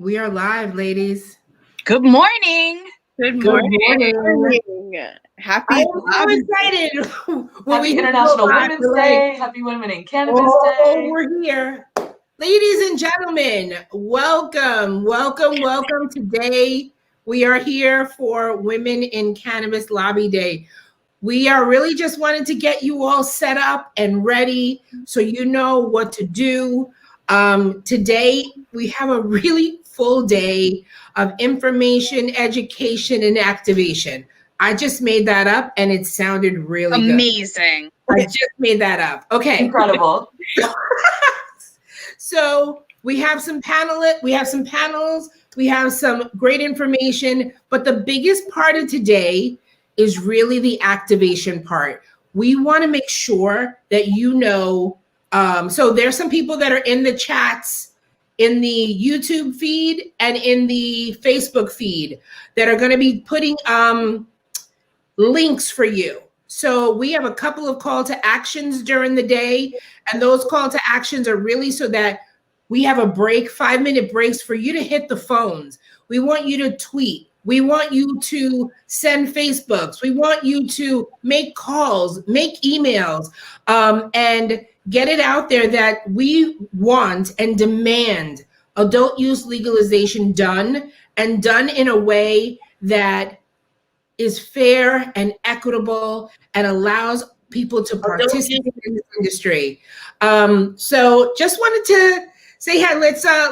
We are live, ladies. Good morning. Good Good morning. morning. Happy I'm so excited. Happy International Women's Day. Happy Women in Cannabis Day. We're here. Ladies and gentlemen, welcome, welcome, welcome. Today, we are here for Women in Cannabis Lobby Day. We are really just wanted to get you all set up and ready so you know what to do. Today, we have a really full day of information, education, and activation. I just made that up and it sounded really amazing. Good. I just made that up. Okay. Incredible. So we have some panels, we have some great information, but the biggest part of today is really the activation part. We want to make sure that you know, so there's some people that are in the chats in the YouTube feed and in the Facebook feed that are going to be putting links for you. So we have a couple of call to actions during the day, and those call to actions are really so that we have a break, 5-minute breaks for you to hit the phones. We want you to tweet. We want you to send Facebooks. We want you to make calls, make emails, and get it out there that we want and demand adult use legalization done, and done in a way that is fair and equitable and allows people to participate in this industry. So just wanted to say hi.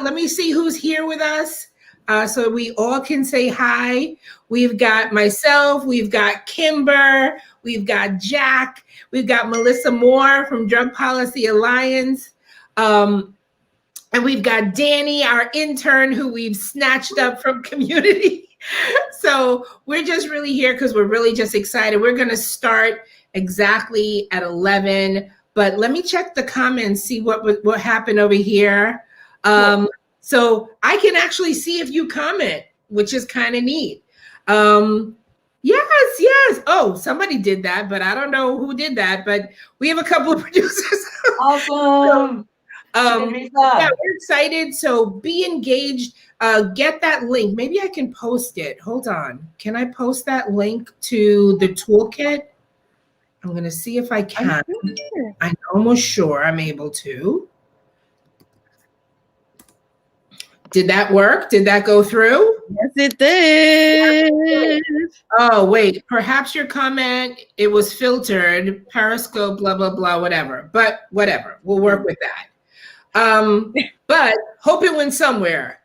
Let me see who's here with us. So we all can say hi. We've got myself, we've got Kimber, we've got Jack, we've got Melissa Moore from Drug Policy Alliance. And we've got Danny, our intern, who we've snatched up from community. So we're just really here because we're really just excited. We're going to start exactly at 11, but let me check the comments, see what happened over here. So I can actually see if you comment, which is kind of neat. Yes. Oh, somebody did that, but I don't know who did that, but we have a couple of producers. Awesome. Yeah, we're excited. So be engaged. Get that link. Maybe I can post it. Hold on. Can I post that link to the toolkit? I'm going to see if I can. I'm almost sure I'm able to. Did that work? Did that go through? Yes, it did. Oh, wait. Perhaps your comment, it was filtered. Periscope, blah, blah, blah, whatever. But whatever. We'll work with that. But hope it went somewhere.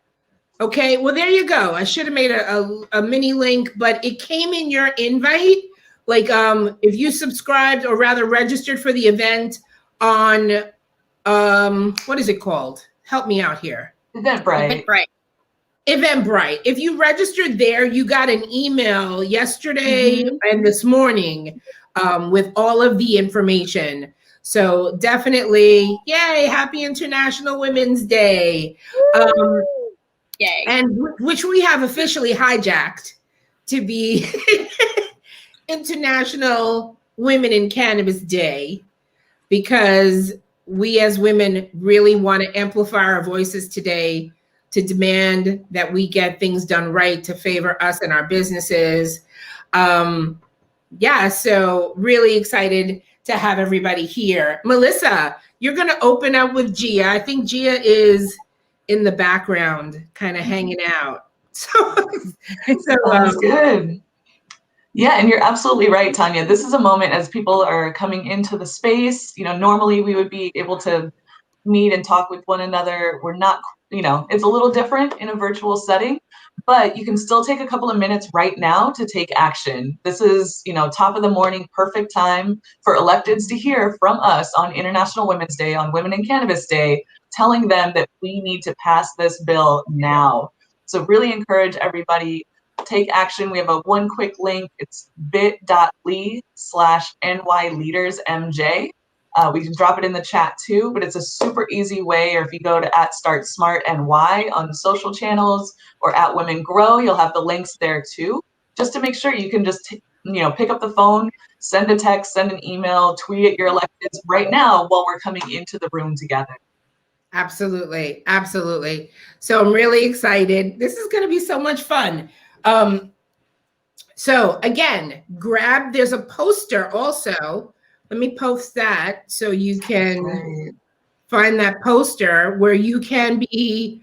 Okay. Well, there you go. I should have made a mini link, but it came in your invite. Like if you subscribed or rather registered for the event on, what is it called? Help me out here. Eventbrite. If you registered there, you got an email yesterday and this morning with all of the information. So definitely, yay, happy International Women's Day. Yay. And which we have officially hijacked to be International Women in Cannabis Day, because we as women really want to amplify our voices today to demand that we get things done right to favor us and our businesses. So really excited to have everybody here. Melissa, you're going to open up with Gia. I think Gia is in the background, kind of hanging out. Sounds good. Yeah, and you're absolutely right, Tanya. This is a moment as people are coming into the space. Normally we would be able to meet and talk with one another. We're not, it's a little different in a virtual setting, but you can still take a couple of minutes right now to take action. This is, top of the morning, perfect time for electeds to hear from us on International Women's Day, on Women in Cannabis Day, telling them that we need to pass this bill now. So really encourage everybody, take action. We have one quick link. It's bit.ly/NYLeadersMJ. We can drop it in the chat too, but it's a super easy way. Or if you go to @StartSmartNY on social channels or @WomenGrow, you'll have the links there too, just to make sure you can just pick up the phone, send a text, send an email, tweet at your electeds right now while we're coming into the room together. Absolutely. Absolutely. So I'm really excited. This is going to be so much fun. So again, there's a poster also. Let me post that so you can find that poster where you can be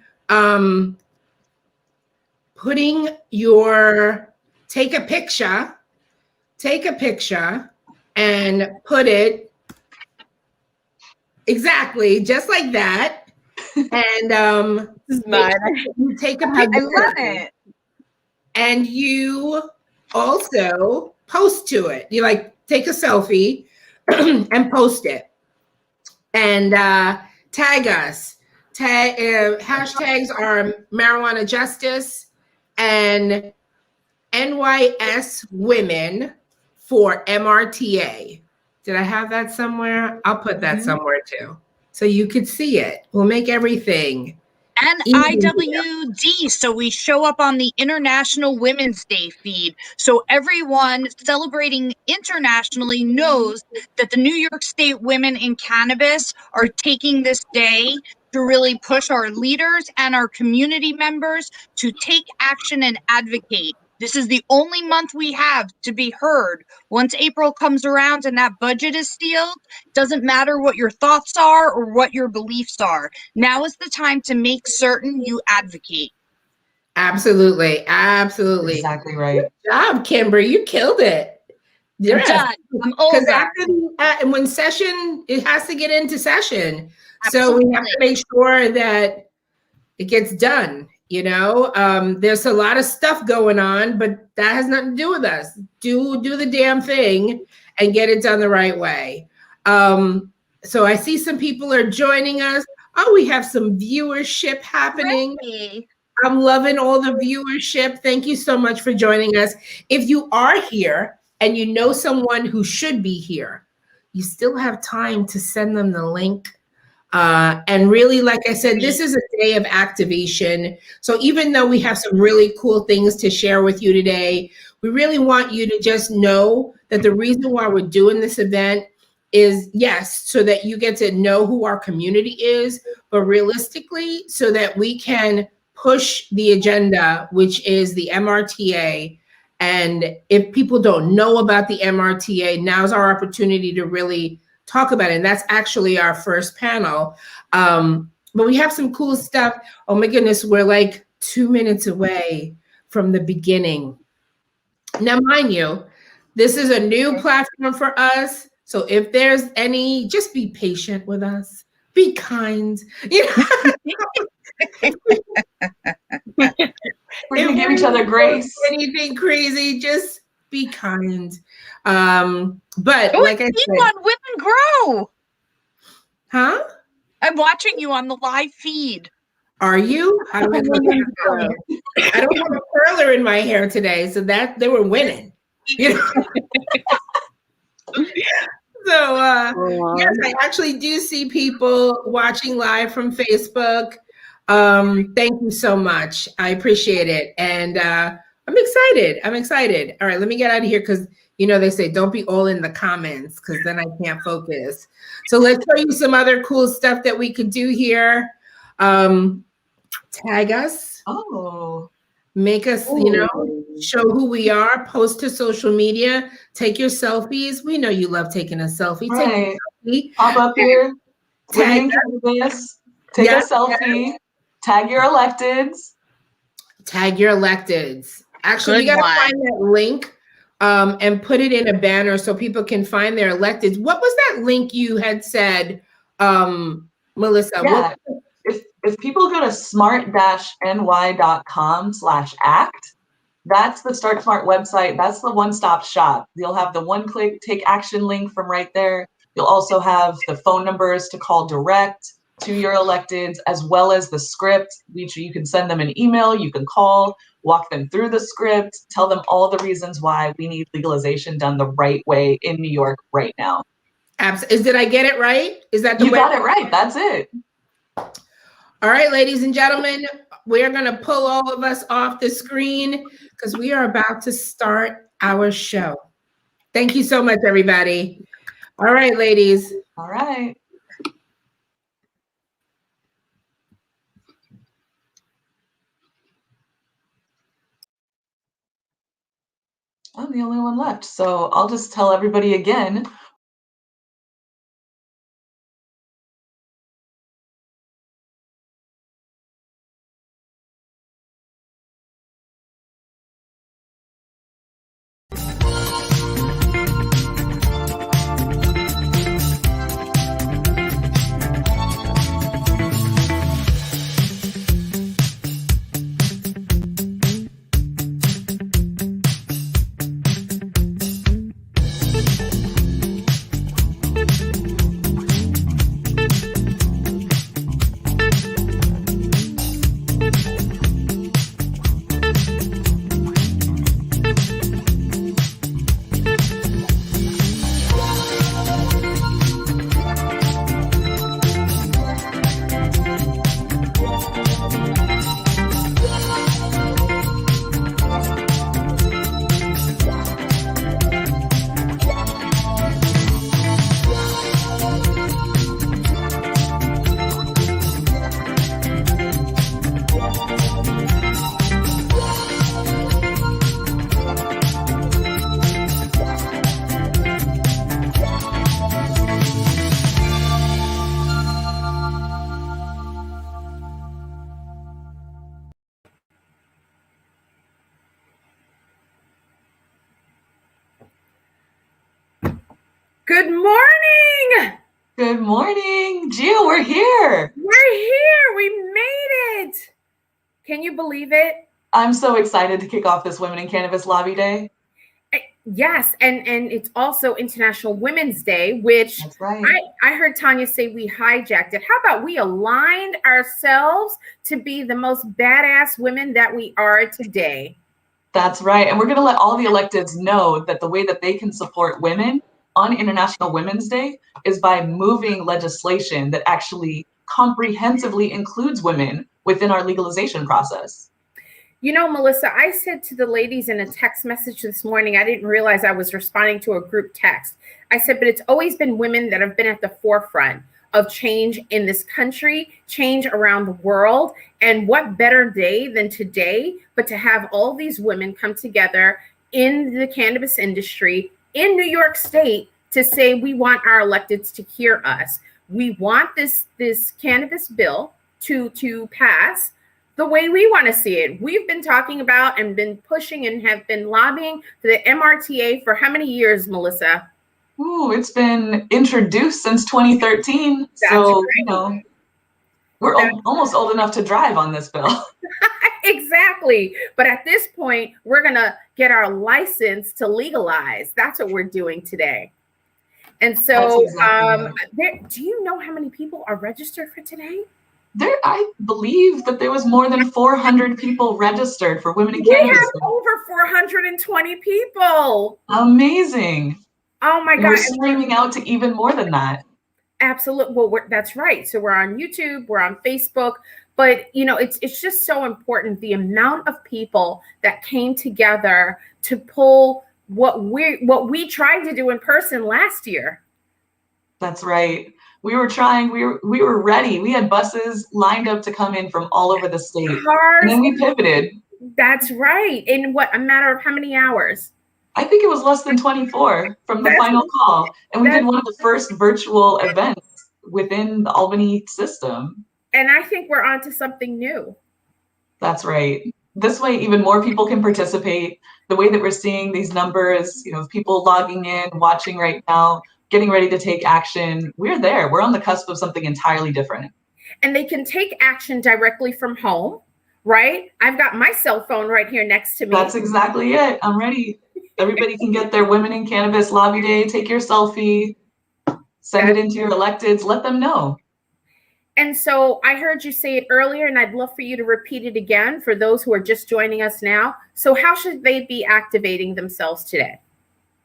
take a picture and put it exactly just like that. And This is mine. you take a I picture love it. and you also post to it. You like take a selfie and post it and tag us. Hashtags are marijuana justice and NYS women for MRTA. Did I have that somewhere? I'll put that somewhere too. So you could see it. We'll make everything And easier. IWD, so we show up on the International Women's Day feed. So everyone celebrating internationally knows that the New York State women in cannabis are taking this day to really push our leaders and our community members to take action and advocate. This is the only month we have to be heard. Once April comes around and that budget is sealed, doesn't matter what your thoughts are or what your beliefs are. Now is the time to make certain you advocate. Absolutely. Absolutely. Exactly right. Good job, Kimber. You killed it. I'm done. I'm over. And when session, it has to get into session. So we have to make sure that it gets done. There's a lot of stuff going on, but that has nothing to do with us. Do the damn thing and get it done the right way. So I see some people are joining us. Oh, we have some viewership happening. Hooray. I'm loving all the viewership. Thank you so much for joining us. If you are here and you know someone who should be here, you still have time to send them the link. And really, like I said, this is a day of activation. So even though we have some really cool things to share with you today, we really want you to just know that the reason why we're doing this event is, yes, so that you get to know who our community is, but realistically, so that we can push the agenda, which is the MRTA. And if people don't know about the MRTA, now's our opportunity to really talk about it. And that's actually our first panel. But we have some cool stuff. Oh my goodness, we're like 2 minutes away from the beginning. Now, mind you, this is a new platform for us. So if there's any, just be patient with us. Be kind. We're gonna give each other grace. Anything crazy, just be kind. But like I said, on Women Grow. Huh? I'm watching you on the live feed. Are you? I don't have a curler in my hair today, so that they were winning. So yes, I actually do see people watching live from Facebook. Thank you so much. I appreciate it. And I'm excited. All right, let me get out of here because they say don't be all in the comments because then I can't focus. So let's show you some other cool stuff that we could do here. Tag us. Oh. Make us, show who we are, post to social media, take your selfies. We know you love taking a selfie. Right. Take a selfie. Pop up here. Tag Cannabis. Take a selfie. Tag your electeds. Tag your electeds. Actually, Good you got one. to find that link and put it in a banner so people can find their electeds. What was that link you had said, Melissa? Yeah. If people go to smart-ny.com/act, that's the Start Smart website. That's the one-stop shop. You'll have the one-click take action link from right there. You'll also have the phone numbers to call direct to your electeds, as well as the script, which you can send them an email, you can call, walk them through the script, tell them all the reasons why we need legalization done the right way in New York right now. Did I get it right? Is that the You got it right. That's it. All right, ladies and gentlemen, we're going to pull all of us off the screen because we are about to start our show. Thank you so much, everybody. All right, ladies. All right. I'm the only one left. So I'll just tell everybody again. Good morning. Good morning, Gio. We're here. We're here. We made it. Can you believe it? I'm so excited to kick off this Women in Cannabis Lobby Day. Yes, and it's also International Women's Day, which That's right. I heard Tanya say we hijacked it. How about we aligned ourselves to be the most badass women that we are today? That's right. And we're going to let all the electeds know that the way that they can support women on International Women's Day is by moving legislation that actually comprehensively includes women within our legalization process. You know, Melissa, I said to the ladies in a text message this morning, I didn't realize I was responding to a group text. I said, but it's always been women that have been at the forefront of change in this country, change around the world. And what better day than today, but to have all these women come together in the cannabis industry in New York State to say we want our electeds to hear us. We want this cannabis bill to pass the way we want to see it. We've been talking about and been pushing and have been lobbying for the MRTA for how many years, Melissa? Ooh, it's been introduced since 2013. That's so, right. you know, we're almost old enough to drive on this bill. Exactly. But at this point, we're going to get our license to legalize. That's what we're doing today. And so, do you know how many people are registered for today? I believe that there was more than 400 people registered for Women in Cannabis. We have over 420 people. Amazing. Oh my God. We're streaming out to even more than that. Absolutely. Well, that's right. So we're on YouTube, we're on Facebook, but you know, it's just so important the amount of people that came together to pull what we tried to do in person last year. That's right. We were trying, we were ready. We had buses lined up to come in from all over the state. Cars, and then we pivoted. That's right. In what, a matter of how many hours? I think it was less than 24 from the final call. And we did one of the first virtual events within the Albany system. And I think we're onto something new. That's right. This way, even more people can participate. The way that we're seeing these numbers, you know, people logging in, watching right now, getting ready to take action. We're there. We're on the cusp of something entirely different. And they can take action directly from home, right? I've got my cell phone right here next to me. That's exactly it. I'm ready. Everybody can get their Women in Cannabis Lobby Day, take your selfie, send it into your electeds, let them know. And so I heard you say it earlier, and I'd love for you to repeat it again for those who are just joining us now. So how should they be activating themselves today?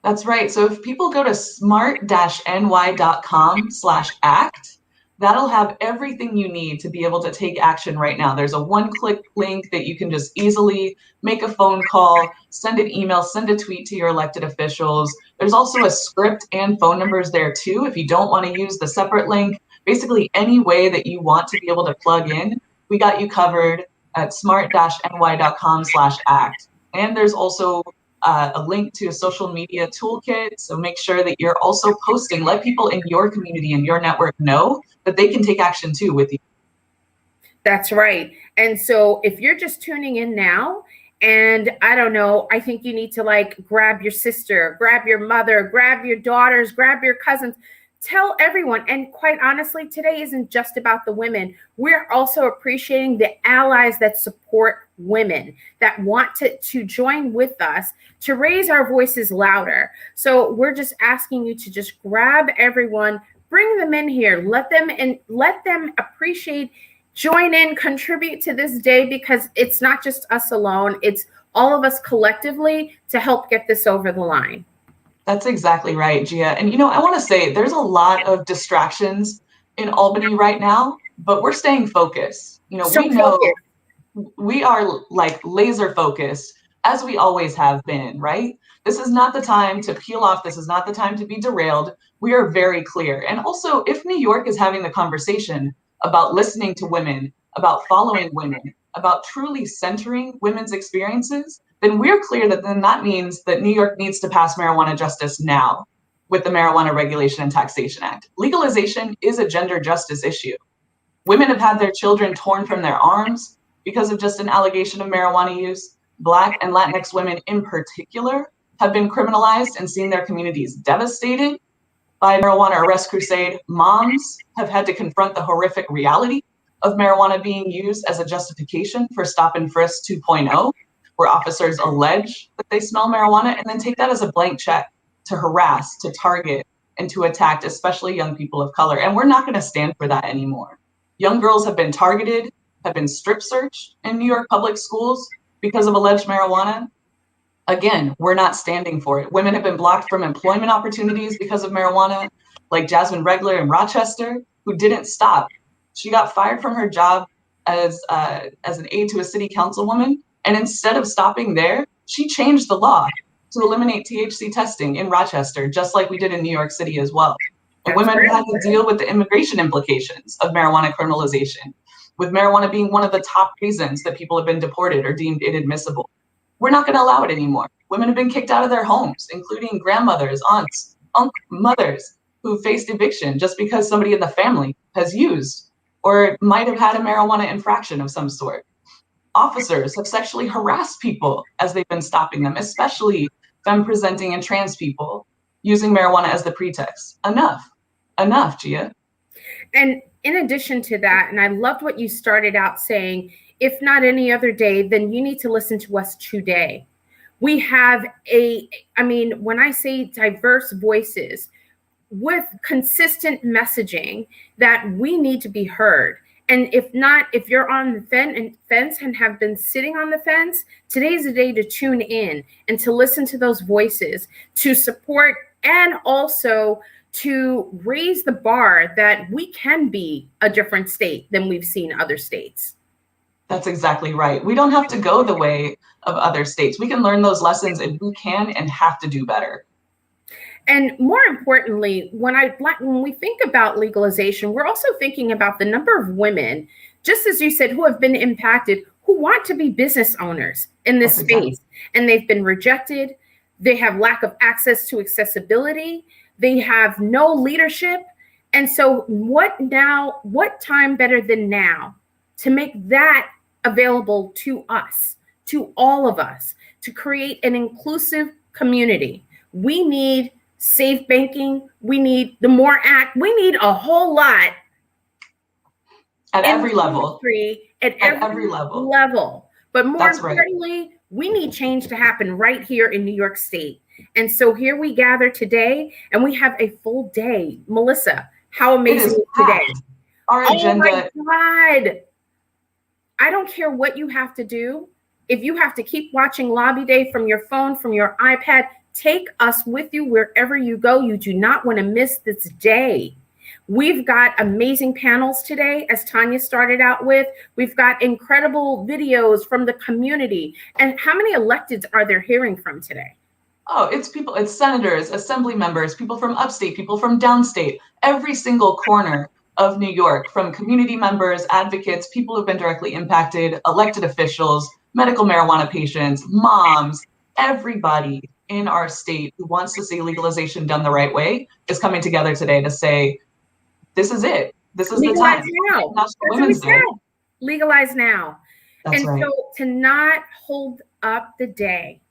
That's right. So if people go to smart-ny.com/act, that'll have everything you need to be able to take action right now. There's a one-click link that you can just easily make a phone call, send an email, send a tweet to your elected officials. There's also a script and phone numbers there too if you don't want to use the separate link. Basically, any way that you want to be able to plug in, we got you covered at smart-ny.com/act. And there's also a link to a social media toolkit. So make sure that you're also posting. Let people in your community and your network know that they can take action too with you. That's right. And so if you're just tuning in now, and I don't know, I think you need to like grab your sister, grab your mother, grab your daughters, grab your cousins, tell everyone. And quite honestly, today isn't just about the women. We're also appreciating the allies that support women, that want to join with us to raise our voices louder. So we're just asking you to just grab everyone, bring them in here, let them appreciate, join in, contribute to this day, because it's not just us alone. It's all of us collectively to help get this over the line. That's exactly right, Gia. And I want to say there's a lot of distractions in Albany right now, but we're staying focused. We know we are like laser focused, as we always have been, right? This is not the time to peel off. This is not the time to be derailed. We are very clear. And also, if New York is having the conversation about listening to women, about following women, about truly centering women's experiences, then we're clear that then that means that New York needs to pass marijuana justice now with the Marijuana Regulation and Taxation Act. Legalization is a gender justice issue. Women have had their children torn from their arms because of just an allegation of marijuana use. Black and Latinx women in particular have been criminalized and seen their communities devastated by marijuana arrest crusade. Moms have had to confront the horrific reality of marijuana being used as a justification for stop and frisk 2.0, where officers allege that they smell marijuana and then take that as a blank check to harass, to target, and to attack, especially young people of color. And we're not going to stand for that anymore. Young girls have been targeted, have been strip searched in New York public schools because of alleged marijuana. Again, we're not standing for it. Women have been blocked from employment opportunities because of marijuana, like Jasmine Regler in Rochester, who didn't stop. She got fired from her job as an aide to a city councilwoman, and instead of stopping there, she changed the law to eliminate THC testing in Rochester, just like we did in New York City as well. And women have had to deal with the immigration implications of marijuana criminalization, with marijuana being one of the top reasons that people have been deported or deemed inadmissible. We're not going to allow it anymore. Women have been kicked out of their homes, including grandmothers, aunts, mothers who faced eviction just because somebody in the family has used or might have had a marijuana infraction of some sort. Officers have sexually harassed people as they've been stopping them, especially femme-presenting and trans people, using marijuana as the pretext. Enough, Gia. And in addition to that, and I loved what you started out saying, if not any other day, then you need to listen to us today. We have when I say diverse voices with consistent messaging, that we need to be heard. And if not, if you're on the fence and have been sitting on the fence, today's the day to tune in and to listen to those voices, to support, and also to raise the bar that we can be a different state than we've seen other states. That's exactly right. We don't have to go the way of other states. We can learn those lessons, and we can and have to do better. And more importantly, when we think about legalization, we're also thinking about the number of women, just as you said, who have been impacted, who want to be business owners in this space, and they've been rejected. They have lack of access to accessibility. They have no leadership. And so what time better than now to make that available to us, to all of us, to create an inclusive community? We need safe banking. We need the MORE Act. We need a whole lot. At every level. At every level. But more importantly, we need change to happen right here in New York State. And so here we gather today, and we have a full day. Melissa, how amazing is today? Our agenda. Oh my God. I don't care what you have to do. If you have to keep watching Lobby Day from your phone, from your iPad, take us with you wherever you go. You do not want to miss this day. We've got amazing panels today, as Tanya started out with. We've got incredible videos from the community. And how many electeds are there hearing from today? Oh, it's people, it's senators, assembly members, people from upstate, people from downstate, every single corner of New York, from community members, advocates, people who've been directly impacted, elected officials, medical marijuana patients, moms, everybody in our state who wants to see legalization done the right way is coming together today to say, this is it. This is the time. Now. National That's Women's Day. Legalize now. That's right. So to not hold up the day,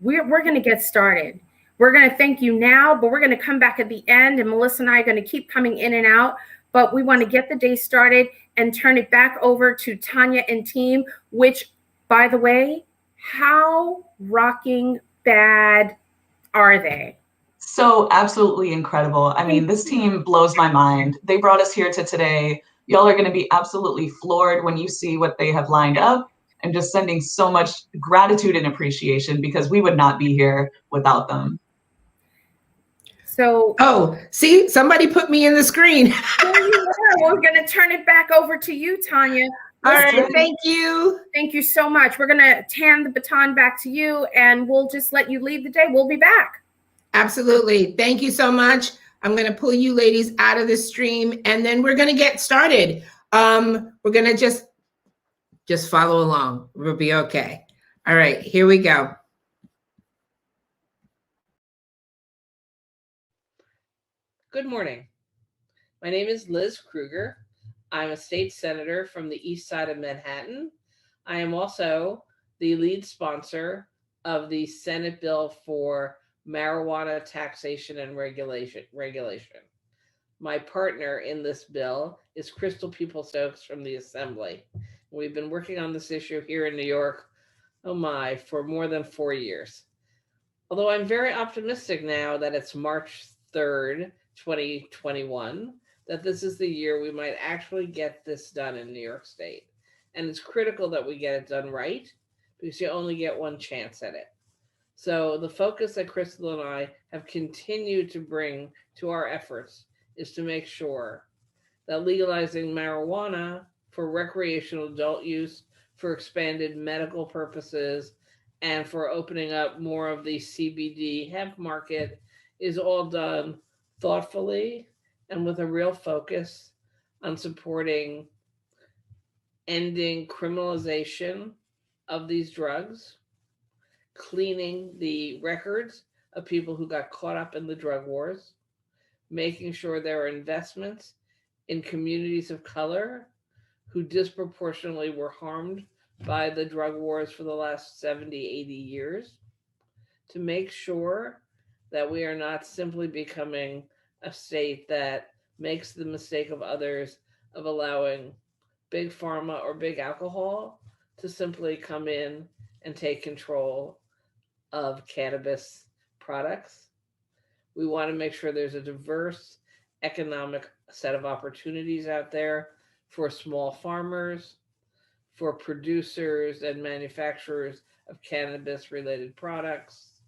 we're going to get started. We're going to thank you now, but we're going to come back at the end, and Melissa and I are going to keep coming in and out, but we want to get the day started and turn it back over to Tanya and team, which, by the way, how rocking bad are they? So absolutely incredible. I mean, this team blows my mind. They brought us here to today. Y'all are going to be absolutely floored when you see what they have lined up, and just sending so much gratitude and appreciation, because we would not be here without them. So, oh, see, somebody put me in the screen. We're going to turn it back over to you, Tanya. All right, thank you. Thank you so much. We're going to hand the baton back to you, and we'll just let you lead the day. We'll be back. Absolutely. Thank you so much. I'm going to pull you ladies out of the stream, and then we're going to get started. We're going to just follow along. We'll be okay. All right, here we go. Good morning. My name is Liz Kruger. I'm a state senator from the east side of Manhattan. I am also the lead sponsor of the Senate bill for marijuana taxation and regulation. My partner in this bill is Crystal People-Stokes from the Assembly. We've been working on this issue here in New York, for more than 4 years. Although I'm very optimistic now that it's March 3rd, 2021, that this is the year we might actually get this done in New York State. And it's critical that we get it done right, because you only get one chance at it. So the focus that Crystal and I have continued to bring to our efforts is to make sure that legalizing marijuana for recreational adult use, for expanded medical purposes, and for opening up more of the CBD hemp market is all done thoughtfully and with a real focus on supporting ending criminalization of these drugs, cleaning the records of people who got caught up in the drug wars, making sure there are investments in communities of color who disproportionately were harmed by the drug wars for the last 70, 80 years, to make sure that we are not simply becoming a state that makes the mistake of others of allowing big pharma or big alcohol to simply come in and take control of cannabis products. We want to make sure there's a diverse economic set of opportunities out there for small farmers, for producers and manufacturers of cannabis-related products,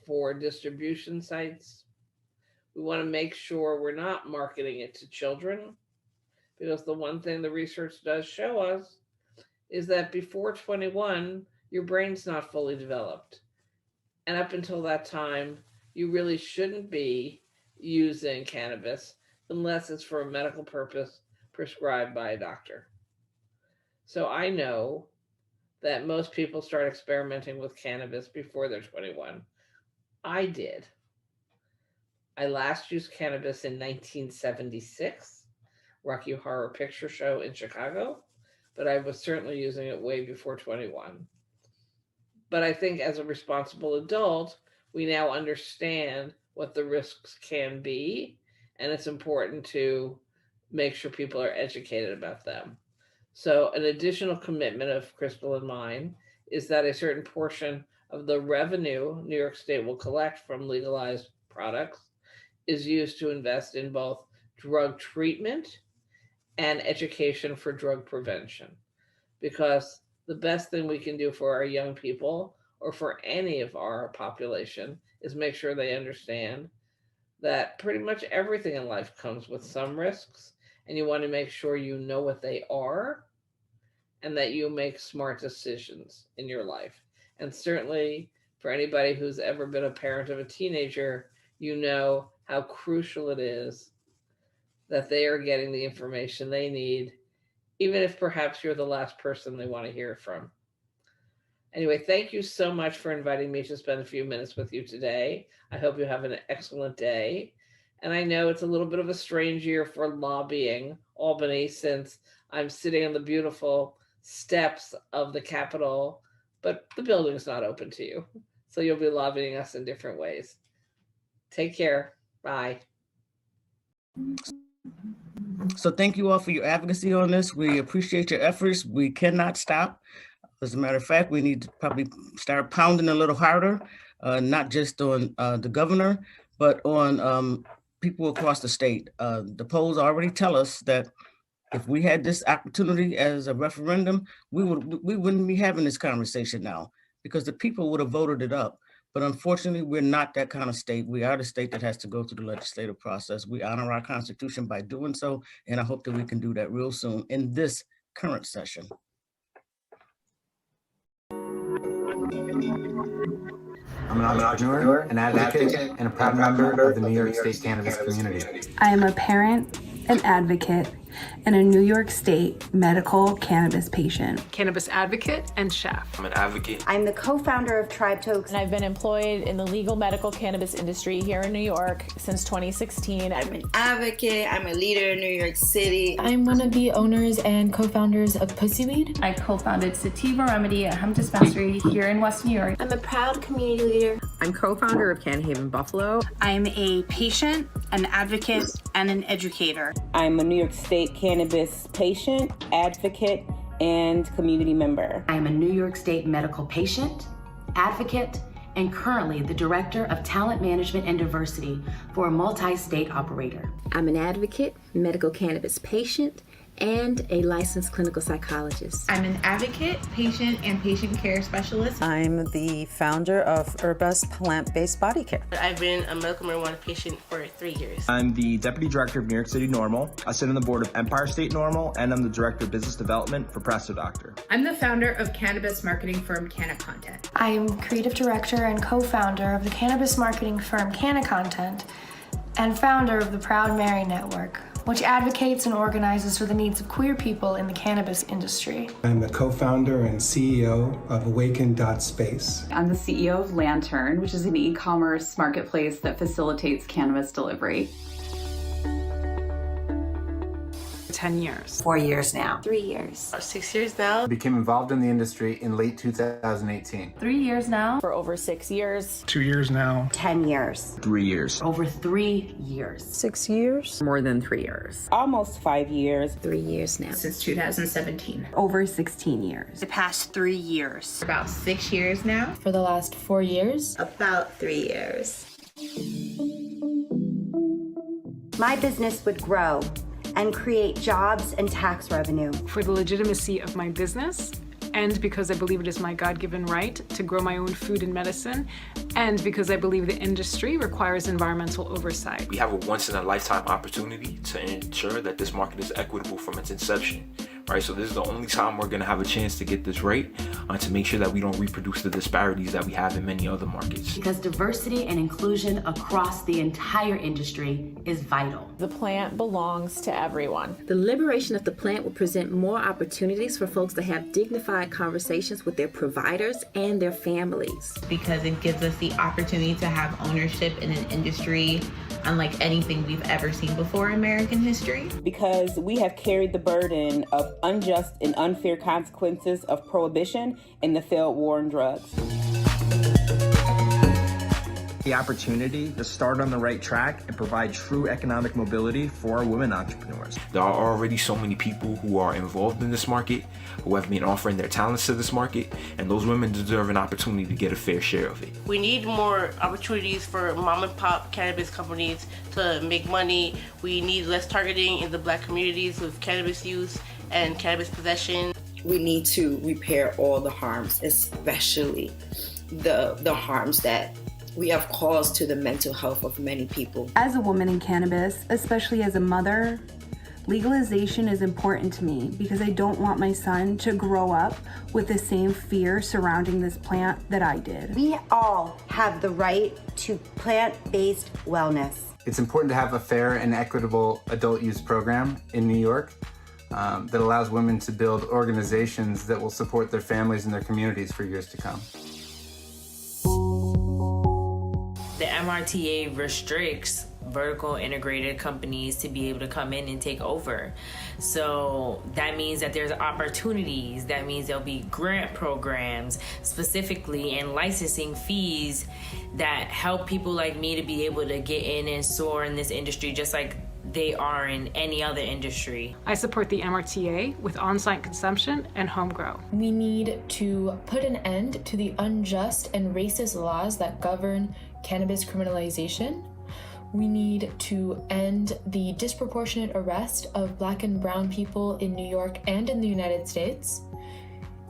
for distribution sites. We want to make sure we're not marketing it to children, because the one thing the research does show us is that before 21, your brain's not fully developed. And up until that time, you really shouldn't be using cannabis unless it's for a medical purpose prescribed by a doctor. So I know that most people start experimenting with cannabis before they're 21. I did. I last used cannabis in 1976, Rocky Horror Picture Show in Chicago, but I was certainly using it way before 21. But I think as a responsible adult, we now understand what the risks can be, and it's important to make sure people are educated about them. So an additional commitment of Crystal and mine is that a certain portion of the revenue New York State will collect from legalized products is used to invest in both drug treatment and education for drug prevention. Because the best thing we can do for our young people, or for any of our population, is make sure they understand that pretty much everything in life comes with some risks, and you want to make sure you know what they are and that you make smart decisions in your life. And certainly for anybody who's ever been a parent of a teenager, you know how crucial it is that they are getting the information they need, even if perhaps you're the last person they want to hear from. Anyway, thank you so much for inviting me to spend a few minutes with you today. I hope you have an excellent day. And I know it's a little bit of a strange year for lobbying Albany, since I'm sitting on the beautiful steps of the Capitol, but the building's not open to you. So you'll be lobbying us in different ways. Take care. Bye. So thank you all for your advocacy on this. We appreciate your efforts. We cannot stop. As a matter of fact, we need to probably start pounding a little harder, not just on the governor, but on people across the state. The polls already tell us that if we had this opportunity as a referendum, we wouldn't be having this conversation now, because the people would have voted it up. But unfortunately, we're not that kind of state. We are the state that has to go through the legislative process. We honor our Constitution by doing so, and I hope that we can do that real soon in this current session. I'm an entrepreneur, an advocate, and a proud member of the New York State cannabis community. I am a parent, an advocate, and a New York State medical cannabis patient. Cannabis advocate and chef. I'm an advocate. I'm the co-founder of Tribe Tokes. And I've been employed in the legal medical cannabis industry here in New York since 2016. I'm an advocate. I'm a leader in New York City. I'm one of the owners and co-founders of Pussyweed. I co-founded Sativa Remedy, a hemp dispensary here in West New York. I'm a proud community leader. I'm co-founder of Can Haven Buffalo. I'm a patient, an advocate, and an educator. I'm a New York State cannabis patient, advocate, and community member. I am a New York State medical patient, advocate, and currently the Director of Talent Management and Diversity for a multi-state operator. I'm an advocate, medical cannabis patient, and a licensed clinical psychologist. I'm an advocate, patient, and patient care specialist. I'm the founder of Herbust plant-based body care. I've been a medical marijuana patient for 3 years. I'm the deputy director of New York City NORML. I sit on the board of Empire State NORML, and I'm the director of business development for Presto Doctor. I'm the founder of cannabis marketing firm Canna Content. I am creative director and co-founder of the cannabis marketing firm Canna Content and founder of the Proud Mary Network, which advocates and organizes for the needs of queer people in the cannabis industry. I'm the co-founder and CEO of Awaken.Space. I'm the CEO of Lantern, which is an e-commerce marketplace that facilitates cannabis delivery. 10 years. 4 years now. 3 years. 6 years now. I became involved in the industry in late 2018. 3 years now. For over 6 years. 2 years now. 10 years. 3 years. Over 3 years. 6 years. More than 3 years. Almost 5 years. 3 years now. Since 2017. Over 16 years. The past 3 years. About 6 years now. For the last 4 years. About 3 years. My business would grow and create jobs and tax revenue. For the legitimacy of my business, and because I believe it is my God-given right to grow my own food and medicine, and because I believe the industry requires environmental oversight. We have a once-in-a-lifetime opportunity to ensure that this market is equitable from its inception, right? So this is the only time we're gonna have a chance to get this right, to make sure that we don't reproduce the disparities that we have in many other markets. Because diversity and inclusion across the entire industry is vital. The plant belongs to everyone. The liberation of the plant will present more opportunities for folks to have dignified conversations with their providers and their families. Because it gives us the opportunity to have ownership in an industry unlike anything we've ever seen before in American history. Because we have carried the burden of unjust and unfair consequences of prohibition and the failed war on drugs. The opportunity to start on the right track and provide true economic mobility for our women entrepreneurs. There are already so many people who are involved in this market, who have been offering their talents to this market, and those women deserve an opportunity to get a fair share of it. We need more opportunities for mom and pop cannabis companies to make money. We need less targeting in the Black communities with cannabis use and cannabis possession. We need to repair all the harms, especially the harms that we have caused to the mental health of many people. As a woman in cannabis, especially as a mother, legalization is important to me because I don't want my son to grow up with the same fear surrounding this plant that I did. We all have the right to plant-based wellness. It's important to have a fair and equitable adult use program in New York. that allows women to build organizations that will support their families and their communities for years to come. The MRTA restricts vertical integrated companies to be able to come in and take over. So that means that there's opportunities. That means there'll be grant programs specifically and licensing fees that help people like me to be able to get in and soar in this industry just like they are in any other industry. I support the MRTA with on-site consumption and home grow. We need to put an end to the unjust and racist laws that govern cannabis criminalization. We need to end the disproportionate arrest of Black and brown people in New York and in the United States.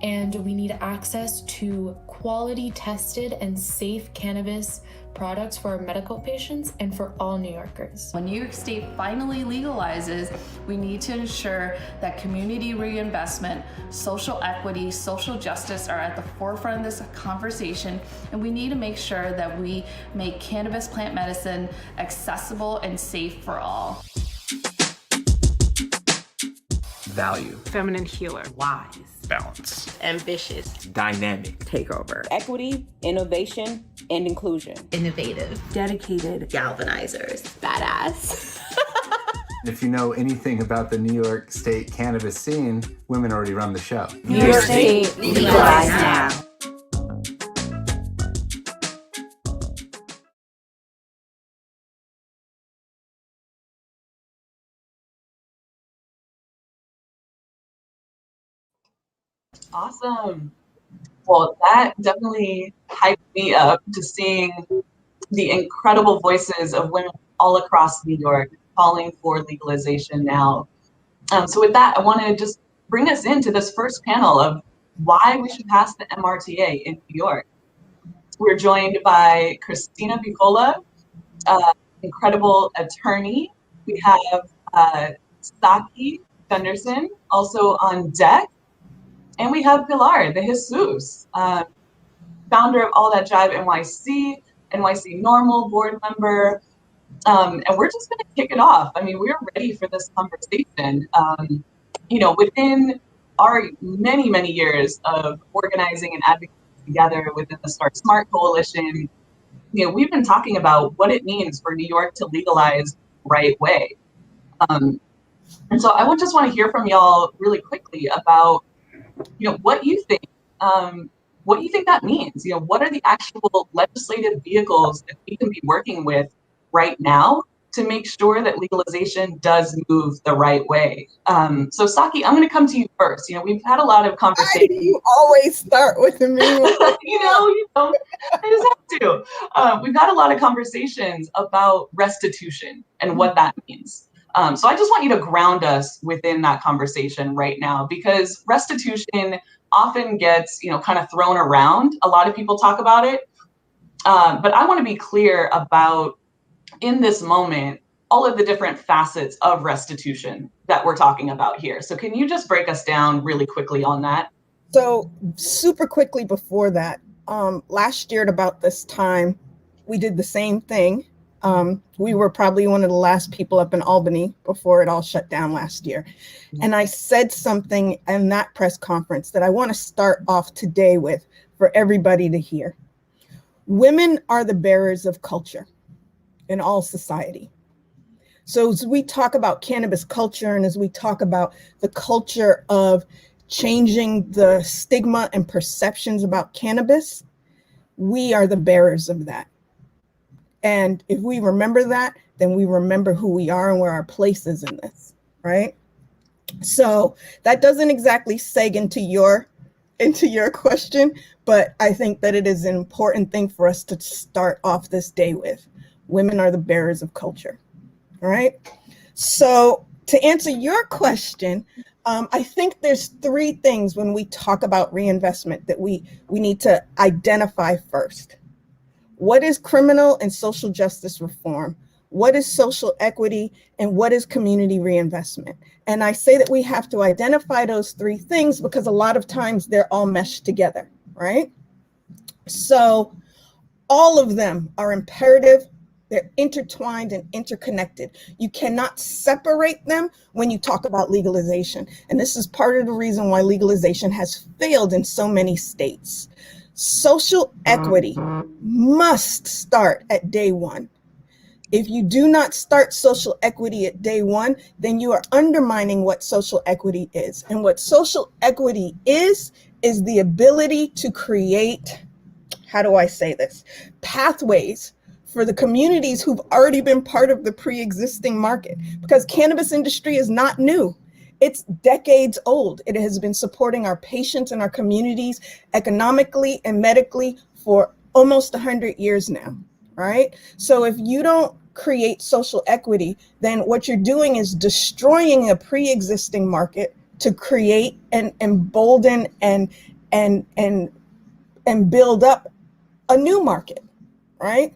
And we need access to quality tested and safe cannabis products for our medical patients and for all New Yorkers. When New York State finally legalizes, we need to ensure that community reinvestment, social equity, social justice are at the forefront of this conversation, and we need to make sure that we make cannabis plant medicine accessible and safe for all. Value. Feminine healer. Wise. Balance. Ambitious. Dynamic. Takeover. Equity, innovation, and inclusion. Innovative. Dedicated. Galvanizers. Badass. If you know anything about the New York State cannabis scene, women already run the show. New York State, legalize now. Awesome. Well, that definitely hyped me up to seeing the incredible voices of women all across New York calling for legalization now. So with that, I want to just bring us into this first panel of why we should pass the MRTA in New York. We're joined by Christina Picola, incredible attorney. We have Saki Gunderson also on deck. And we have Pilar de Jesus, founder of All That Jive NYC, NYC Normal board member. And we're just going to kick it off. I mean, we're ready for this conversation. You know, within our many, many years of organizing and advocating together within the Start Smart Coalition, you know, we've been talking about what it means for New York to legalize the right way. And so I would just want to hear from y'all really quickly about, you know, what you think that means. You know, what are the actual legislative vehicles that we can be working with right now to make sure that legalization does move the right way? So Saki, I'm going to come to you first. You know, we've had a lot of conversations. You always start with me. you know, I just have to. We've had a lot of conversations about restitution and what that means. So I just want you to ground us within that conversation right now, because restitution often gets, you know, kind of thrown around. A lot of people talk about it, but I want to be clear about, in this moment, all of the different facets of restitution that we're talking about here. So can you just break us down really quickly on that? So super quickly before that, last year at about this time, we did the same thing. We were probably one of the last people up in Albany before it all shut down last year. And I said something in that press conference that I want to start off today with for everybody to hear. Women are the bearers of culture in all society. So as we talk about cannabis culture and as we talk about the culture of changing the stigma and perceptions about cannabis, we are the bearers of that. And if we remember that, then we remember who we are and where our place is in this, right? So that doesn't exactly seg into your question, but I think that it is an important thing for us to start off this day with. Women are the bearers of culture, all right? So to answer your question, I think there's three things when we talk about reinvestment that we need to identify first. What is criminal and social justice reform? What is social equity? And what is community reinvestment? And I say that we have to identify those three things because a lot of times they're all meshed together, right? So all of them are imperative They're intertwined and interconnected. You cannot separate them when you talk about legalization. And this is part of the reason why legalization has failed in so many states. Social equity must start at day one. If you do not start social equity at day one, then you are undermining what social equity is. And what social equity is the ability to create, how do I say this, pathways for the communities who've already been part of the pre-existing market. Because cannabis industry is not new. It's decades old. It has been supporting our patients and our communities economically and medically for almost 100 years now, right? So if you don't create social equity, then what you're doing is destroying a pre-existing market to create and embolden and build up a new market, right?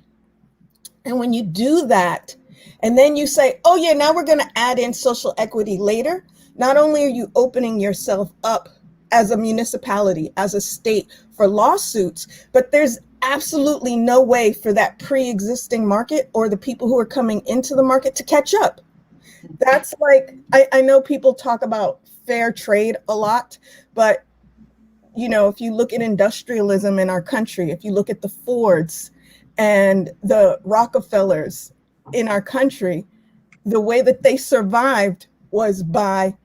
And when you do that, and then you say, oh yeah, now we're going to add in social equity later, not only are you opening yourself up as a municipality, as a state for lawsuits, but there's absolutely no way for that pre-existing market or the people who are coming into the market to catch up. That's like, I know people talk about fair trade a lot, but you know, if you look at industrialism in our country, if you look at the Fords and the Rockefellers in our country, the way that they survived was by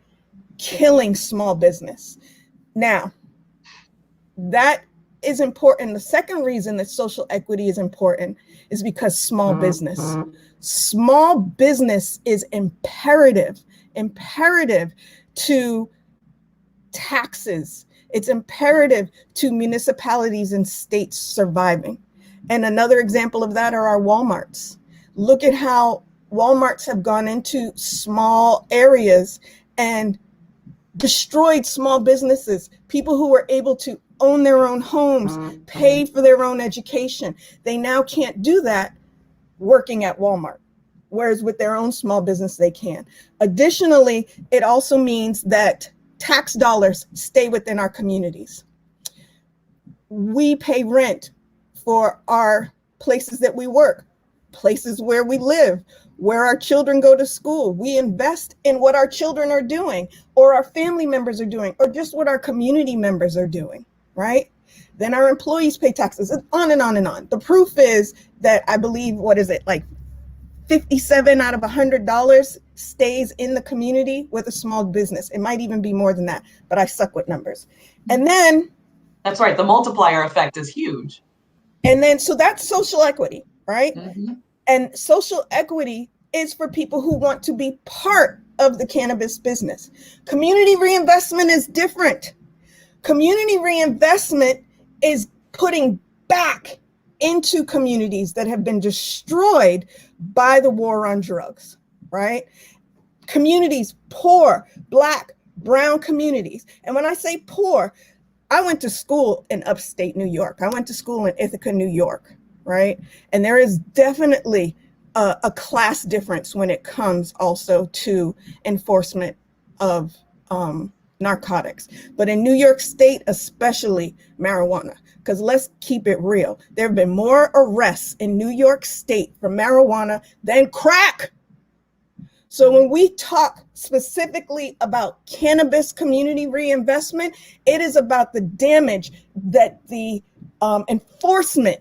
killing small business. Now, that is important. The second reason that social equity is important is because small business is imperative to taxes. It's imperative to municipalities and states surviving. And another example of that are our Walmarts. Look at how Walmarts have gone into small areas and destroyed small businesses, people who were able to own their own homes, pay for their own education. They now can't do that working at Walmart, whereas with their own small business, they can. Additionally, it also means that tax dollars stay within our communities. We pay rent for our places that we work, places where we live, where our children go to school. We invest in what our children are doing, or our family members are doing, or just what our community members are doing, right? Then our employees pay taxes, and on and on and on. The proof is that I believe, what is it, like 57 out of $100 stays in the community with a small business. It might even be more than that, but I suck with numbers. And then that's right, the multiplier effect is huge. And then, so that's social equity, right? Mm-hmm. And social equity is for people who want to be part of the cannabis business. Community reinvestment is different. Community reinvestment is putting back into communities that have been destroyed by the war on drugs, right? Communities, poor, Black, brown communities. And when I say poor, I went to school in upstate New York. I went to school in Ithaca, New York, right? And there is definitely a class difference when it comes also to enforcement of narcotics. But in New York State, especially marijuana, because let's keep it real. There have been more arrests in New York State for marijuana than crack. So when we talk specifically about cannabis community reinvestment, it is about the damage that the enforcement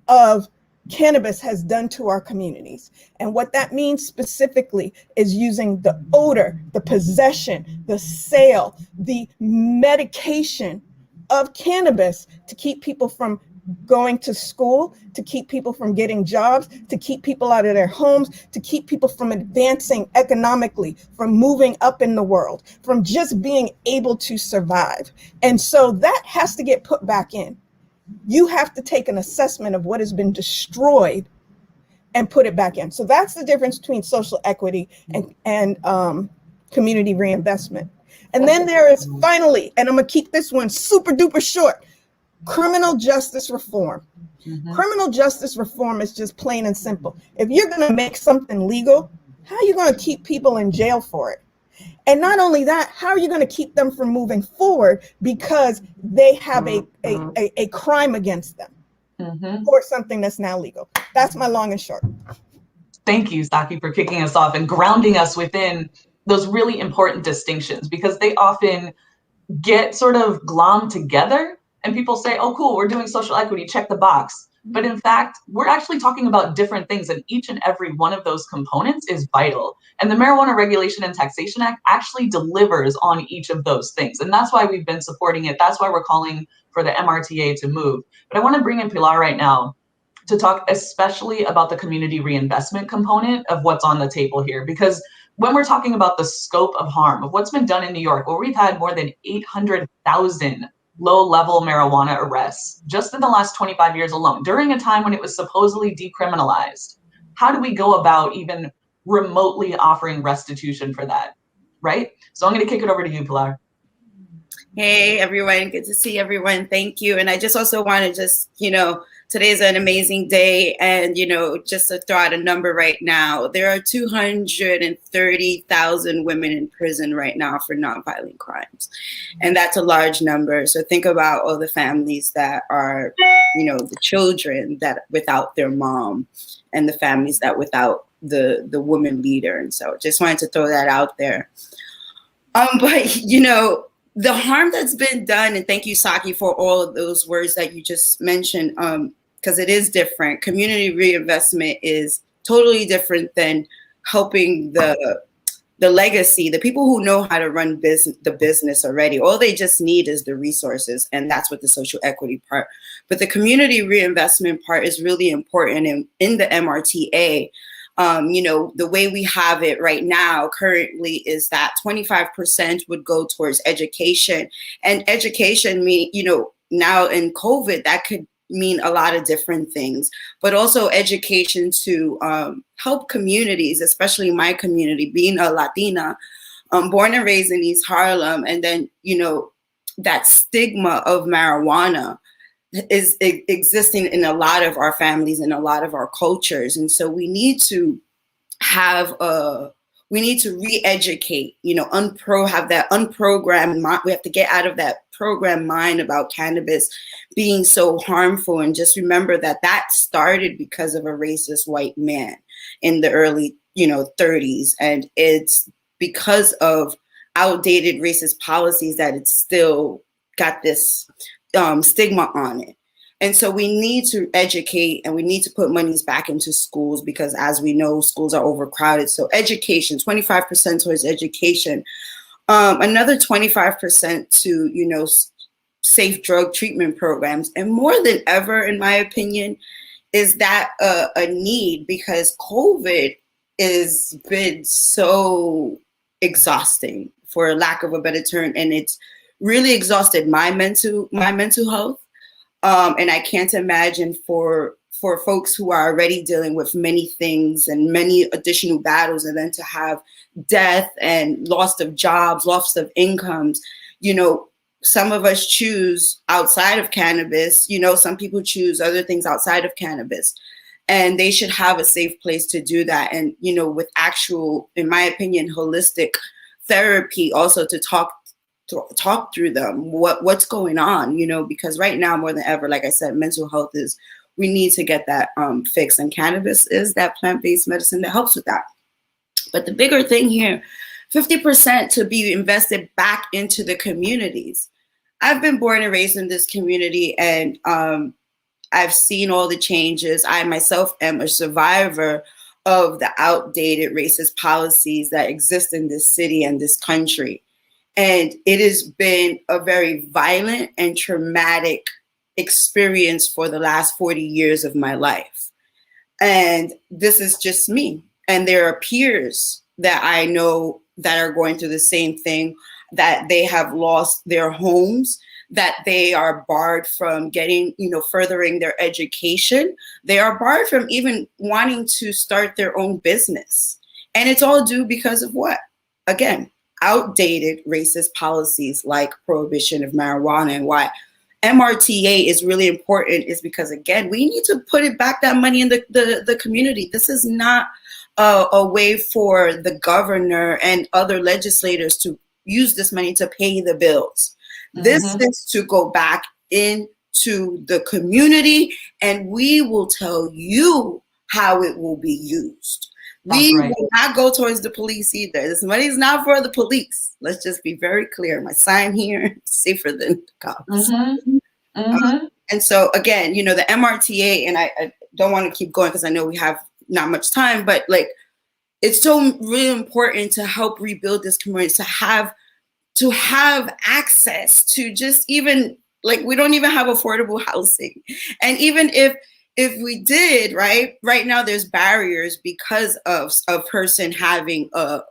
of cannabis has done to our communities. And what that means specifically is using the odor, the possession, the sale, the medication of cannabis to keep people from going to school, to keep people from getting jobs, to keep people out of their homes, to keep people from advancing economically, from moving up in the world, from just being able to survive. And so that has to get put back in. You have to take an assessment of what has been destroyed and put it back in. So that's the difference between social equity and community reinvestment. And then there is finally, and I'm gonna keep this one super duper short, criminal justice reform. Mm-hmm. Criminal justice reform is just plain and simple. If you're going to make something legal, how are you going to keep people in jail for it? And not only that, how are you going to keep them from moving forward because they have a crime against them for something that's now legal? That's my long and short. Thank you, Saki, for kicking us off and grounding us within those really important distinctions, because they often get sort of glommed together and people say, oh, cool, we're doing social equity, check the box. But in fact, we're actually talking about different things, and each and every one of those components is vital. And the Marijuana Regulation and Taxation Act actually delivers on each of those things. And that's why we've been supporting it. That's why we're calling for the MRTA to move. But I want to bring in Pilar right now to talk especially about the community reinvestment component of what's on the table here. Because when we're talking about the scope of harm of what's been done in New York, where we've had more than 800,000 low-level marijuana arrests just in the last 25 years alone, during a time when it was supposedly decriminalized, how do we go about even remotely offering restitution for that, right? So I'm going to kick it over to you, Pilar. Hey, everyone. Good to see everyone. Thank you. And I just also want to today's an amazing day. And, just to throw out a number right now, there are 230,000 women in prison right now for nonviolent crimes. And that's a large number. So think about all the families that are, the children that without their mom, and the families that without the woman leader. And so just wanted to throw that out there. But, the harm that's been done, and thank you, Saki, for all of those words that you just mentioned, because it is different. Community reinvestment is totally different than helping the legacy, the people who know how to run the business already. All they just need is the resources, and that's what the social equity part. But the community reinvestment part is really important in the MRTA. The way we have it right now currently is that 25% would go towards education, and education now in COVID, that could mean a lot of different things, but also education to help communities, especially my community, being a Latina, born and raised in East Harlem. And then, that stigma of marijuana is existing in a lot of our families and a lot of our cultures. And so we need to re-educate, have that unprogrammed mind. We have to get out of that programmed mind about cannabis being so harmful. And just remember that started because of a racist white man in the early, 30s. And it's because of outdated racist policies that it's still got this stigma on it. And so we need to educate, and we need to put monies back into schools, because as we know, schools are overcrowded. So education, 25% towards education, another 25% to, safe drug treatment programs. And more than ever, in my opinion, is that a need, because COVID has been so exhausting, for lack of a better term, and it's really exhausted my mental health. And I can't imagine for folks who are already dealing with many things and many additional battles, and then to have death and loss of jobs, loss of incomes. Some of us choose outside of cannabis, some people choose other things outside of cannabis, and they should have a safe place to do that. And, with actual, in my opinion, holistic therapy, also to talk through them, what's going on, because right now more than ever, like I said, mental health we need to get that fixed, and cannabis is that plant-based medicine that helps with that. But the bigger thing here, 50% to be invested back into the communities. I've been born and raised in this community, and I've seen all the changes. I myself am a survivor of the outdated racist policies that exist in this city and this country. And it has been a very violent and traumatic experience for the last 40 years of my life. And this is just me. And there are peers that I know that are going through the same thing, that they have lost their homes, that they are barred from getting, furthering their education. They are barred from even wanting to start their own business. And it's all due because of what? Again, outdated racist policies like prohibition of marijuana. And why MRTA is really important is because, again, we need to put it back, that money in the community. This is not a way for the governor and other legislators to use this money to pay the bills. Mm-hmm. This is to go back into the community, and we will tell you how it will be used. We will not go towards the police either. This money is not for the police. Let's just be very clear. My sign here, safer than cops. And so again, you know, the MRTA, and I don't want to keep going because I know we have not much time, but like, it's so really important to help rebuild this community, to have access to just even, like, we don't even have affordable housing. And even if we did, right now there's barriers because of a person having a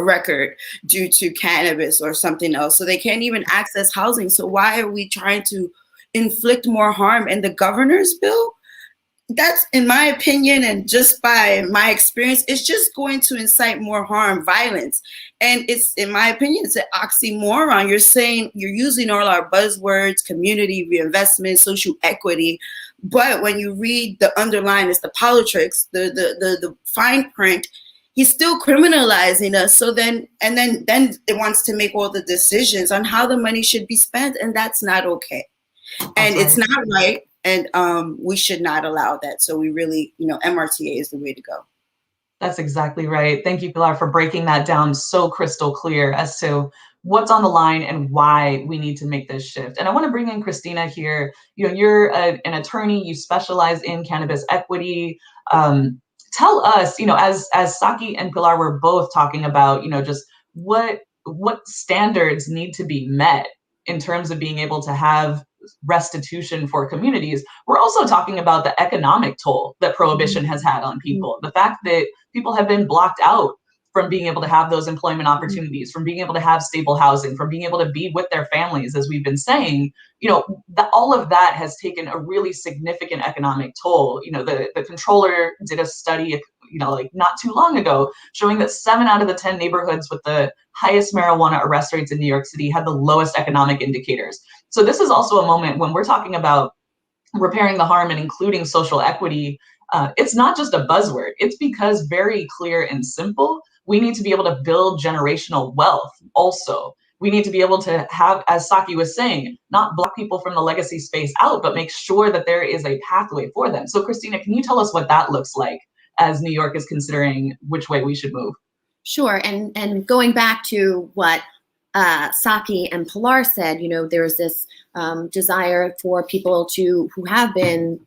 record due to cannabis or something else. So they can't even access housing. So why are we trying to inflict more harm? And the governor's bill, that's, in my opinion, and just by my experience, it's just going to incite more harm, violence. And it's, in my opinion, it's an oxymoron. You're saying, you're using all our buzzwords, community reinvestment, social equity, but when you read the underline, it's the politics, the fine print, he's still criminalizing us. So then it wants to make all the decisions on how the money should be spent, and that's not okay. And it's not right. And we should not allow that. So we really, you know, MRTA is the way to go. That's exactly right. Thank you, Pilar, for breaking that down so crystal clear as to what's on the line and why we need to make this shift. And I want to bring in Christina here. You know, you're an attorney, you specialize in cannabis equity. Tell us, you know, as Saki and Pilar were both talking about, you know, just what standards need to be met in terms of being able to have restitution for communities. We're also talking about the economic toll that prohibition has had on people. The fact that people have been blocked out from being able to have those employment opportunities, from being able to have stable housing, from being able to be with their families, as we've been saying, you know, all of that has taken a really significant economic toll. You know, the controller did a study, you know, like not too long ago, showing that 7 out of the 10 neighborhoods with the highest marijuana arrest rates in New York City had the lowest economic indicators. So this is also a moment when we're talking about repairing the harm and including social equity. It's not just a buzzword. It's because very clear and simple, we need to be able to build generational wealth also. We need to be able to have, as Saki was saying, not block people from the legacy space out, but make sure that there is a pathway for them. So Christina, can you tell us what that looks like as New York is considering which way we should move? Sure, and going back to what Saki and Pilar said, you know, there's this desire for people who have been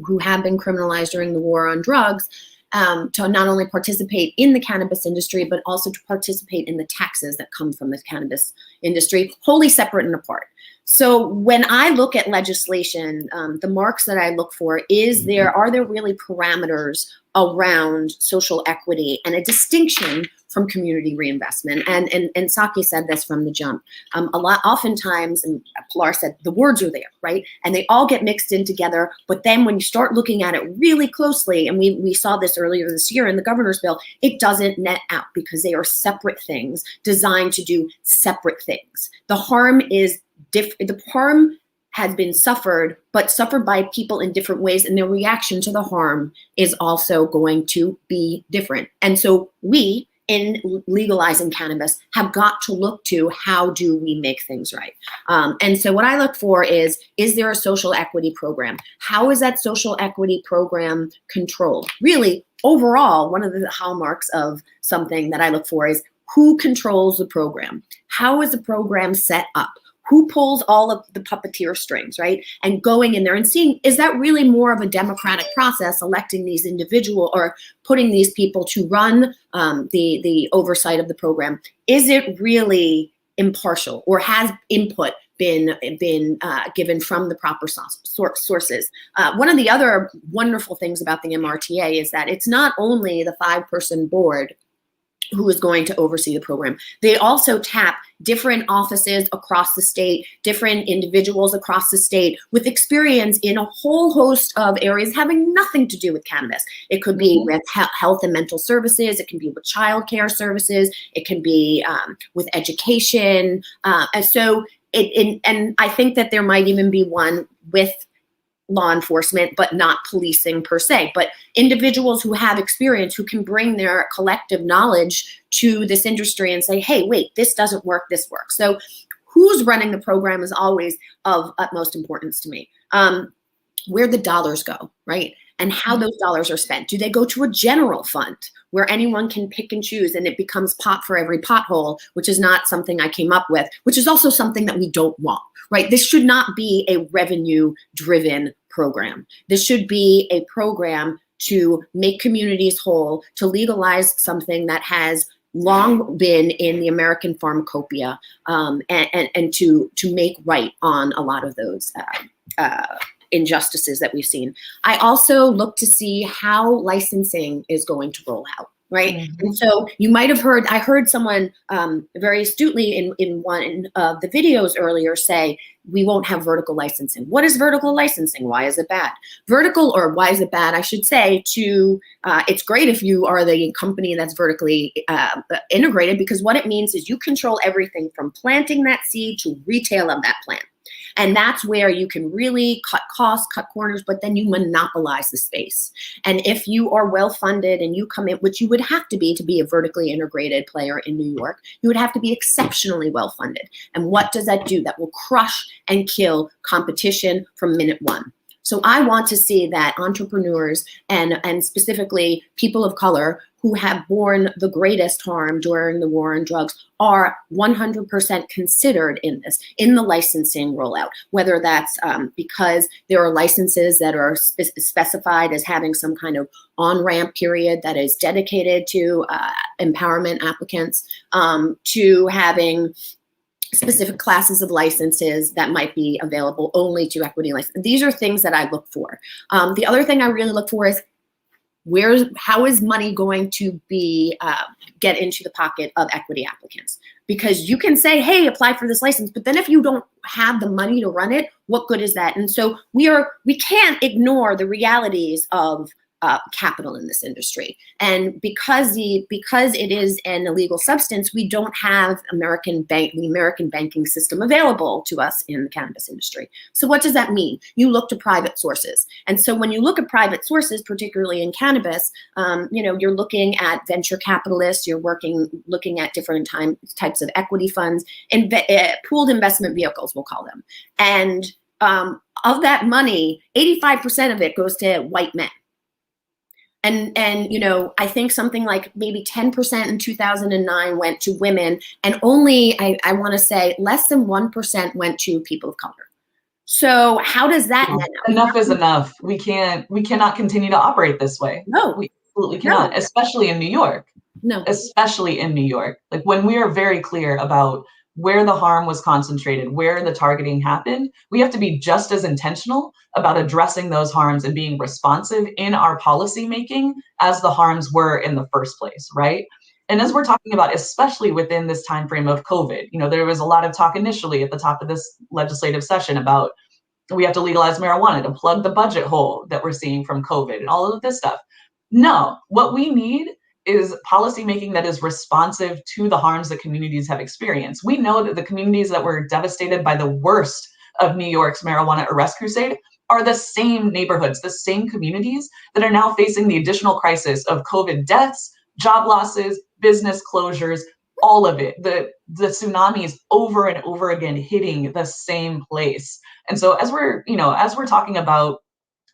criminalized during the war on drugs to not only participate in the cannabis industry, but also to participate in the taxes that come from the cannabis industry, wholly separate and apart. So when I look at legislation, the marks that I look for are there really parameters around social equity and a distinction from community reinvestment? And Saki said this from the jump. Oftentimes, and Pilar said, the words are there, right? And they all get mixed in together. But then when you start looking at it really closely, and we saw this earlier this year in the governor's bill, it doesn't net out because they are separate things designed to do separate things. The harm is different. The harm has been suffered, but suffered by people in different ways, and their reaction to the harm is also going to be different. And so we, in legalizing cannabis, have got to look to how do we make things right. And so what I look for is there a social equity program? How is that social equity program controlled? Really, overall, one of the hallmarks of something that I look for is who controls the program? How is the program set up? Who pulls all of the puppeteer strings, right? And going in there and seeing, is that really more of a democratic process, electing these individuals or putting these people to run the oversight of the program? Is it really impartial, or has input been given from the proper sources? One of the other wonderful things about the MRTA is that it's not only the 5-person board who is going to oversee the program. They also tap different offices across the state, different individuals across the state with experience in a whole host of areas having nothing to do with cannabis. It could be with health and mental services. It can be with childcare services. It can be with education. And I think that there might even be one with law enforcement, but not policing per se, but individuals who have experience, who can bring their collective knowledge to this industry and say, hey, wait, this doesn't work, this works. So who's running the program is always of utmost importance to me. Where the dollars go, right? and how those dollars are spent. Do they go to a general fund where anyone can pick and choose and it becomes pot for every pothole, which is not something I came up with, which is also something that we don't want, right? This should not be a revenue-driven program. This should be a program to make communities whole, to legalize something that has long been in the American pharmacopoeia, and to make right on a lot of those injustices that we've seen. I also look to see how licensing is going to roll out, right? Mm-hmm. And so you might have heard, I heard someone very astutely in one of the videos earlier say, we won't have vertical licensing. What is vertical licensing? Why is it bad? Vertical, or why is it bad, I should say, it's great if you are the company that's vertically integrated, because what it means is you control everything from planting that seed to retail of that plant. And that's where you can really cut costs, cut corners, but then you monopolize the space. And if you are well-funded and you come in, which you would have to be a vertically integrated player in New York, you would have to be exceptionally well-funded. And what does that do? That will crush and kill competition from minute one. So I want to see that entrepreneurs and specifically people of color who have borne the greatest harm during the war on drugs are 100% considered in this, in the licensing rollout, whether that's because there are licenses that are specified as having some kind of on-ramp period that is dedicated to empowerment applicants, to having specific classes of licenses that might be available only to equity license. These are things that I look for. The other thing I really look for is how is money going to be get into the pocket of equity applicants? Because you can say, hey, apply for this license, but then if you don't have the money to run it, what good is that? And so we can't ignore the realities of capital in this industry. And because it is an illegal substance, we don't have the American banking system available to us in the cannabis industry. So what does that mean? You look to private sources. And so when you look at private sources, particularly in cannabis, you're looking at venture capitalists, you're looking at different types of equity funds, and pooled investment vehicles, we'll call them. And of that money, 85% of it goes to white men. And I think something like maybe 10% in 2009 went to women, and only, I want to say, less than 1% went to people of color. So how does that net out? Enough is enough. We cannot continue to operate this way. No. We absolutely cannot, especially in New York. No. Especially in New York. Like, when we are very clear about where the harm was concentrated, where the targeting happened, we have to be just as intentional about addressing those harms and being responsive in our policy making as the harms were in the first place, right? And as we're talking about, especially within this time frame of COVID, there was a lot of talk initially at the top of this legislative session about we have to legalize marijuana to plug the budget hole that we're seeing from COVID and all of this stuff. No, what we need is policy making that is responsive to the harms that communities have experienced. We know that the communities that were devastated by the worst of New York's marijuana arrest crusade are the same neighborhoods, the same communities that are now facing the additional crisis of COVID deaths, job losses, business closures, all of it. The tsunamis over and over again hitting the same place. And so as we're talking about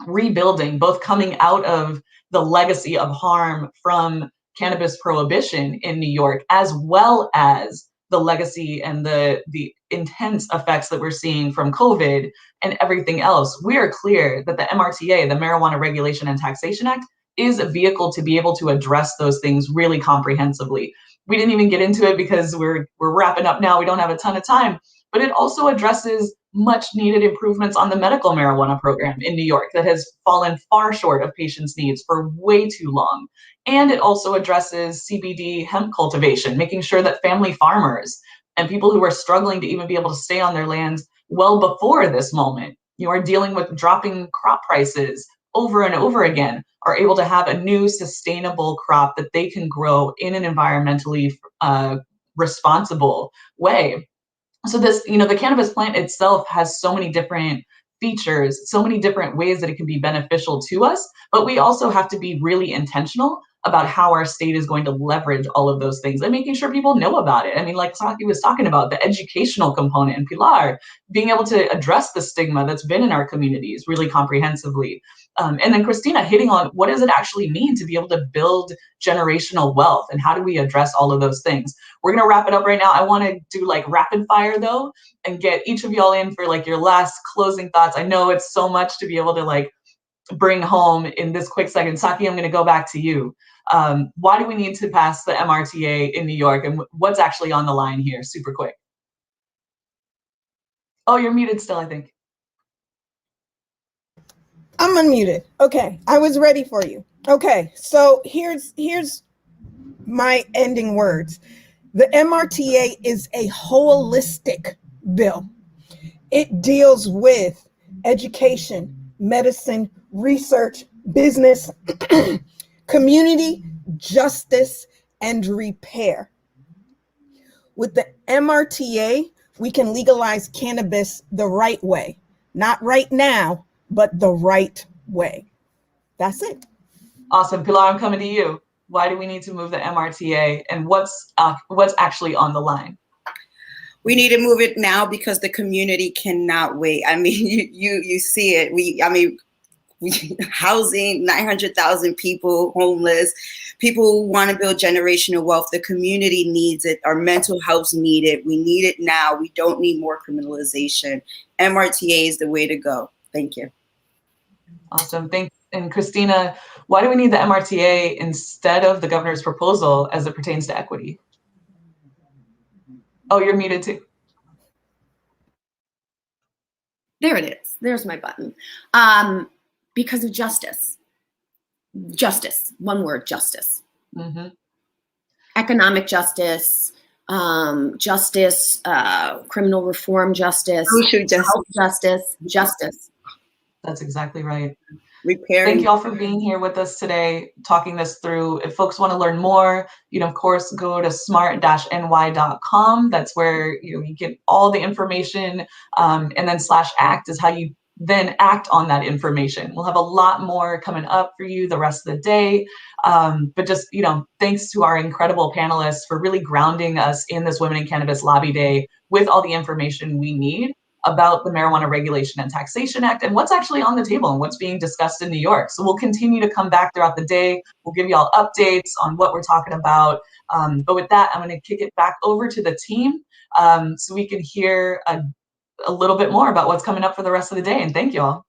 rebuilding, both coming out of the legacy of harm from cannabis prohibition in New York, as well as the legacy and the intense effects that we're seeing from COVID and everything else, we are clear that the MRTA, the Marijuana Regulation and Taxation Act, is a vehicle to be able to address those things really comprehensively. We didn't even get into it because we're wrapping up now. We don't have a ton of time, but it also addresses much needed improvements on the medical marijuana program in New York that has fallen far short of patients' needs for way too long. And it also addresses CBD hemp cultivation, making sure that family farmers and people who are struggling to even be able to stay on their lands well before this moment, are dealing with dropping crop prices over and over again, are able to have a new sustainable crop that they can grow in an environmentally responsible way. So this, the cannabis plant itself has so many different features, so many different ways that it can be beneficial to us, but we also have to be really intentional about how our state is going to leverage all of those things and making sure people know about it. I mean, like Saki was talking about, the educational component and Pilar, being able to address the stigma that's been in our communities really comprehensively. And then Christina hitting on what does it actually mean to be able to build generational wealth, and how do we address all of those things? We're gonna wrap it up right now. I want to do like rapid fire though, and get each of y'all in for like your last closing thoughts. I know it's so much to be able to like bring home in this quick second. Saki, I'm going to go back to you. Why do we need to pass the MRTA in New York, and what's actually on the line here? Super quick. Oh, you're muted still, I think. I'm unmuted. Okay, I was ready for you. Okay, so here's my ending words. The MRTA is a holistic bill. It deals with education, medicine, research, business, community, justice, and repair. With the MRTA, we can legalize cannabis the right way. Not right now, but the right way. That's it. Awesome. Pilar, I'm coming to you. Why do we need to move the MRTA, and what's actually on the line? We need to move it now because the community cannot wait. I mean, you see it. Housing, 900,000 people homeless, people who want to build generational wealth. The community needs it. Our mental health need it. We need it now. We don't need more criminalization. MRTA is the way to go. Thank you. Awesome. And Christina, why do we need the MRTA instead of the governor's proposal as it pertains to equity? Oh, you're muted too. There it is. There's my button. Because of justice. Justice. One word, justice. Mm-hmm. Economic justice, justice, criminal reform justice, social justice. That's exactly right. Repairing. Thank you all for being here with us today, talking this through. If folks want to learn more, of course, go to smart-ny.com. That's where you get all the information, and then /act is how you then act on that information. We'll have a lot more coming up for you the rest of the day. But just, thanks to our incredible panelists for really grounding us in this Women in Cannabis Lobby Day with all the information we need about the Marijuana Regulation and Taxation Act and what's actually on the table and what's being discussed in New York. So we'll continue to come back throughout the day. We'll give you all updates on what we're talking about. But with that, I'm going to kick it back over to the team so we can hear a little bit more about what's coming up for the rest of the day. And thank you all.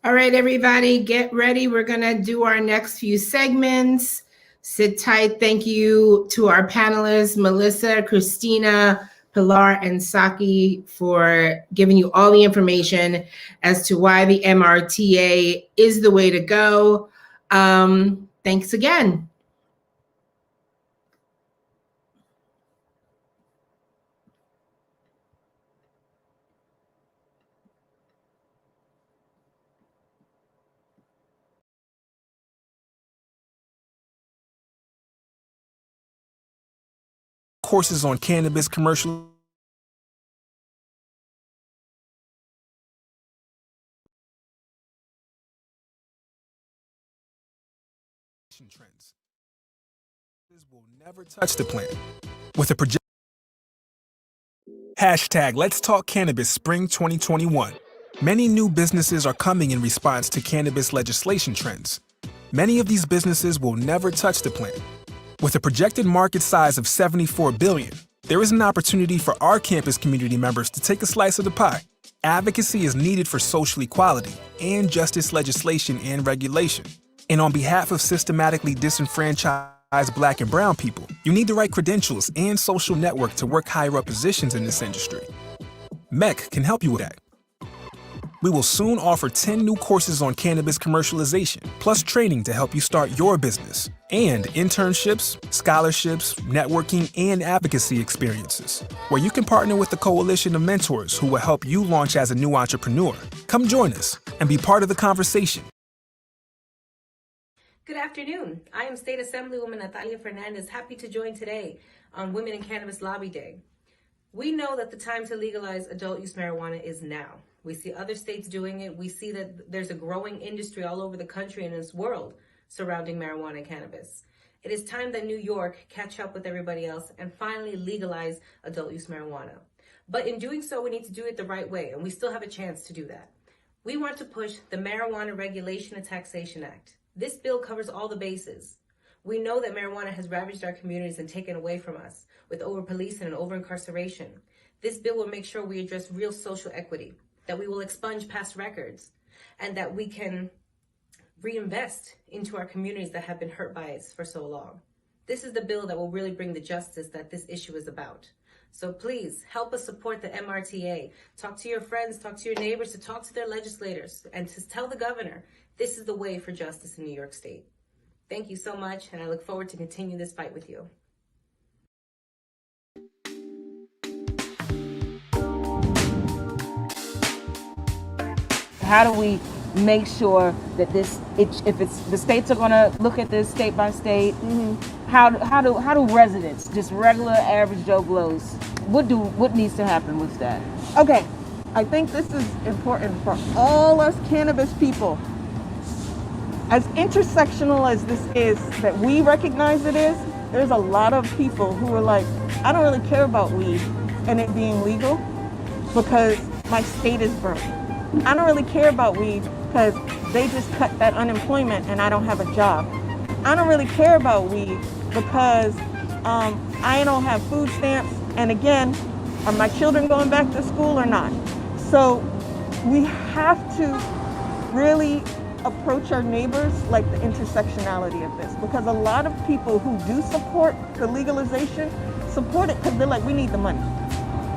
All right, everybody, get ready. We're going to do our next few segments. Sit tight. Thank you to our panelists, Melissa, Christina, Pilar, and Saki, for giving you all the information as to why the MRTA is the way to go. Thanks again. Courses on cannabis commercial trends. This will never touch the plant. With a project hashtag Let's Talk Cannabis Spring 2021. Many new businesses are coming in response to cannabis legislation trends. Many of these businesses will never touch the plant. With a projected market size of $74 billion, there is an opportunity for our campus community members to take a slice of the pie. Advocacy is needed for social equality and justice legislation and regulation. And on behalf of systematically disenfranchised Black and Brown people, you need the right credentials and social network to work higher up positions in this industry. MEC can help you with that. We will soon offer 10 new courses on cannabis commercialization, plus training to help you start your business, and internships, scholarships, networking, and advocacy experiences, where you can partner with a coalition of mentors who will help you launch as a new entrepreneur. Come join us and be part of the conversation. Good afternoon. I am State Assemblywoman Natalia Fernandez, happy to join today on Women in Cannabis Lobby Day. We know that the time to legalize adult use marijuana is now. We see other states doing it. We see that there's a growing industry all over the country and this world surrounding marijuana and cannabis. It is time that New York catch up with everybody else and finally legalize adult use marijuana. But in doing so, we need to do it the right way, and we still have a chance to do that. We want to push the Marijuana Regulation and Taxation Act. This bill covers all the bases. We know that marijuana has ravaged our communities and taken away from us with over-policing and over-incarceration. This bill will make sure we address real social equity, that we will expunge past records, and that we can reinvest into our communities that have been hurt by it for so long. This is the bill that will really bring the justice that this issue is about. So please help us support the MRTA. Talk to your friends, talk to your neighbors, to talk to their legislators, and to tell the governor this is the way for justice in New York State. Thank you so much, and I look forward to continuing this fight with you. How do we make sure that if the states are going to look at this state by state, how do residents, just regular average Joe Blows, what needs to happen with that? Okay, I think this is important for all us cannabis people. As intersectional as this is, that we recognize it is, there's a lot of people who are like, I don't really care about weed and it being legal because my state is broke. I don't really care about weed because they just cut that unemployment and I don't have a job. I don't really care about weed because I don't have food stamps, and again, are my children going back to school or not? So we have to really approach our neighbors like the intersectionality of this, because a lot of people who do support the legalization support it because they're like, we need the money.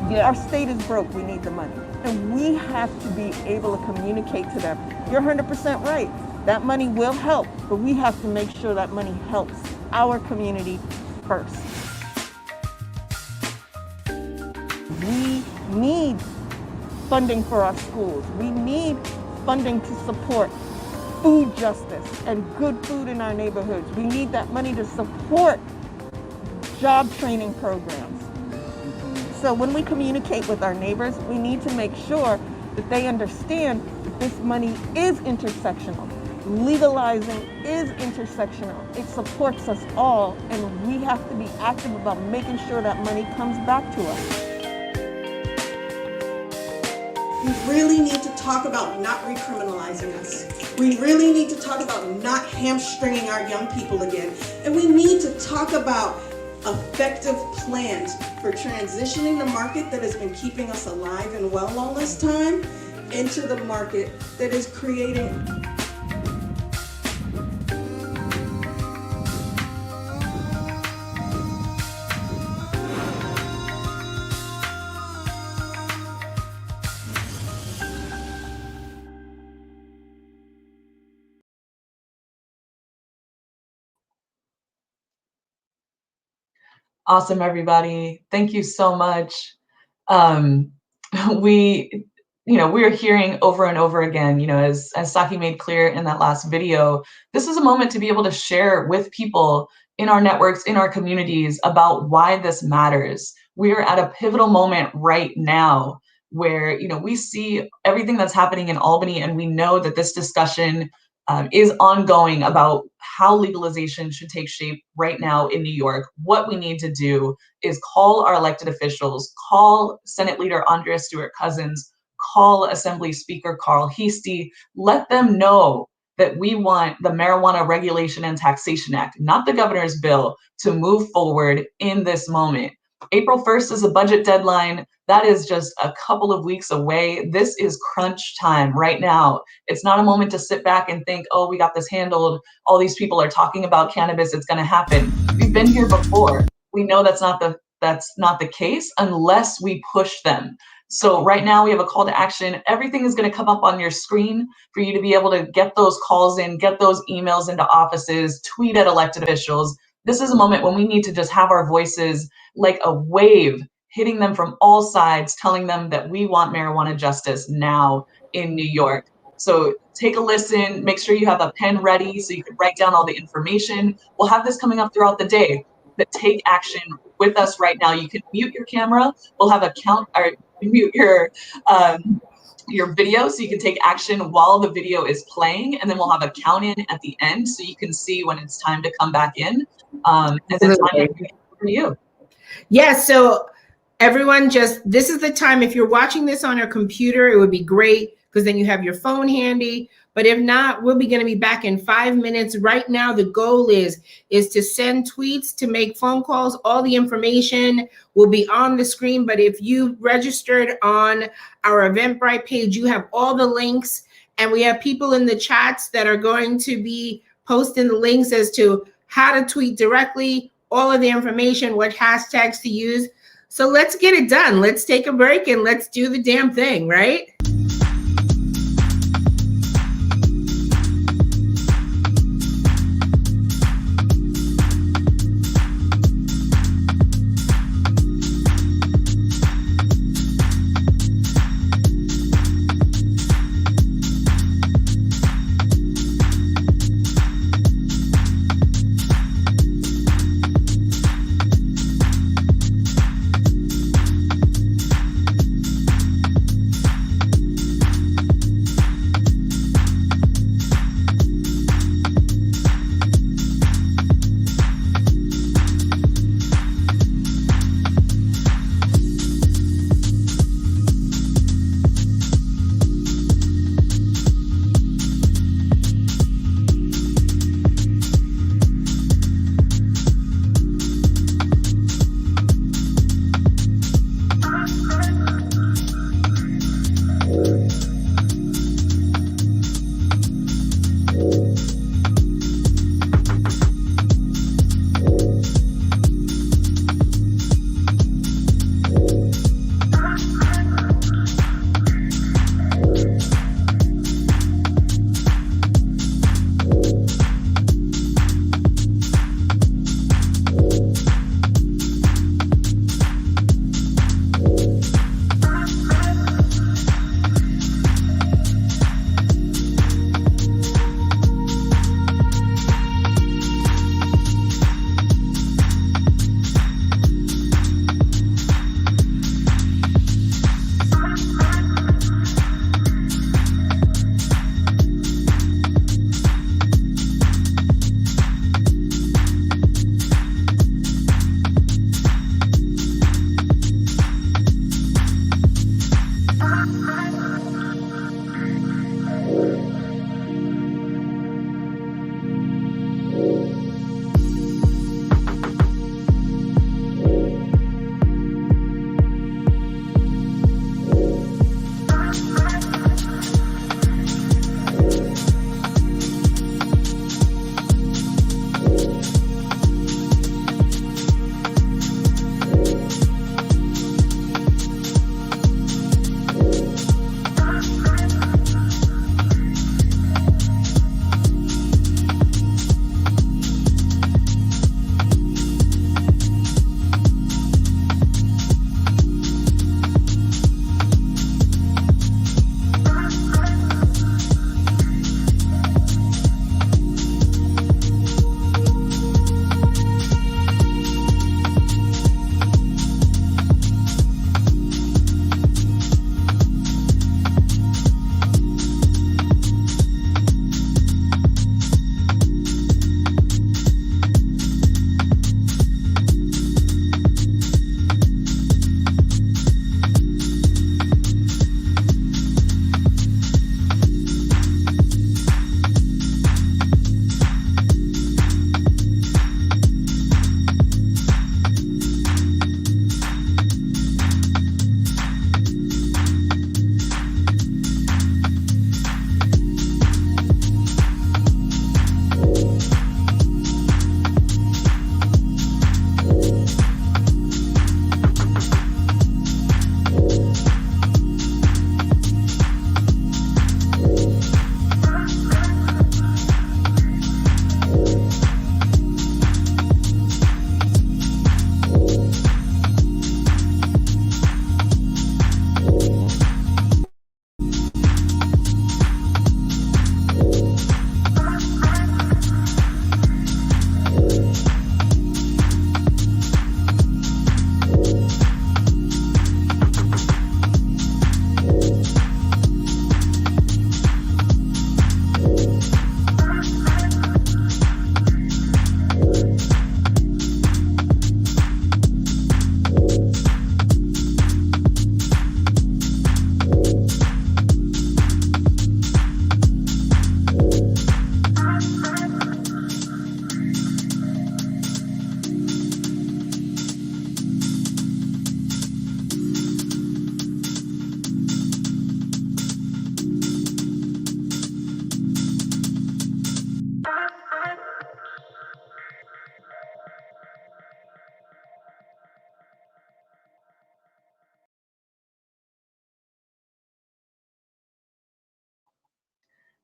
Yeah. Our state is broke, we need the money. And we have to be able to communicate to them. You're 100% right. That money will help, but we have to make sure that money helps our community first. We need funding for our schools. We need funding to support food justice and good food in our neighborhoods. We need that money to support job training programs. So when we communicate with our neighbors, we need to make sure that they understand that this money is intersectional. Legalizing is intersectional. It supports us all, and we have to be active about making sure that money comes back to us. We really need to talk about not recriminalizing us. We really need to talk about not hamstringing our young people again. And we need to talk about effective plans for transitioning the market that has been keeping us alive and well all this time into the market that is creating Awesome, everybody. Thank you so much. We're hearing over and over again, as Saki made clear in that last video, this is a moment to be able to share with people in our networks, in our communities, about why this matters. We are at a pivotal moment right now where, we see everything that's happening in Albany, and we know that this discussion is ongoing about how legalization should take shape right now in New York. What we need to do is call our elected officials, call Senate Leader Andrea Stewart-Cousins, call Assembly Speaker Carl Heastie, let them know that we want the Marijuana Regulation and Taxation Act, not the governor's bill, to move forward in this moment. April 1st is a budget deadline. That is just a couple of weeks away. This is crunch time right now. It's not a moment to sit back and think, oh, we got this handled. All these people are talking about cannabis. It's going to happen. We've been here before. We know that's not the case unless we push them. So right now we have a call to action. Everything is going to come up on your screen for you to be able to get those calls in, get those emails into offices, tweet at elected officials. This is a moment when we need to just have our voices like a wave hitting them from all sides, telling them that we want marijuana justice now in New York. So take a listen, make sure you have a pen ready so you can write down all the information. We'll have this coming up throughout the day, but take action with us right now. You can mute your camera. We'll have a count, or mute your video so you can take action while the video is playing, and then we'll have a count in at the end so you can see when it's time to come back in. And then Tanya, for you. Yeah, so everyone, this is the time. If you're watching this on a computer, it would be great because then you have your phone handy. But if not, we'll be going to be back in 5 minutes. Right now, the goal is to send tweets, to make phone calls. All the information will be on the screen. But if you registered on our Eventbrite page, you have all the links. And we have people in the chats that are going to be posting the links as to how to tweet directly, all of the information, what hashtags to use. So let's get it done. Let's take a break and let's do the damn thing, right?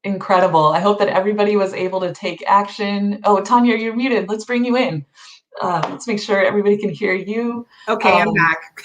Incredible. I hope that everybody was able to take action. Oh, Tanya, you're muted. Let's bring you in. Let's make sure everybody can hear you. Okay, I'm back.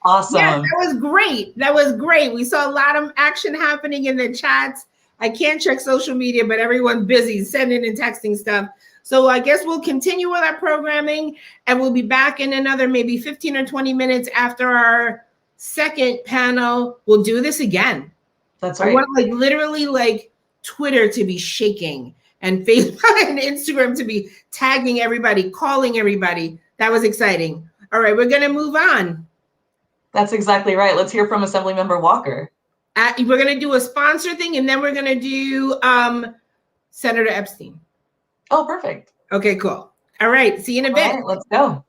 Awesome. Yes, that was great. That was great. We saw a lot of action happening in the chats. I can't check social media, but everyone's busy sending and texting stuff. So I guess we'll continue with our programming, and we'll be back in another maybe 15 or 20 minutes after our second panel. We'll do this again. That's right. I want like literally like Twitter to be shaking and Facebook and Instagram to be tagging everybody, calling everybody. That was exciting. All right, we're going to move on. That's exactly right. Let's hear from Assemblymember Walker. We're going to do a sponsor thing, and then we're going to do Senator Epstein. Oh, perfect. Okay, cool. All right, see you in a bit. All right, let's go.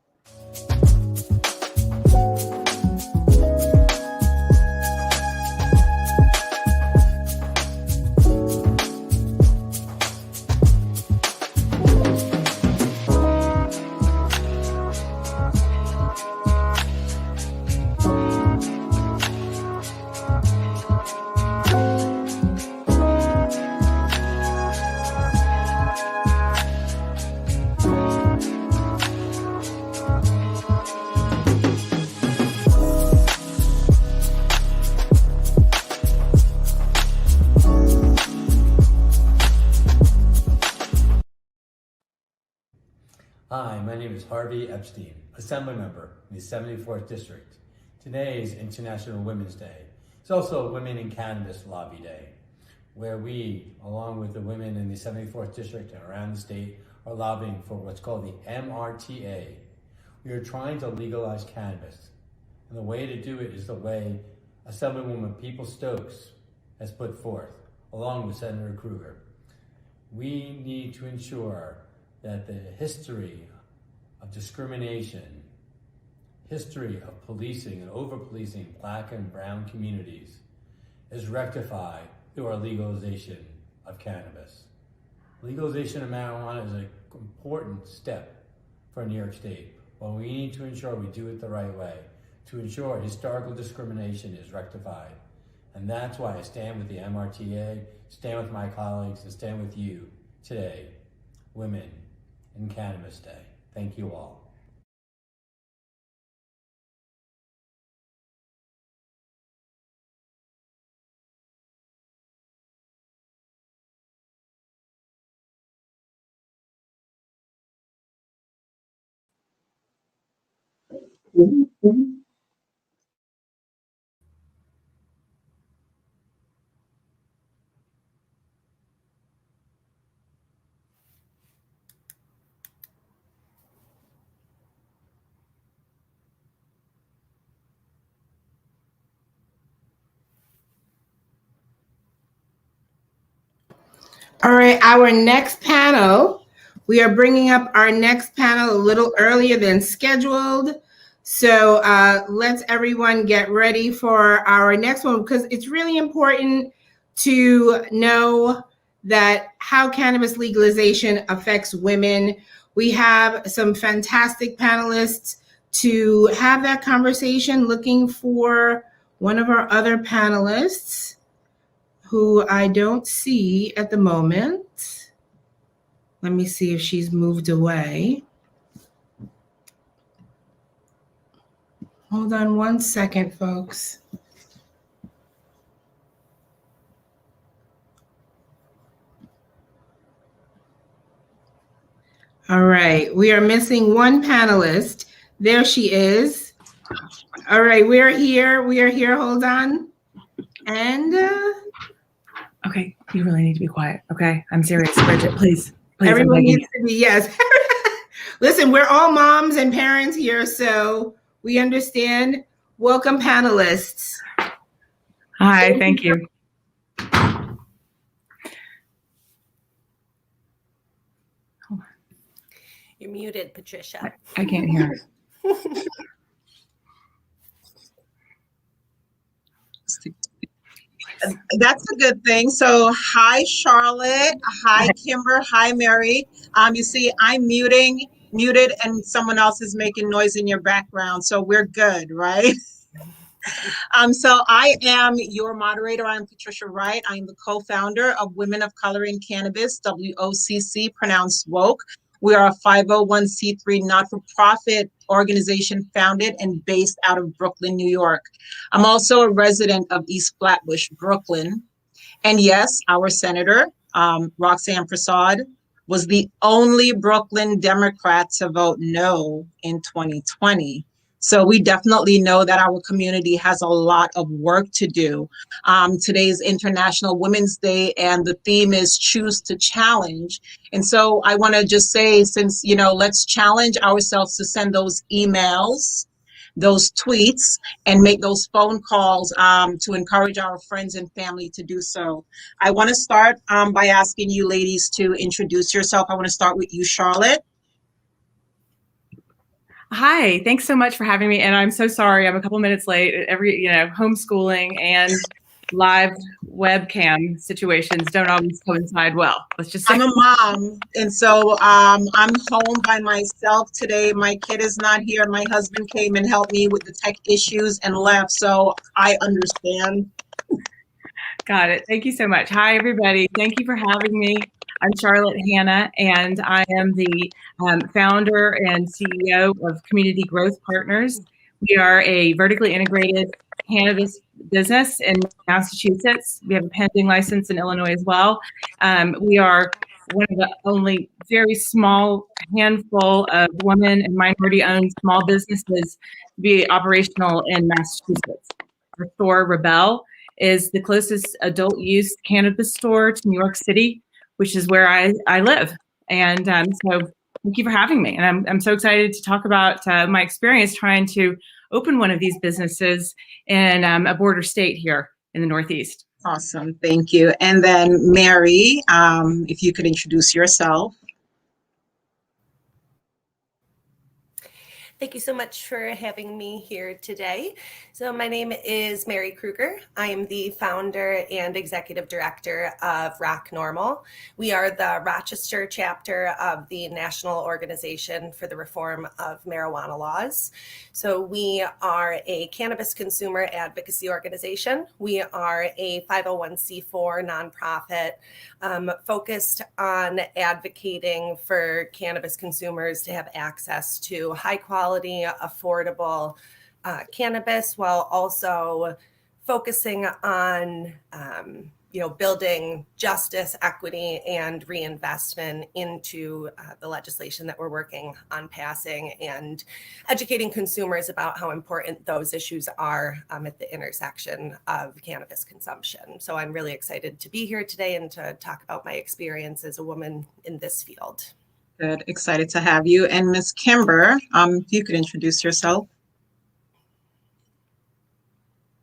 Hi, my name is Harvey Epstein, Assembly Member in the 74th District. Today is International Women's Day. It's also Women in Cannabis Lobby Day, where we, along with the women in the 74th District and around the state, are lobbying for what's called the MRTA. We are trying to legalize cannabis, and the way to do it is the way Assemblywoman People Stokes has put forth, along with Senator Kruger. We need to ensure that the history of discrimination, history of policing and over-policing Black and brown communities is rectified through our legalization of cannabis. Legalization of marijuana is an important step for New York State, but we need to ensure we do it the right way, to ensure historical discrimination is rectified. And that's why I stand with the MRTA, stand with my colleagues, and stand with you today, Women in Cannabis Day. Thank you all. All right, our next panel, we are bringing up our next panel a little earlier than scheduled. So let's everyone get ready for our next one, because it's really important to know that how cannabis legalization affects women. We have some fantastic panelists to have that conversation. Looking for one of our other panelists, who I don't see at the moment. Let me see if she's moved away. Hold on one second, folks. All right, we are missing one panelist. There she is. All right, we are here, hold on. And okay, you really need to be quiet, okay? I'm serious, Bridget, please. Everyone needs to be, yes. Listen, we're all moms and parents here, so we understand. Welcome, panelists. Hi, thank you. You're muted, Patricia. I can't hear. That's a good thing. So hi, Charlotte. Hi, Kimber. Hi, Mary. You see, I'm muted, and someone else is making noise in your background. So we're good, right? So I am your moderator. I'm Patricia Wright. I'm the co-founder of Women of Color in Cannabis, WOCC, pronounced WOKE. We are a 501c3 not-for-profit organization founded and based out of Brooklyn, New York. I'm also a resident of East Flatbush, Brooklyn. And yes, our senator, Roxanne Prasad, was the only Brooklyn Democrat to vote no in 2020. So we definitely know that our community has a lot of work to do. Today is International Women's Day, and the theme is Choose to Challenge. And so I want to just say, since, let's challenge ourselves to send those emails, those tweets, and make those phone calls to encourage our friends and family to do so. I want to start by asking you ladies to introduce yourself. I want to start with you, Charlotte. Hi, thanks so much for having me. And I'm so sorry, I'm a couple minutes late. Homeschooling and live webcam situations don't always coincide well. Let's just say. I'm a mom, and so I'm home by myself today. My kid is not here. My husband came and helped me with the tech issues and left, so I understand. Got it. Thank you so much. Hi, everybody. Thank you for having me. I'm Charlotte Hanna, and I am the founder and CEO of Community Growth Partners. We are a vertically integrated cannabis business in Massachusetts. We have a pending license in Illinois as well. We are one of the only very small handful of women and minority-owned small businesses to be operational in Massachusetts. Our store, Rebel, is the closest adult use cannabis store to New York City, which is where I live. And so thank you for having me. And I'm so excited to talk about my experience trying to open one of these businesses in a border state here in the Northeast. Awesome, thank you. And then Mary, if you could introduce yourself. Thank you so much for having me here today. So my name is Mary Kruger. I am the founder and executive director of Rock Normal. We are the Rochester chapter of the National Organization for the Reform of Marijuana Laws. So we are a cannabis consumer advocacy organization. We are a 501c4 nonprofit focused on advocating for cannabis consumers to have access to high quality, affordable cannabis, while also focusing on building justice, equity, and reinvestment into the legislation that we're working on passing, and educating consumers about how important those issues are at the intersection of cannabis consumption. So I'm really excited to be here today and to talk about my experience as a woman in this field. Good, excited to have you. And Ms. Kimber, if you could introduce yourself.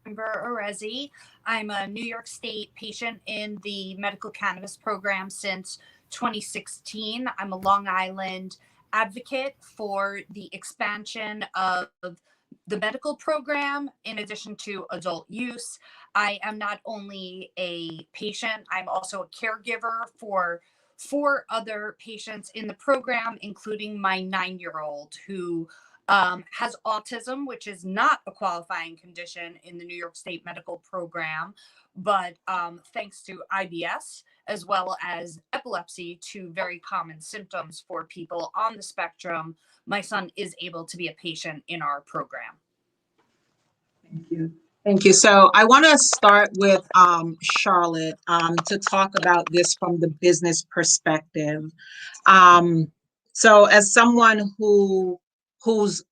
Kimber Orezi. I'm a New York State patient in the medical cannabis program since 2016. I'm a Long Island advocate for the expansion of the medical program in addition to adult use. I am not only a patient, I'm also a caregiver for 4 other patients in the program, including my 9-year-old who has autism, which is not a qualifying condition in the New York State medical program, but thanks to IBS as well as epilepsy, 2 very common symptoms for people on the spectrum, my son is able to be a patient in our program. Thank you. Thank you. So I want to start with Charlotte to talk about this from the business perspective. So as someone who's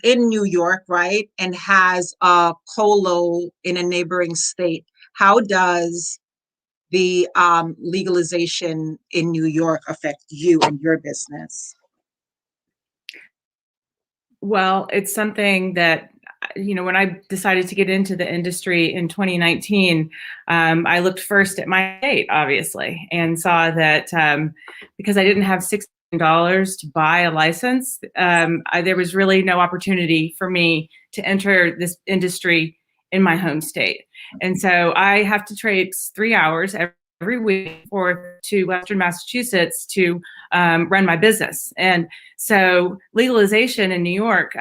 in New York, right, and has a colo in a neighboring state, how does the legalization in New York affect you and your business? Well, it's something that, when I decided to get into the industry in 2019, I looked first at my state, obviously, and saw that because I didn't have $16 to buy a license, there was really no opportunity for me to enter this industry in my home state. And so I have to trade 3 hours every week to Western Massachusetts to run my business. And so legalization in New York,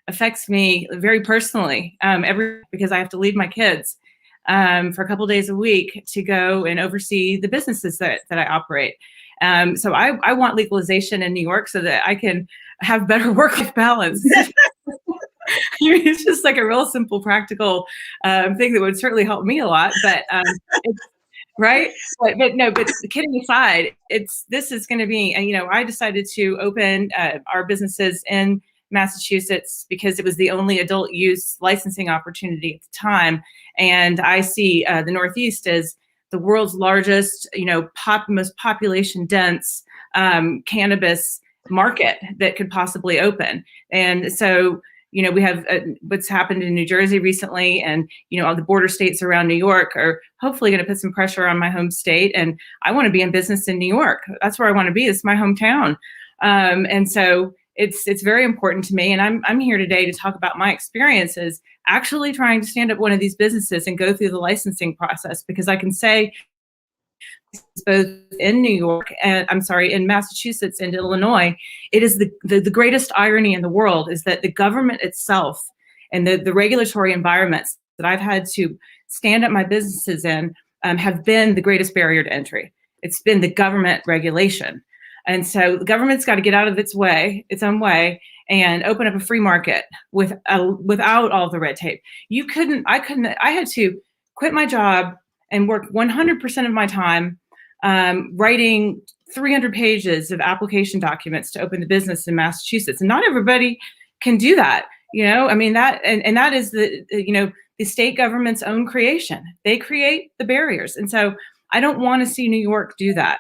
affects me very personally because I have to leave my kids for a couple days a week to go and oversee the businesses that I operate. So I want legalization in New York so that I can have better work-life balance. It's just like a real simple, practical thing that would certainly help me a lot. But right? But kidding aside, this is going to be, I decided to open our businesses in Massachusetts because it was the only adult use licensing opportunity at the time. And I see the Northeast as the world's largest, most population dense cannabis market that could possibly open. And so, we have what's happened in New Jersey recently, and all the border states around New York are hopefully going to put some pressure on my home state. And I want to be in business in New York. That's where I want to be. It's my hometown, and so it's very important to me. And I'm here today to talk about my experiences actually trying to stand up one of these businesses and go through the licensing process, because I can say both in New York and in Massachusetts and Illinois, it is the greatest irony in the world is that the government itself and the regulatory environments that I've had to stand up my businesses in have been the greatest barrier to entry. It's been the government regulation. And so the government's got to get out of its own way, and open up a free market without all the red tape. I had to quit my job and work 100% of my time writing 300 pages of application documents to open the business in Massachusetts. And not everybody can do that. That is the state government's own creation. They create the barriers. And so I don't want to see New York do that.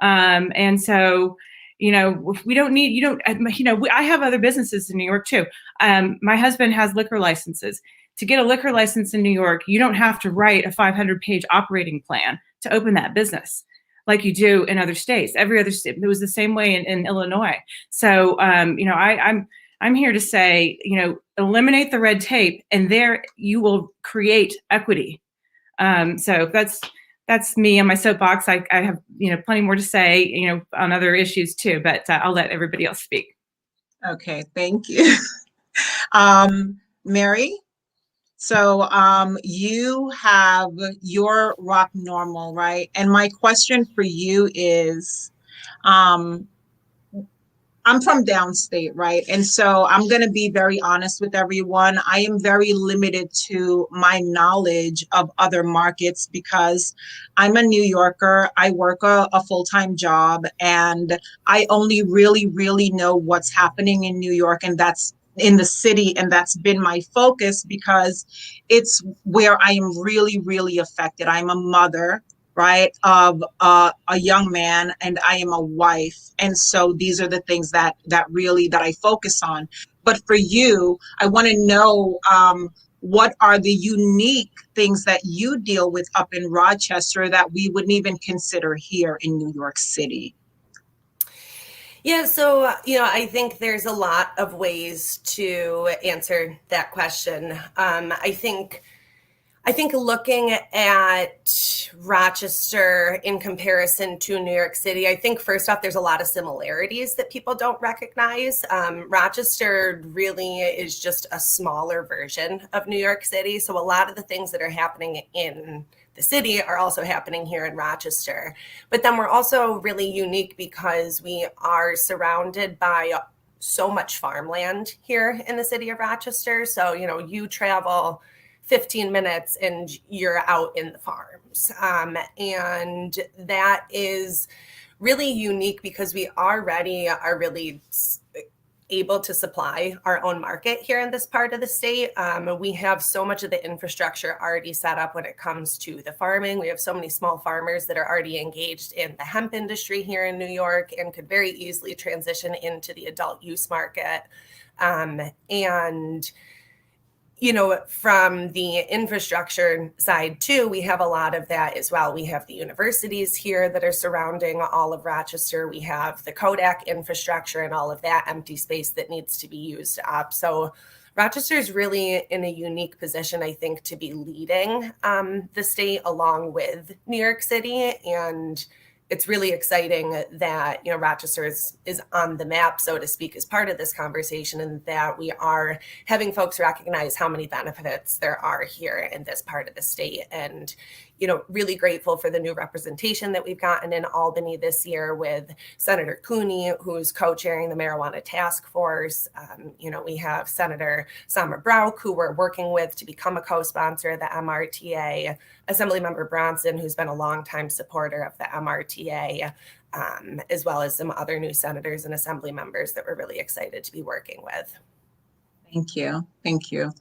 And so, we don't need, I have other businesses in New York too. My husband has liquor licenses. To get a liquor license in New York, you don't have to write a 500-page operating plan to open that business like you do in other states. Every other state, it was the same way in Illinois. So, I'm here to say, eliminate the red tape, and there you will create equity. So that's me on my soapbox. I have, plenty more to say, on other issues too, but I'll let everybody else speak. Okay, thank you. Mary? So you have your Rock Normal, right? And my question for you is, I'm from downstate, right? And so I'm going to be very honest with everyone. I am very limited to my knowledge of other markets because I'm a New Yorker. I work a full-time job, and I only really know what's happening in New York, and that's in the city. And that's been my focus because it's where I am really affected. I'm a mother, right, of a young man, and I am a wife. And so these are the things that I focus on. But for you, I want to know what are the unique things that you deal with up in Rochester that we wouldn't even consider here in New York City? Yeah, so, I think there's a lot of ways to answer that question. I think looking at Rochester in comparison to New York City, I think first off, there's a lot of similarities that people don't recognize. Rochester really is just a smaller version of New York City. So a lot of the things that are happening in the city are also happening here in Rochester. But then we're also really unique because we are surrounded by so much farmland here in the city of Rochester. So, you travel 15 minutes and you're out in the farms. And that is really unique because we already are really able to supply our own market here in this part of the state. We have so much of the infrastructure already set up when it comes to the farming. We have so many small farmers that are already engaged in the hemp industry here in New York and could very easily transition into the adult use market. From the infrastructure side too, we have a lot of that as well. We have the universities here that are surrounding all of Rochester. We have the Kodak infrastructure and all of that empty space that needs to be used up. So Rochester is really in a unique position, I think, to be leading the state along with New York City. And it's really exciting that, you know, Rochester is on the map, so to speak, as part of this conversation, and that we are having folks recognize how many benefits there are here in this part of the state. And, you know, really grateful for the new representation that we've gotten in Albany this year with Senator Cooney, who's co-chairing the Marijuana Task Force. You know, we have Senator Summer Brouk, who we're working with to become a co-sponsor of the MRTA, Assemblymember Bronson, who's been a longtime supporter of the MRTA, as well as some other new senators and assembly members that we're really excited to be working with. Thank you. Thank you.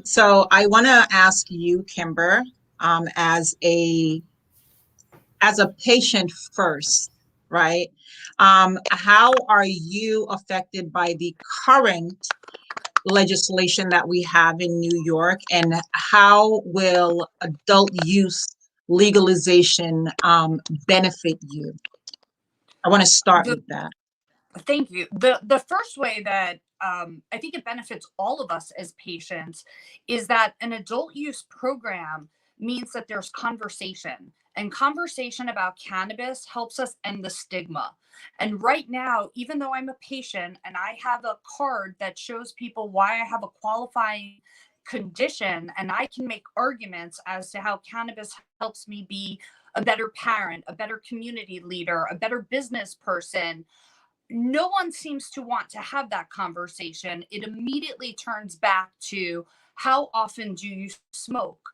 So I want to ask you, Kimber, as a patient first, right? How are you affected by the current legislation that we have in New York, and how will adult use legalization benefit you? I want to start with that. Thank you. The first way that I think it benefits all of us as patients is that an adult use program means that there's conversation, and conversation about cannabis helps us end the stigma. And right now, even though I'm a patient and I have a card that shows people why I have a qualifying condition, and I can make arguments as to how cannabis helps me be a better parent, a better community leader, a better business person, no one seems to want to have that conversation. It immediately turns back to how often do you smoke?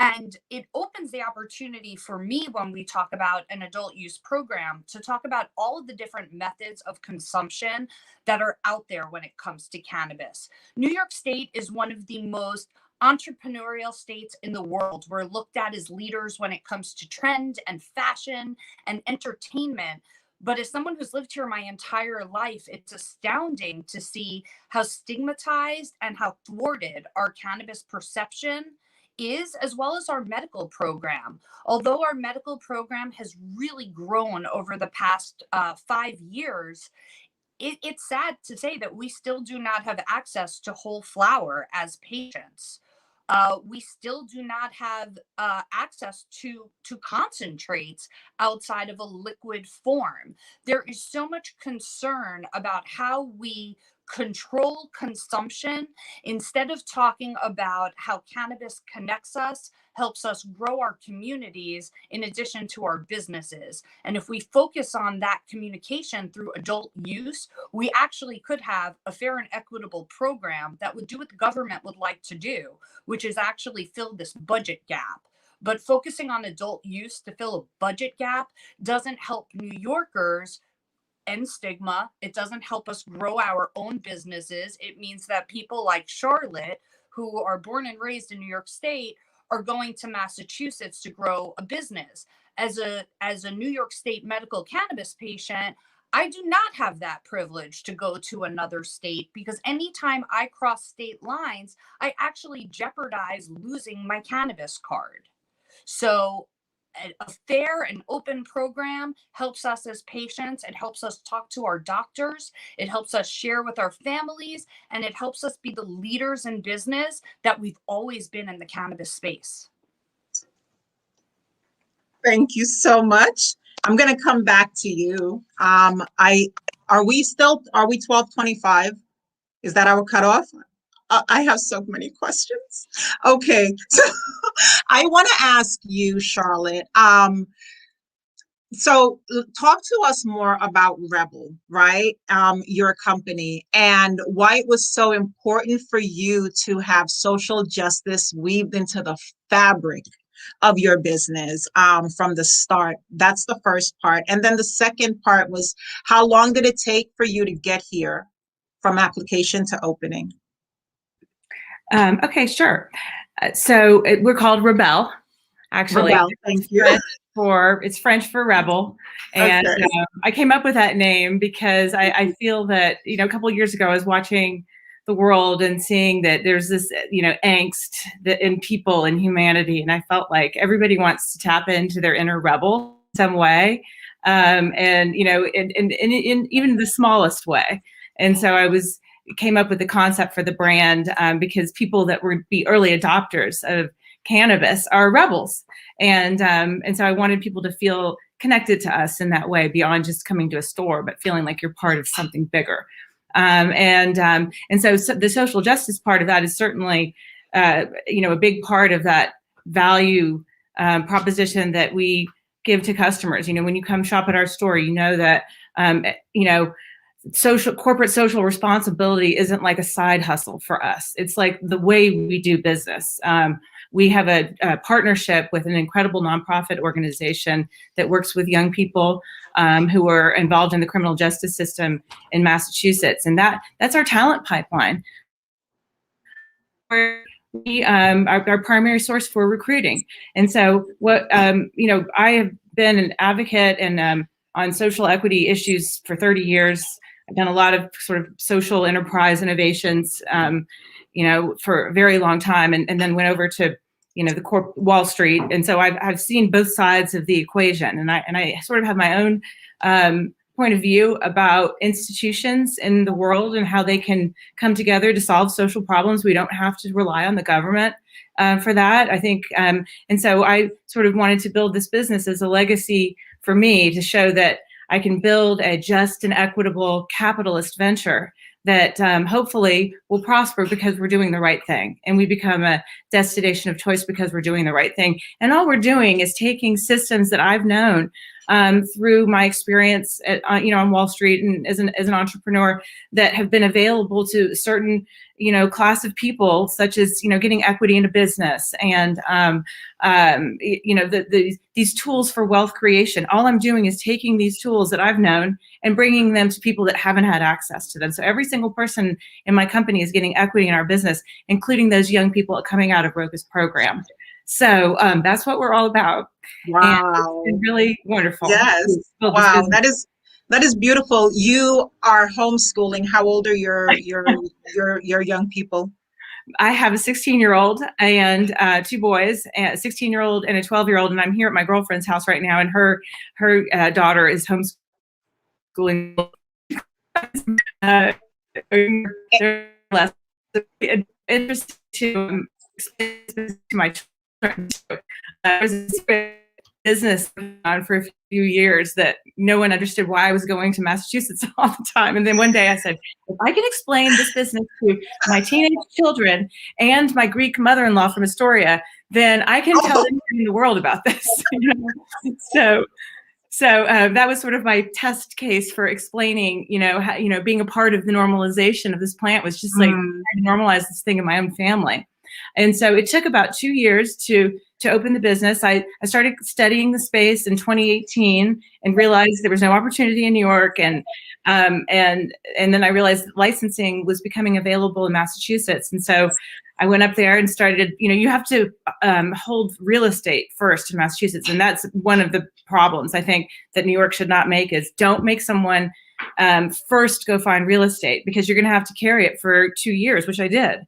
And it opens the opportunity for me when we talk about an adult use program to talk about all of the different methods of consumption that are out there when it comes to cannabis. New York State is one of the most entrepreneurial states in the world. We're looked at as leaders when it comes to trend and fashion and entertainment. But as someone who's lived here my entire life, it's astounding to see how stigmatized and how thwarted our cannabis perception is, as well as our medical program. Although our medical program has really grown over the past 5 years, it's sad to say that we still do not have access to whole flower as patients. We still do not have access to concentrates outside of a liquid form. There is so much concern about how we control consumption instead of talking about how cannabis connects us, helps us grow our communities in addition to our businesses. And if we focus on that communication through adult use, we actually could have a fair and equitable program that would do what the government would like to do, which is actually fill this budget gap. But focusing on adult use to fill a budget gap doesn't help New Yorkers end stigma. It doesn't help us grow our own businesses. It means that people like Charlotte, who are born and raised in New York State, are going to Massachusetts to grow a business. As a New York State medical cannabis patient, I do not have that privilege to go to another state, because anytime I cross state lines, I actually jeopardize losing my cannabis card. So a fair and open program helps us as patients. It helps us talk to our doctors. It helps us share with our families, and it helps us be the leaders in business that we've always been in the cannabis space. Thank you so much. I'm going to come back to you. Are we 12:25? Is that our cutoff? I have so many questions. Okay, so I want to ask you, Charlotte. So talk to us more about Rebel, right? Your company, and why it was so important for you to have social justice weaved into the fabric of your business from the start. That's the first part. And then the second part was, how long did it take for you to get here from application to opening? Okay, sure. So we're called Rebel, actually. Rebel, thank you. It's French for rebel. And Okay. I came up with that name because I feel that, a couple of years ago, I was watching the world and seeing that there's this, angst in people and humanity. And I felt like everybody wants to tap into their inner rebel in some way. And even the smallest way. And so came up with the concept for the brand because people that would be early adopters of cannabis are rebels. And so I wanted people to feel connected to us in that way beyond just coming to a store, but feeling like you're part of something bigger. And so the social justice part of that is certainly, a big part of that value proposition that we give to customers. When you come shop at our store, that, corporate social responsibility isn't like a side hustle for us. It's like the way we do business. We have a partnership with an incredible nonprofit organization that works with young people who are involved in the criminal justice system in Massachusetts. And that's our talent pipeline. We our primary source for recruiting. And so I have been an advocate and on social equity issues for 30 years. I've done a lot of sort of social enterprise innovations, for a very long time, and then went over to, the Wall Street. And so I've seen both sides of the equation, and I sort of have my own point of view about institutions in the world and how they can come together to solve social problems. We don't have to rely on the government for that, I think. And so I sort of wanted to build this business as a legacy for me to show that I can build a just and equitable capitalist venture that hopefully will prosper because we're doing the right thing, and we become a destination of choice because we're doing the right thing. And all we're doing is taking systems that I've known through my experience on Wall Street and as an entrepreneur that have been available to certain class of people, such as getting equity into business and these tools for wealth creation. All I'm doing is taking these tools that I've known and bringing them to people that haven't had access to them. So every single person in my company is getting equity in our business, including those young people coming out of Roca's program. So that's what we're all about. Wow. And it's been really wonderful. Yes. Wow. That is beautiful. You are homeschooling. How old are your young people? I have a 16-year-old and two boys, a 16-year-old and a 12-year-old, and I'm here at my girlfriend's house right now, and her daughter is homeschooling. Less interesting to explain to my children. I was in business on for a few years that no one understood why I was going to Massachusetts all the time. And then one day I said, if I can explain this business to my teenage children and my Greek mother-in-law from Astoria, then I can tell anyone in the world about this. So that was sort of my test case for explaining, how, being a part of the normalization of this plant was just like trying to normalize this thing in my own family. And so it took about 2 years to open the business. I started studying the space in 2018 and realized there was no opportunity in New York. And then I realized that licensing was becoming available in Massachusetts. And so I went up there and started, you have to hold real estate first in Massachusetts. And that's one of the problems I think that New York should not make is don't make someone first go find real estate, because you're going to have to carry it for 2 years, which I did.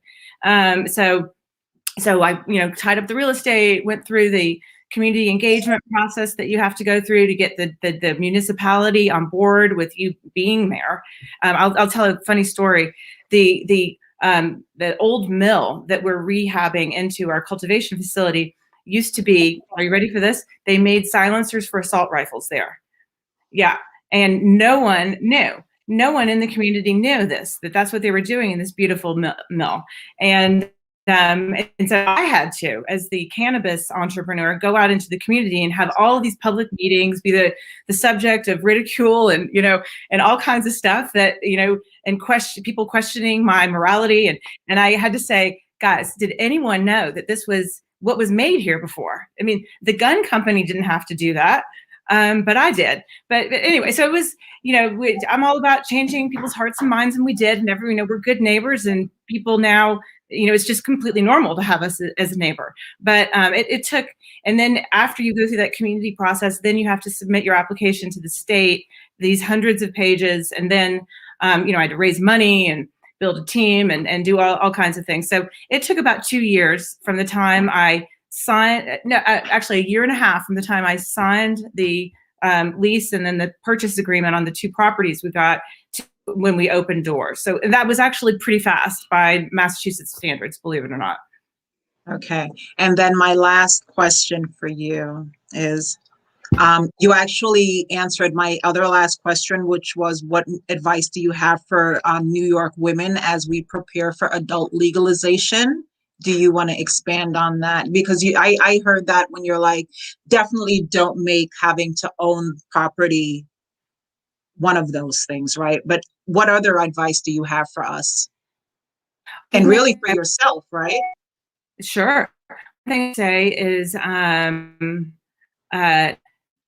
So I, tied up the real estate, went through the community engagement process that you have to go through to get the municipality on board with you being there. I'll tell a funny story. The old mill that we're rehabbing into our cultivation facility used to be, are you ready for this? They made silencers for assault rifles there. Yeah. And no one knew. No one in the community knew that's what they were doing in this beautiful mill. And so I had to, as the cannabis entrepreneur, go out into the community and have all of these public meetings, be the subject of ridicule and, and all kinds of stuff that, and people questioning my morality. And I had to say, guys, did anyone know that this was what was made here before? I mean, the gun company didn't have to do that. But I did. But anyway, so it was, I'm all about changing people's hearts and minds, and we did. And we're good neighbors, and people now, it's just completely normal to have us as a neighbor. But it took, and then after you go through that community process, then you have to submit your application to the state, these hundreds of pages, and then, I had to raise money and build a team and do all kinds of things. So it took about 2 years from the time I actually a year and a half from the time I signed the lease and then the purchase agreement on the 2 properties we got to when we opened doors. So that was actually pretty fast by Massachusetts standards, believe it or not. Okay. And then my last question for you is, You actually answered my other last question, which was what advice do you have for New York women as we prepare for adult legalization? Do you want to expand on that? Because I heard that when you're like, definitely don't make having to own property one of those things, right? But what other advice do you have for us? And really for yourself, right? Sure. The thing to say is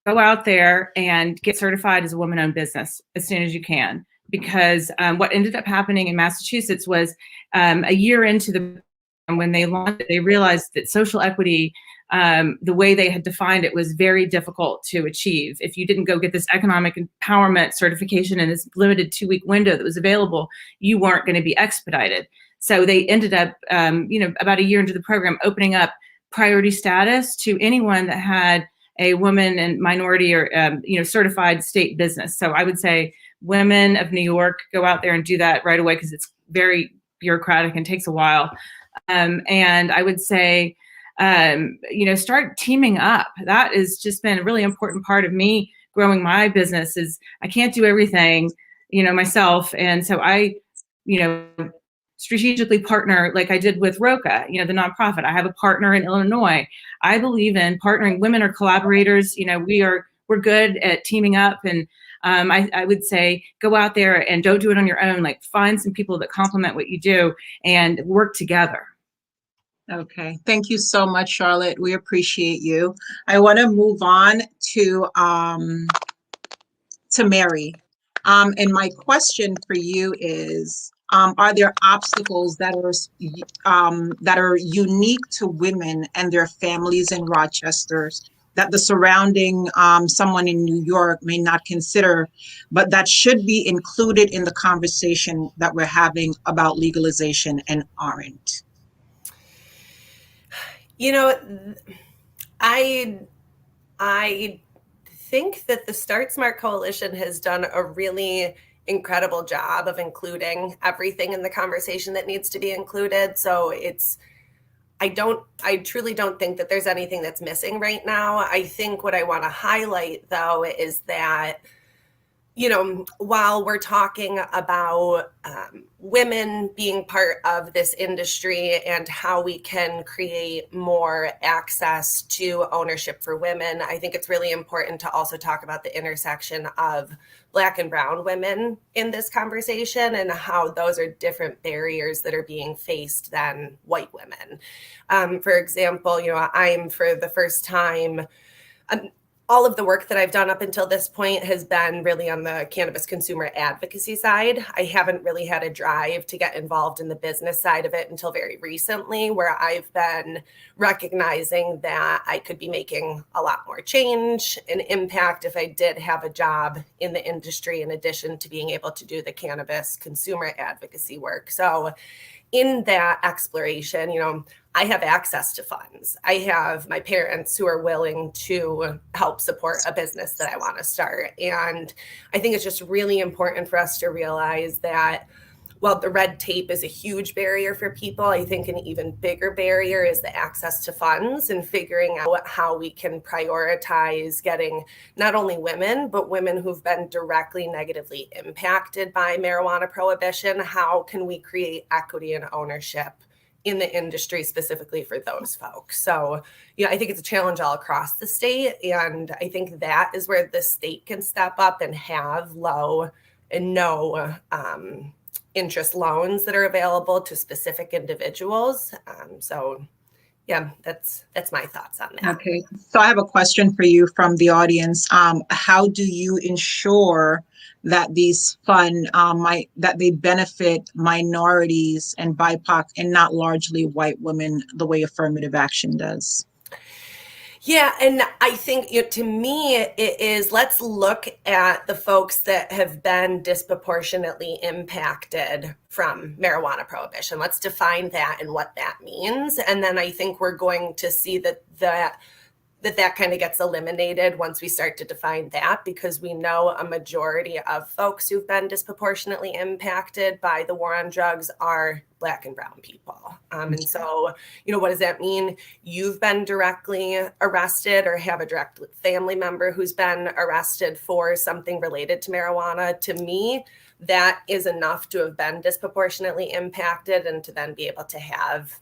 go out there and get certified as a woman-owned business as soon as you can. Because what ended up happening in Massachusetts was a year into the when they launched it, they realized that social equity, the way they had defined it, was very difficult to achieve. If you didn't go get this economic empowerment certification in this limited 2-week window that was available, you weren't going to be expedited. So they ended up, about a year into the program, opening up priority status to anyone that had a woman and minority or certified state business. So I would say women of New York, go out there and do that right away because it's very bureaucratic and takes a while. And I would say, start teaming up. That has just been a really important part of me growing my business. Is I can't do everything, myself, and so I, strategically partner like I did with Roca, the nonprofit. I have a partner in Illinois. I believe in partnering. Women are collaborators. We're good at teaming up, and I would say go out there and don't do it on your own. Like find some people that complement what you do and work together. Okay, thank you so much, Charlotte. We appreciate you. I want to move on to Mary. And my question for you is, are there obstacles that are unique to women and their families in Rochester that the surrounding someone in New York may not consider, but that should be included in the conversation that we're having about legalization and aren't? I think that the Start Smart Coalition has done a really incredible job of including everything in the conversation that needs to be included. So I truly don't think that there's anything that's missing right now. I think what I want to highlight, though, is that, while we're talking about women being part of this industry and how we can create more access to ownership for women, I think it's really important to also talk about the intersection of Black and Brown women in this conversation and how those are different barriers that are being faced than white women. For example, I'm for the first time, all of the work that I've done up until this point has been really on the cannabis consumer advocacy side. I haven't really had a drive to get involved in the business side of it until very recently, where I've been recognizing that I could be making a lot more change and impact if I did have a job in the industry, in addition to being able to do the cannabis consumer advocacy work. So in that exploration, I have access to funds. I have my parents who are willing to help support a business that I want to start. And I think it's just really important for us to realize that while the red tape is a huge barrier for people, I think an even bigger barrier is the access to funds and figuring out how we can prioritize getting not only women, but women who've been directly negatively impacted by marijuana prohibition. How can we create equity and ownership in the industry specifically for those folks? So, I think it's a challenge all across the state. And I think that is where the state can step up and have low and no interest loans that are available to specific individuals. That's my thoughts on that. Okay, so I have a question for you from the audience. How do you ensure that these funds that they benefit minorities and BIPOC and not largely white women the way affirmative action does? Yeah, and I think to me it is, let's look at the folks that have been disproportionately impacted from marijuana prohibition. Let's define that and what that means. And then I think we're going to see that that kind of gets eliminated once we start to define that, because we know a majority of folks who've been disproportionately impacted by the war on drugs are Black and brown people. And so, what does that mean? You've been directly arrested or have a direct family member who's been arrested for something related to marijuana. To me, that is enough to have been disproportionately impacted and to then be able to have,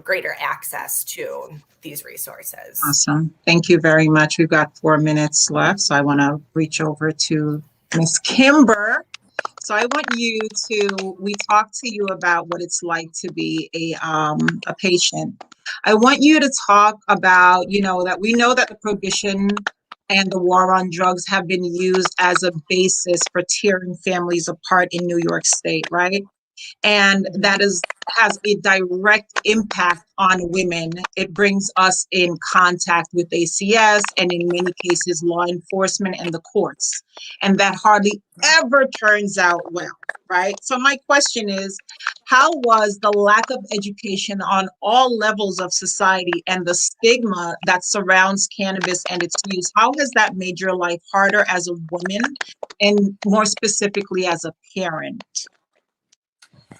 greater access to these resources. Awesome. Thank you very much. We've got 4 minutes left, so I want to reach over to Ms. Kimber. So I want we talked to you about what it's like to be a patient. I want you to talk about, that we know that the prohibition and the war on drugs have been used as a basis for tearing families apart in New York State, right? And that has a direct impact on women. It brings us in contact with ACS and in many cases law enforcement and the courts. And that hardly ever turns out well, right? So my question is, how was the lack of education on all levels of society and the stigma that surrounds cannabis and its use, how has that made your life harder as a woman and more specifically as a parent?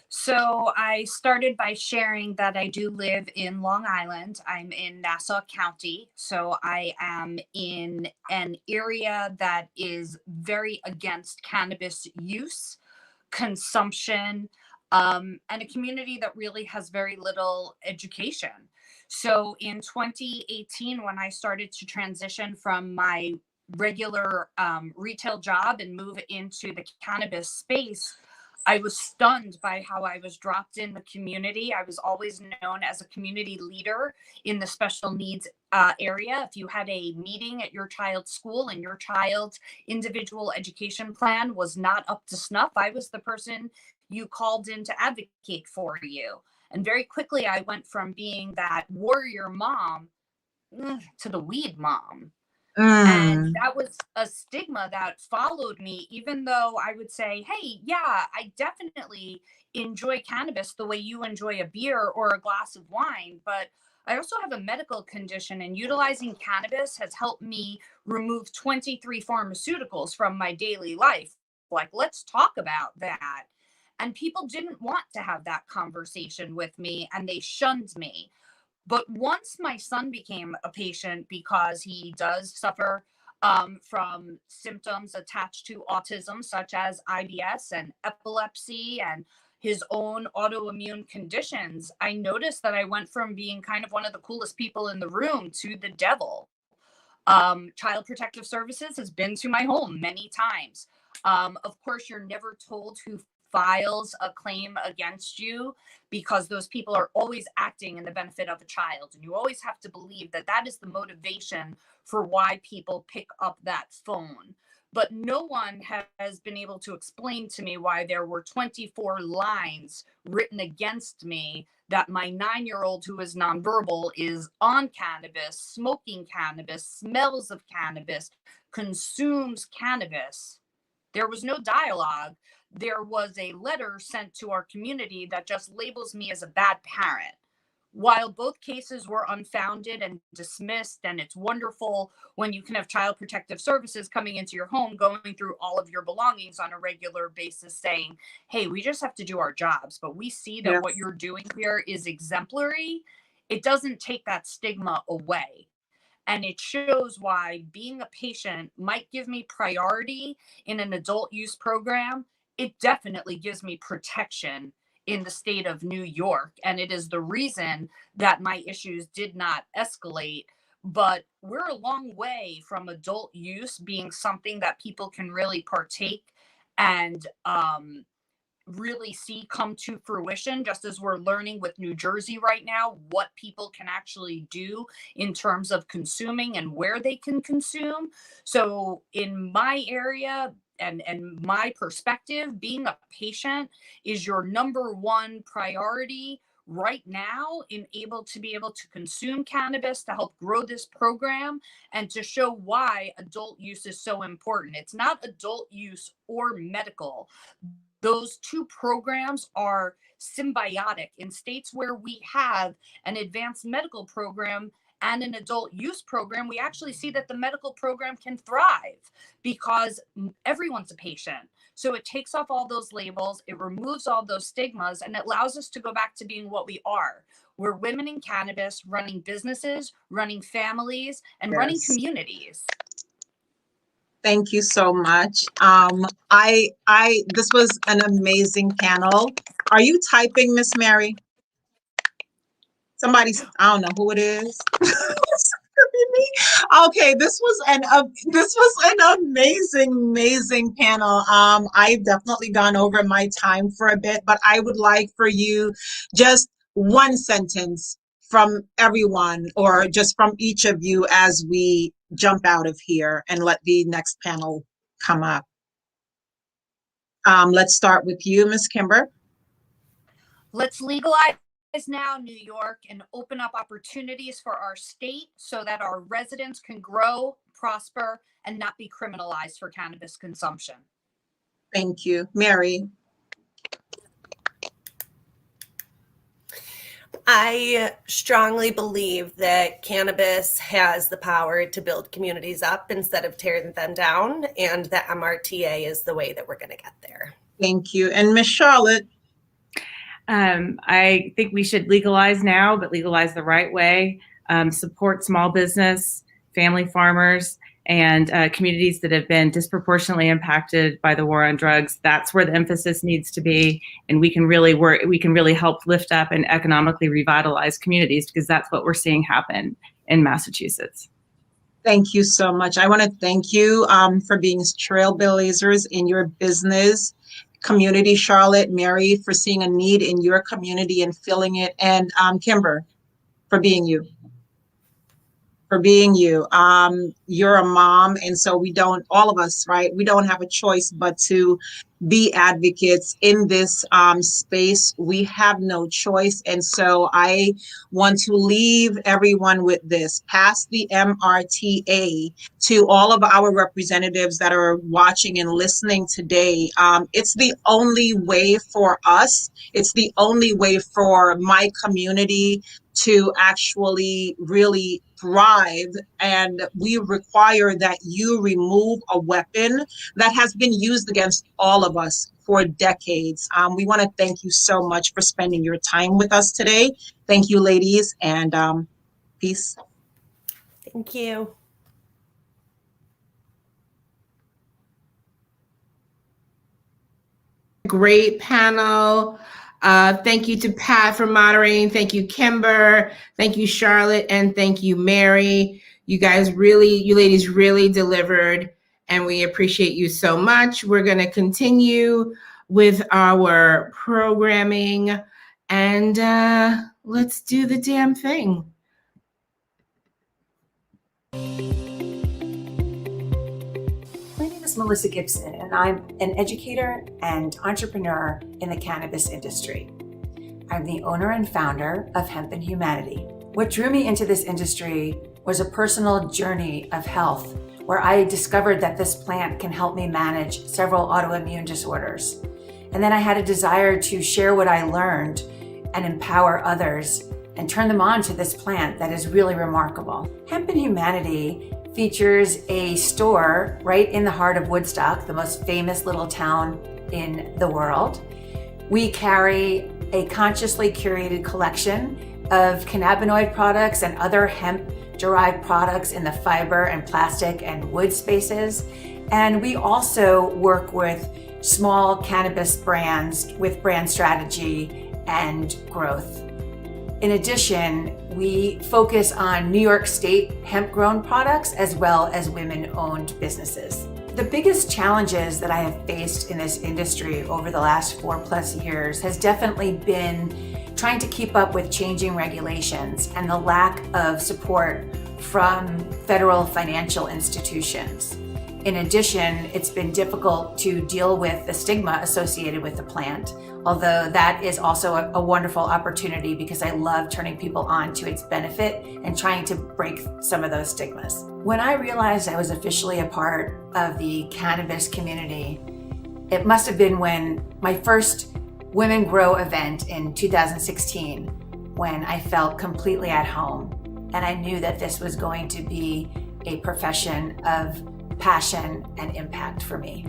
So I started by sharing that I do live in Long Island. I'm in Nassau County. So I am in an area that is very against cannabis use, consumption, and a community that really has very little education. So in 2018, when I started to transition from my regular retail job and move into the cannabis space, I was stunned by how I was dropped in the community. I was always known as a community leader in the special needs area. If you had a meeting at your child's school and your child's individual education plan was not up to snuff, I was the person you called in to advocate for you. And very quickly, I went from being that warrior mom to the weed mom. And that was a stigma that followed me, even though I would say, hey, yeah, I definitely enjoy cannabis the way you enjoy a beer or a glass of wine. But I also have a medical condition, and utilizing cannabis has helped me remove 23 pharmaceuticals from my daily life. Like, let's talk about that. And people didn't want to have that conversation with me, and they shunned me. But once my son became a patient, because he does suffer from symptoms attached to autism, such as IBS and epilepsy and his own autoimmune conditions, I noticed that I went from being kind of one of the coolest people in the room to the devil. Child Protective Services has been to my home many times. Of course, you're never told who files a claim against you, because those people are always acting in the benefit of a child. And you always have to believe that that is the motivation for why people pick up that phone. But no one has been able to explain to me why there were 24 lines written against me that my 9-year-old who is nonverbal is on cannabis, smoking cannabis, smells of cannabis, consumes cannabis. There was no dialogue. There was a letter sent to our community that just labels me as a bad parent. While both cases were unfounded and dismissed, and it's wonderful when you can have Child Protective Services coming into your home, going through all of your belongings on a regular basis, saying, hey, we just have to do our jobs, but we see that what you're doing here is exemplary. It doesn't take that stigma away. And it shows why being a patient might give me priority in an adult use program. It definitely gives me protection in the state of New York. And it is the reason that my issues did not escalate. But we're a long way from adult use being something that people can really partake and really see come to fruition, just as we're learning with New Jersey right now what people can actually do in terms of consuming and where they can consume. So in my area and my perspective, being a patient is your number one priority right now in to be able to consume cannabis, to help grow this program, and to show why adult use is so important. It's not adult use or medical. Those two programs are symbiotic. In states where we have an advanced medical program and an adult use program, we actually see that the medical program can thrive because everyone's a patient. So it takes off all those labels, it removes all those stigmas, and it allows us to go back to being what we are. We're women in cannabis, running businesses, running families, and running Yes. communities. Thank you so much. This was an amazing panel. Are you typing, Miss Mary? Somebody's, I don't know who it is. Okay, this was an amazing panel. I've definitely gone over my time for a bit, but I would like for you just one sentence from everyone, or just from each of you as we jump out of here and let the next panel come up. Let's start with you, Ms. Kimber. Let's legalize now, New York, and open up opportunities for our state so that our residents can grow, prosper, and not be criminalized for cannabis consumption. Thank you. Mary. I strongly believe that cannabis has the power to build communities up instead of tearing them down, and that MRTA is the way that we're going to get there. Thank you. And Miss Charlotte. I think we should legalize now, but legalize the right way. Support small business, family farmers, and communities that have been disproportionately impacted by the war on drugs. That's where the emphasis needs to be, and we can really work. We can really help lift up and economically revitalize communities, because that's what we're seeing happen in Massachusetts. Thank you so much. I want to thank you for being trailblazers in your business community, Charlotte, Mary, for seeing a need in your community and filling it, and Kimber, for being you. You're a mom, and so all of us, right? We don't have a choice but to be advocates in this space. We have no choice. And so I want to leave everyone with this: pass the MRTA to all of our representatives that are watching and listening today. It's the only way for us. It's the only way for my community to actually really thrive. And we require that you remove a weapon that has been used against all of us for decades. We want to thank you so much for spending your time with us today. Thank you, ladies, and peace. Thank you. Great panel. Thank you to Pat for moderating. Thank you, Kimber. Thank you, Charlotte. And thank you, Mary. You ladies really delivered, and we appreciate you so much. We're going to continue with our programming, and let's do the damn thing. My name is Melissa Gibson, and I'm an educator and entrepreneur in the cannabis industry. I'm the owner and founder of Hemp and Humanity. What drew me into this industry was a personal journey of health, where I discovered that this plant can help me manage several autoimmune disorders. And then I had a desire to share what I learned and empower others and turn them on to this plant that is really remarkable. Hemp and Humanity features a store right in the heart of Woodstock, the most famous little town in the world. We carry a consciously curated collection of cannabinoid products and other hemp-derived products in the fiber and plastic and wood spaces. And we also work with small cannabis brands with brand strategy and growth. In addition, we focus on New York State hemp-grown products as well as women-owned businesses. The biggest challenges that I have faced in this industry over the last 4+ years has definitely been trying to keep up with changing regulations and the lack of support from federal financial institutions. In addition, it's been difficult to deal with the stigma associated with the plant, although that is also a wonderful opportunity because I love turning people on to its benefit and trying to break some of those stigmas. When I realized I was officially a part of the cannabis community, it must have been when my first Women Grow event in 2016, when I felt completely at home. and I knew that this was going to be a profession of passion and impact for me.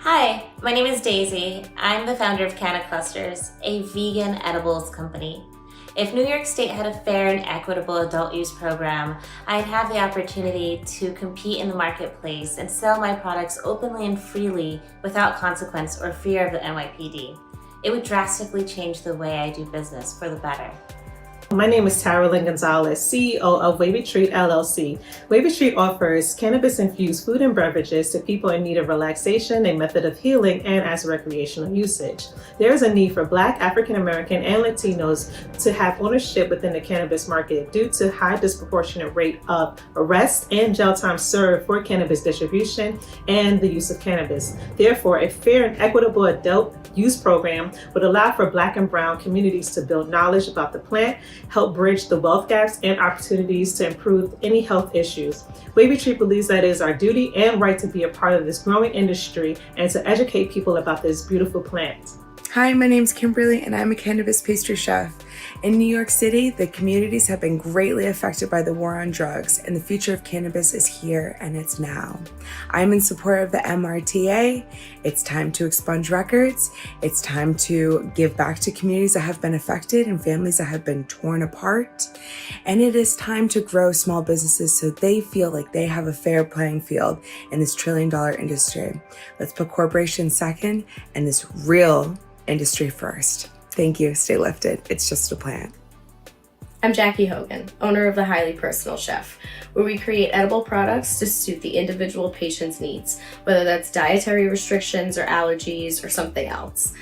Hi, my name is Daisy. I'm the founder of Canna Clusters, a vegan edibles company. If New York State had a fair and equitable adult use program, I'd have the opportunity to compete in the marketplace and sell my products openly and freely without consequence or fear of the NYPD. It would drastically change the way I do business for the better. My name is Tara Lynn Gonzalez, CEO of Wavy Treat LLC. Wavy Treat offers cannabis-infused food and beverages to people in need of relaxation, a method of healing, and as recreational usage. There is a need for Black, African American, and Latinos to have ownership within the cannabis market due to high disproportionate rate of arrest and jail time served for cannabis distribution and the use of cannabis. Therefore, a fair and equitable adult use program would allow for Black and Brown communities to build knowledge about the plant, help bridge the wealth gaps and opportunities to improve any health issues. Wavy Treat believes that it is our duty and right to be a part of this growing industry and to educate people about this beautiful plant. Hi, my name's Kimberly and I'm a cannabis pastry chef. In New York City, the communities have been greatly affected by the war on drugs, and the future of cannabis is here and it's now. I'm in support of the MRTA. It's time to expunge records. It's time to give back to communities that have been affected and families that have been torn apart. And it is time to grow small businesses so they feel like they have a fair playing field in this trillion-dollar industry. Let's put corporations second and this real industry first. Thank you. Stay lifted. It's just a plant. I'm Jackie Hogan, owner of The Highly Personal Chef, where we create edible products to suit the individual patient's needs, whether that's dietary restrictions or allergies or something else.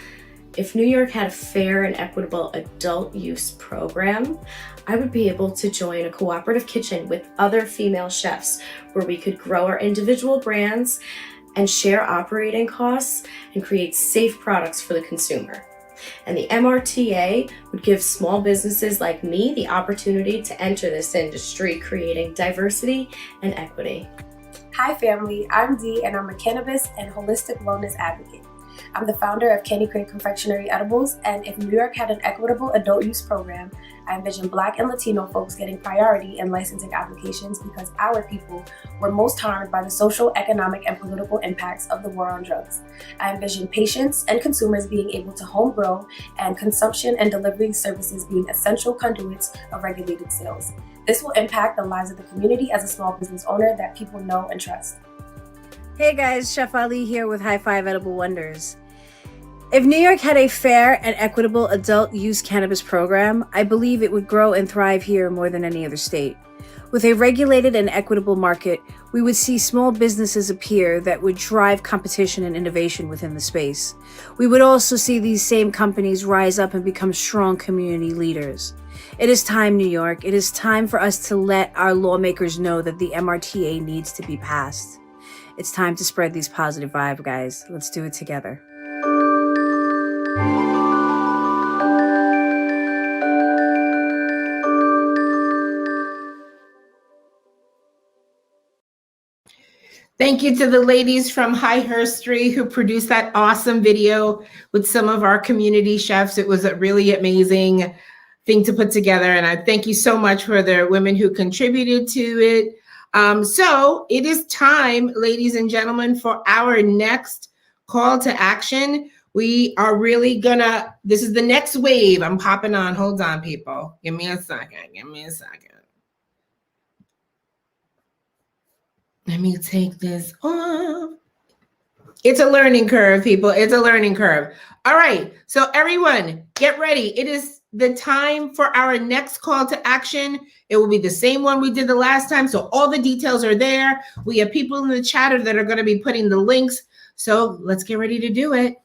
If New York had a fair and equitable adult use program, I would be able to join a cooperative kitchen with other female chefs where we could grow our individual brands and share operating costs and create safe products for the consumer. And the MRTA would give small businesses like me the opportunity to enter this industry, creating diversity and equity. Hi family, I'm Dee and I'm a cannabis and holistic wellness advocate. I'm the founder of Candy Crate Confectionery Edibles, and if New York had an equitable adult use program, I envision Black and Latino folks getting priority in licensing applications because our people were most harmed by the social, economic, and political impacts of the war on drugs. I envision patients and consumers being able to home grow and consumption and delivery services being essential conduits of regulated sales. This will impact the lives of the community as a small business owner that people know and trust. Hey guys, Chef Ali here with High Five Edible Wonders. If New York had a fair and equitable adult use cannabis program, I believe it would grow and thrive here more than any other state. With a regulated and equitable market, we would see small businesses appear that would drive competition and innovation within the space. We would also see these same companies rise up and become strong community leaders. It is time, New York. It is time for us to let our lawmakers know that the MRTA needs to be passed. It's time to spread these positive vibes, guys. Let's do it together. Thank you to the ladies from High Herstory who produced that awesome video with some of our community chefs. It was a really amazing thing to put together. And I thank you so much for the women who contributed to it. So it is time, ladies and gentlemen, for our next call to action. We are really gonna, this is the next wave. I'm popping on. Hold on, people. Give me a second. Let me take this off. It's a learning curve, people. It's a learning curve. All right. So everyone, get ready. It is the time for our next call to action. It will be the same one we did the last time. So all the details are there. We have people in the chat that are going to be putting the links. So let's get ready to do it.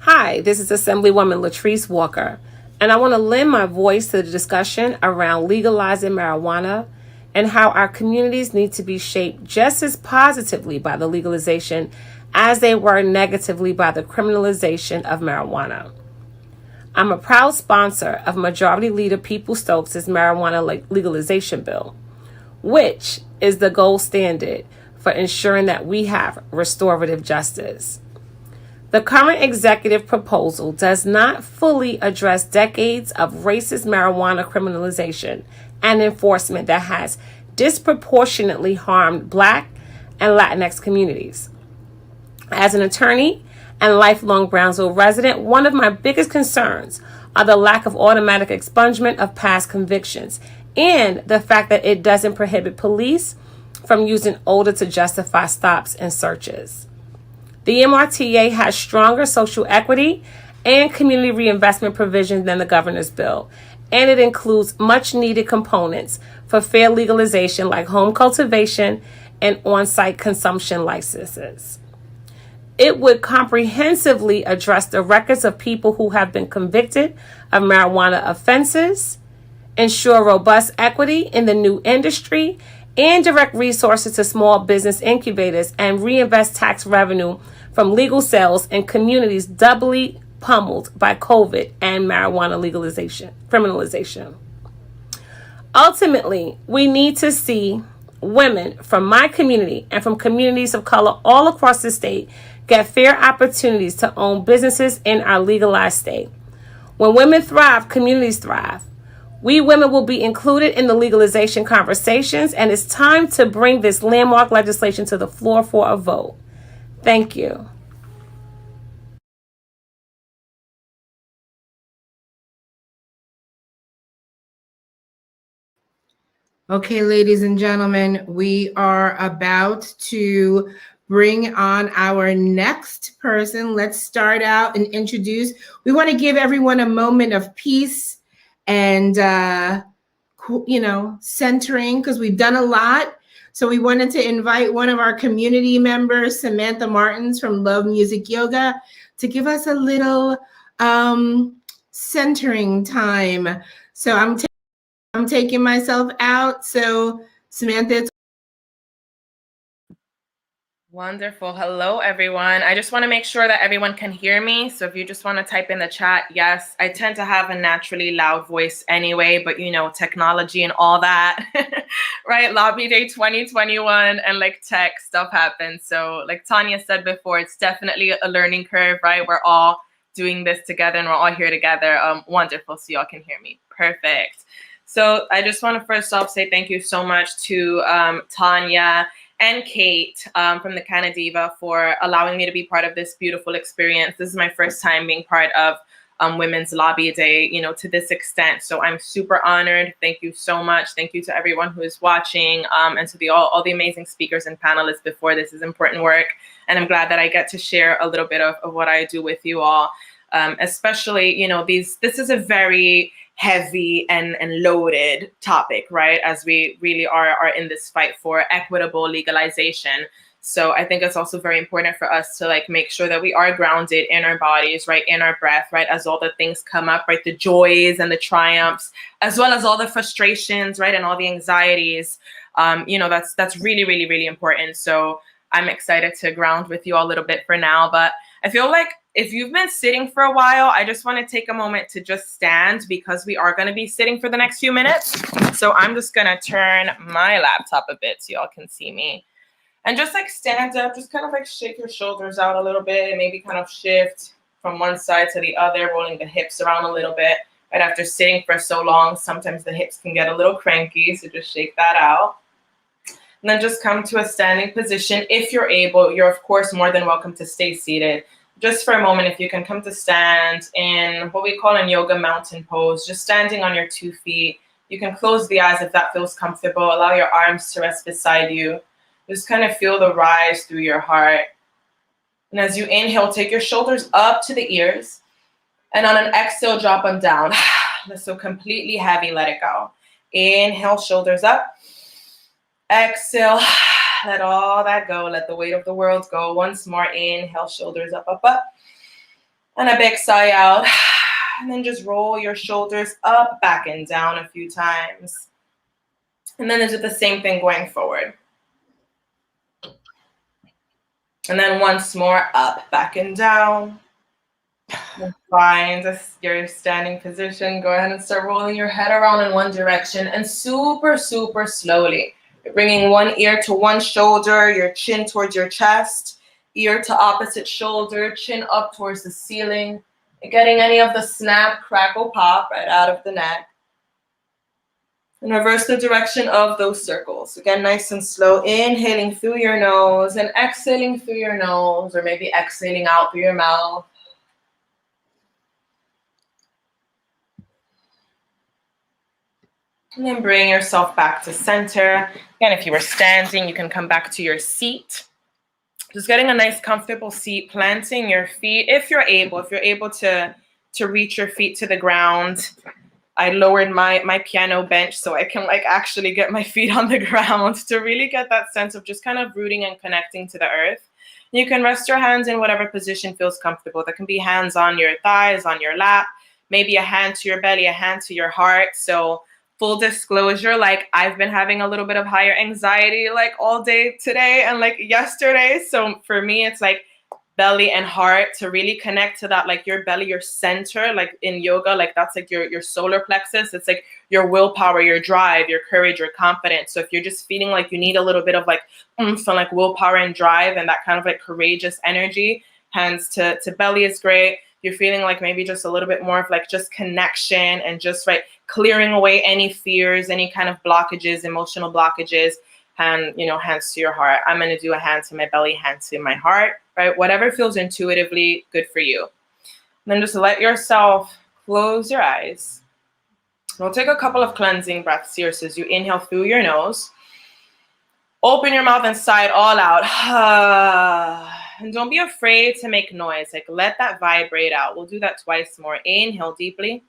Hi, this is Assemblywoman Latrice Walker, and I want to lend my voice to the discussion around legalizing marijuana and how our communities need to be shaped just as positively by the legalization as they were negatively by the criminalization of marijuana. I'm a proud sponsor of Majority Leader People Stokes' marijuana legalization bill, which is the gold standard for ensuring that we have restorative justice. The current executive proposal does not fully address decades of racist marijuana criminalization and enforcement that has disproportionately harmed Black and Latinx communities. As an attorney and lifelong Brownsville resident, one of my biggest concerns are the lack of automatic expungement of past convictions and the fact that it doesn't prohibit police from using odor to justify stops and searches. The MRTA has stronger social equity and community reinvestment provisions than the governor's bill, and it includes much needed components for fair legalization like home cultivation and on-site consumption licenses. It would comprehensively address the records of people who have been convicted of marijuana offenses, ensure robust equity in the new industry, and direct resources to small business incubators and reinvest tax revenue from legal sales in communities doubly pummeled by COVID and marijuana criminalization. Ultimately, we need to see women from my community and from communities of color all across the state get fair opportunities to own businesses in our legalized state. When women thrive, communities thrive. We women will be included in the legalization conversations, and it's time to bring this landmark legislation to the floor for a vote. Thank you. Okay, ladies and gentlemen, we are about to bring on our next person. Let's start out and introduce. We want to give everyone a moment of peace and, centering, because we've done a lot. So we wanted to invite one of our community members, Samantha Martins from Love Music Yoga, to give us a little centering time. So I'm taking myself out. So Samantha, it's Wonderful. Hello, everyone. I just want to make sure that everyone can hear me. So if you just want to type in the chat, yes, I tend to have a naturally loud voice anyway, but technology and all that, right? Lobby Day 2021 and tech stuff happens. So like Tanya said before, it's definitely a learning curve, right? We're all doing this together and we're all here together. Wonderful. So y'all can hear me. Perfect. So I just want to first off say thank you so much to Tanya and Kate from the Canadiva for allowing me to be part of this beautiful experience. This is my first time being part of Women's Lobby Day, to this extent. So I'm super honored. Thank you so much. Thank you to everyone who is watching and to all the amazing speakers and panelists before. This is important work. And I'm glad that I get to share a little bit of what I do with you all. Especially, this is a very heavy and loaded topic, right? As we really are in this fight for equitable legalization. So I think it's also very important for us to make sure that we are grounded in our bodies, right? In our breath, right? As all the things come up, right? The joys and the triumphs, as well as all the frustrations, right? And all the anxieties, that's really, really, really important. So I'm excited to ground with you all a little bit for now, but I feel like if you've been sitting for a while, I just want to take a moment to just stand because we are going to be sitting for the next few minutes. So I'm just going to turn my laptop a bit so y'all can see me. And just stand up, just kind of shake your shoulders out a little bit and maybe kind of shift from one side to the other, rolling the hips around a little bit. Right after sitting for so long, sometimes the hips can get a little cranky, so just shake that out. And then just come to a standing position. If you're able, you're of course more than welcome to stay seated. Just for a moment, if you can come to stand in what we call in yoga mountain pose, just standing on your 2 feet. You can close the eyes if that feels comfortable. Allow your arms to rest beside you. Just kind of feel the rise through your heart. And as you inhale, take your shoulders up to the ears. And on an exhale, drop them down. So completely heavy, let it go. Inhale, shoulders up. Exhale, let all that go. Let the weight of the world go. Once more, inhale, shoulders up, up, up. And a big sigh out. And then just roll your shoulders up, back, and down a few times. And then do the same thing going forward. And then once more, up, back, and down. Find your standing position. Go ahead and start rolling your head around in one direction and super, super slowly. You're bringing one ear to one shoulder, your chin towards your chest, ear to opposite shoulder, chin up towards the ceiling. You're getting any of the snap, crackle, pop right out of the neck. And reverse the direction of those circles. Again, nice and slow. Inhaling through your nose and exhaling through your nose, or maybe exhaling out through your mouth. And then bring yourself back to center. Again, if you were standing, you can come back to your seat. Just getting a nice comfortable seat, planting your feet if you're able to reach your feet to the ground. I lowered my piano bench so I can actually get my feet on the ground to really get that sense of just kind of rooting and connecting to the earth. You can rest your hands in whatever position feels comfortable. That can be hands on your thighs, on your lap, maybe a hand to your belly, a hand to your heart. So full disclosure, I've been having a little bit of higher anxiety all day today and yesterday. So for me, it's belly and heart to really connect to that, your belly, your center, in yoga, that's your solar plexus. It's your willpower, your drive, your courage, your confidence. So if you're just feeling you need a little bit of oomph and willpower and drive and that kind of courageous energy, hands to belly is great. You're feeling maybe just a little bit more of just connection and just clearing away any fears, any kind of blockages, emotional blockages. Hands to your heart. I'm going to do a hand to my belly, hand to my heart, right? Whatever feels intuitively good for you. And then just let yourself close your eyes. We'll take a couple of cleansing breaths here. So as you inhale through your nose, open your mouth and sigh it all out. And don't be afraid to make noise. Let that vibrate out. We'll do that twice more. Inhale deeply.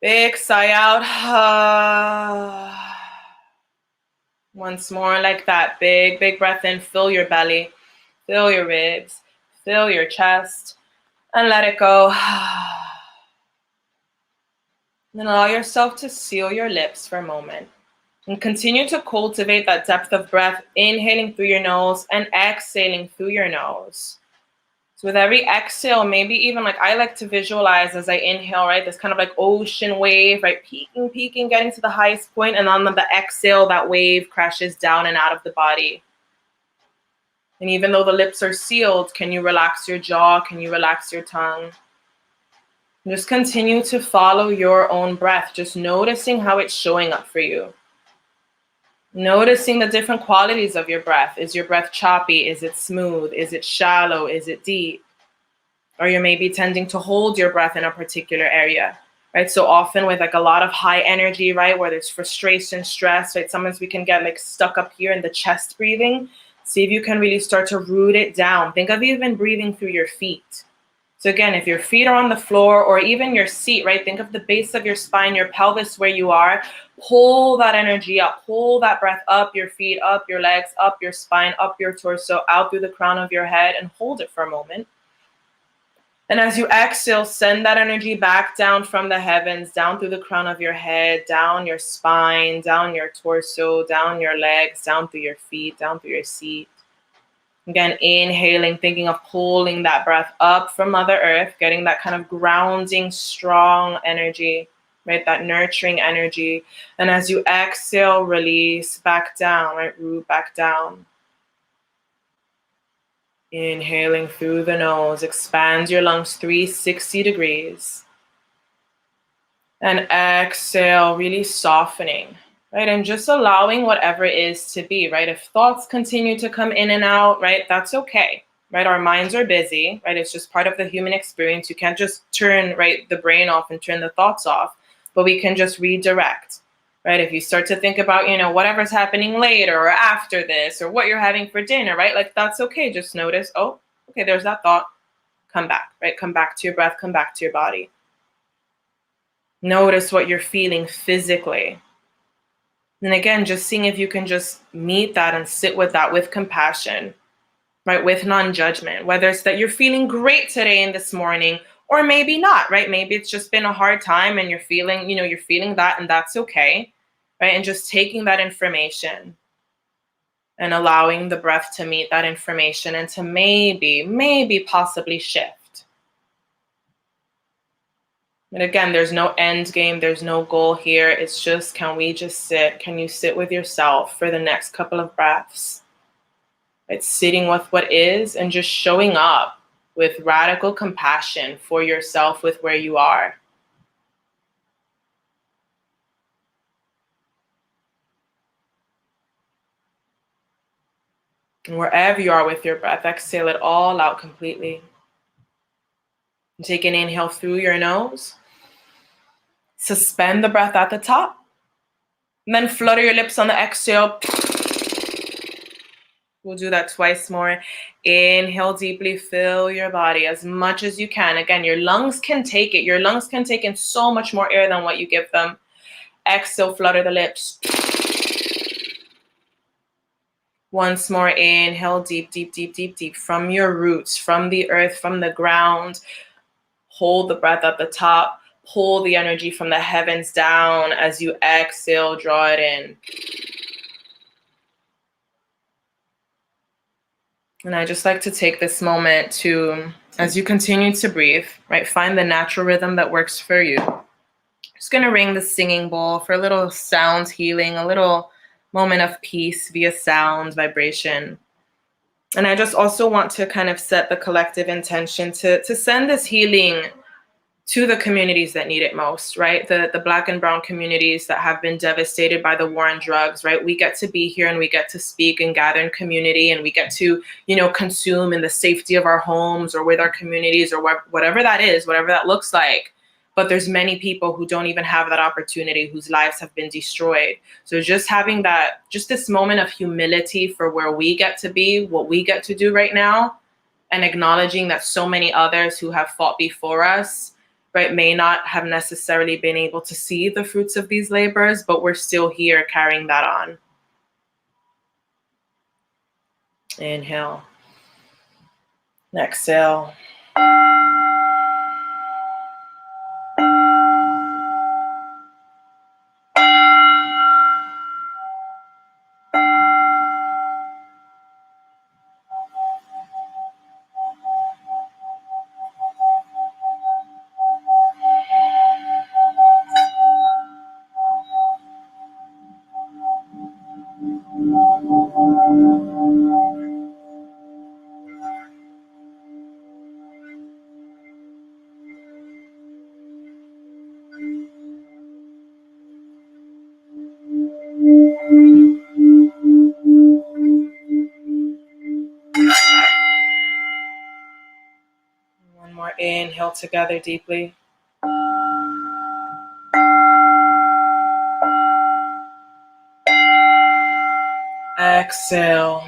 Big sigh out. Once more like that. Big, big breath in. Fill your belly. Fill your ribs. Fill your chest. And let it go. Then allow yourself to seal your lips for a moment. And continue to cultivate that depth of breath, inhaling through your nose and exhaling through your nose. So with every exhale, maybe even I like to visualize as I inhale, right? This kind of ocean wave, right? Peaking, getting to the highest point. And on the exhale, that wave crashes down and out of the body. And even though the lips are sealed, can you relax your jaw? Can you relax your tongue? Just continue to follow your own breath, just noticing how it's showing up for you. Noticing the different qualities of your breath. Is your breath choppy? Is it smooth? Is it shallow? Is it deep? Or you're maybe tending to hold your breath in a particular area, right? So often with a lot of high energy, right, where there's frustration, stress, right? Sometimes we can get stuck up here in the chest breathing. See if you can really start to root it down. Think of even breathing through your feet. So again, if your feet are on the floor or even your seat, right? Think of the base of your spine, your pelvis where you are. Pull that energy up, pull that breath up your feet, up your legs, up your spine, up your torso, out through the crown of your head and hold it for a moment. And as you exhale, send that energy back down from the heavens, down through the crown of your head, down your spine, down your torso, down your legs, down through your feet, down through your seat. Again, inhaling, thinking of pulling that breath up from Mother Earth, getting that kind of grounding, strong energy, right? That nurturing energy. And as you exhale, release back down, right? Root back down. Inhaling through the nose, expand your lungs 360 degrees. And exhale, really softening, right? And just allowing whatever is to be, right? If thoughts continue to come in and out, right? That's okay, right? Our minds are busy, right? It's just part of the human experience. You can't just turn, right, the brain off and turn the thoughts off, but we can just redirect. Right? If you start to think about, whatever's happening later or after this or what you're having for dinner, right? That's okay. Just notice, oh, okay, there's that thought. Come back, right? Come back to your breath, come back to your body. Notice what you're feeling physically. And again, just seeing if you can just meet that and sit with that with compassion. right? With non-judgment, whether it's that you're feeling great today and this morning, or maybe not, right? Maybe it's just been a hard time and you're feeling that, and that's okay, right? And just taking that information and allowing the breath to meet that information and to maybe possibly shift. And again, there's no end game, there's no goal here. It's just, can we just sit? Can you sit with yourself for the next couple of breaths? It's sitting with what is and just showing up with radical compassion for yourself with where you are. And wherever you are with your breath, exhale it all out completely. Take an inhale through your nose. Suspend the breath at the top. And then flutter your lips on the exhale. We'll do that twice more. Inhale deeply, fill your body as much as you can. Again, your lungs can take it. Your lungs can take in so much more air than what you give them. Exhale, flutter the lips. Once more, inhale, deep, deep, deep, deep, deep. From your roots, from the earth, from the ground. Hold the breath at the top. Pull the energy from the heavens down. As you exhale, draw it in. And I just like to take this moment to, as you continue to breathe, right, find the natural rhythm that works for you. Just gonna ring the singing bowl for a little sound healing, a little moment of peace via sound, vibration. And I just also want to kind of set the collective intention to send this healing to the communities that need it most, right? The Black and Brown communities that have been devastated by the war on drugs, right? We get to be here and we get to speak and gather in community, and we get to, consume in the safety of our homes or with our communities or whatever that is, whatever that looks like. But there's many people who don't even have that opportunity, whose lives have been destroyed. So just having just this moment of humility for where we get to be, what we get to do right now, and acknowledging that so many others who have fought before us, right, may not have necessarily been able to see the fruits of these labors, but we're still here carrying that on. Inhale. Exhale. One more inhale together deeply. Exhale.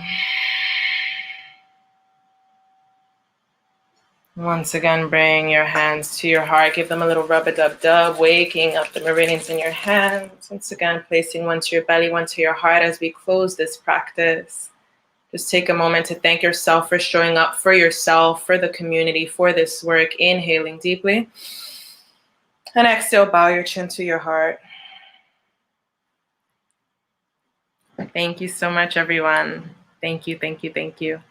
Once again, bring your hands to your heart. Give them a little rub-a-dub-dub, waking up the meridians in your hands. Once again, placing one to your belly, one to your heart as we close this practice. Just take a moment to thank yourself for showing up for yourself, for the community, for this work. Inhaling deeply. And exhale, bow your chin to your heart. Thank you so much, everyone. Thank you, thank you, thank you.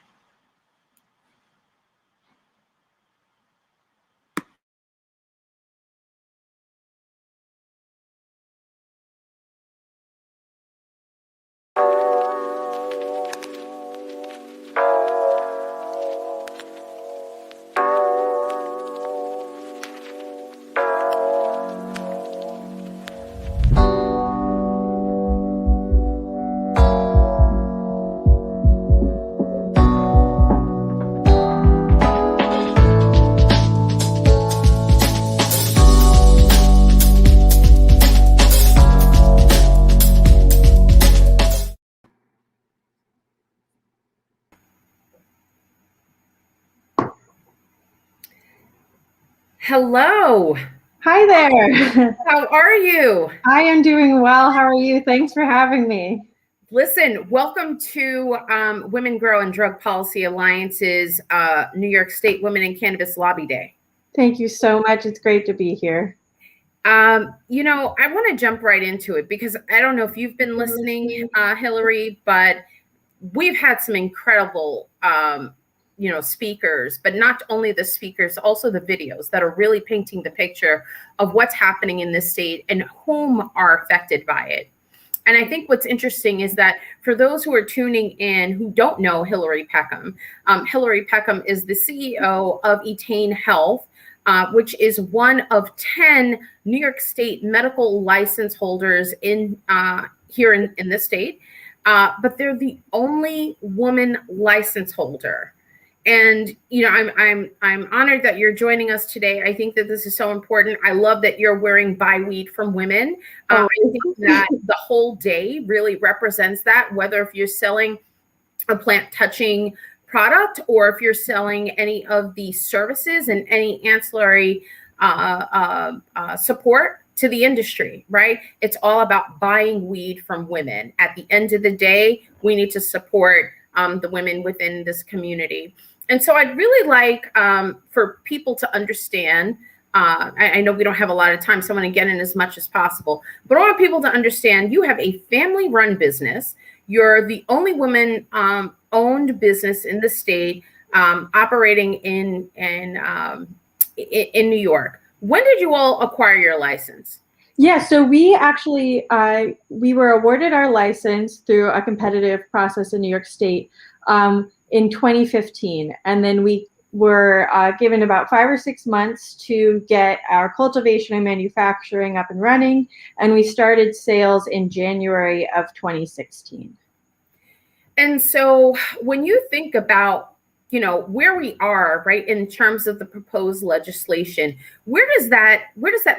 Hello. Hi there. How are you? I am doing well. How are you? Thanks for having me. Listen, welcome to Women Grow and Drug Policy Alliance's New York State Women in Cannabis Lobby Day. Thank you so much. It's great to be here. You know, I want to jump right into it because I don't know if you've been listening, Hillary, but we've had some incredible, you know, speakers, but not only the speakers, also the videos that are really painting the picture of what's happening in this state and whom are affected by it. And I think what's interesting is that for those who are tuning in who don't know Hillary Peckham is the CEO of Etain Health, which is one of 10 New York State medical license holders in here in this state, but they're the only woman license holder. And you know, I'm honored that you're joining us today. I think that this is so important. I love that you're wearing Buy Weed from Women. I think that the whole day really represents that, whether if you're selling a plant touching product or if you're selling any of the services and any ancillary support to the industry, right? It's all about buying weed from women. At the end of the day, we need to support the women within this community. And so I'd really like for people to understand, I know we don't have a lot of time, so I'm going to get in as much as possible, but I want people to understand you have a family-run business. You're the only woman owned business in the state operating in New York. When did you all acquire your license? Yeah, so we actually, we were awarded our license through a competitive process in New York State in 2015. And then we were given about 5 or 6 months to get our cultivation and manufacturing up and running. And we started sales in January of 2016. And so when you think about, you know, where we are, right, in terms of the proposed legislation, where does that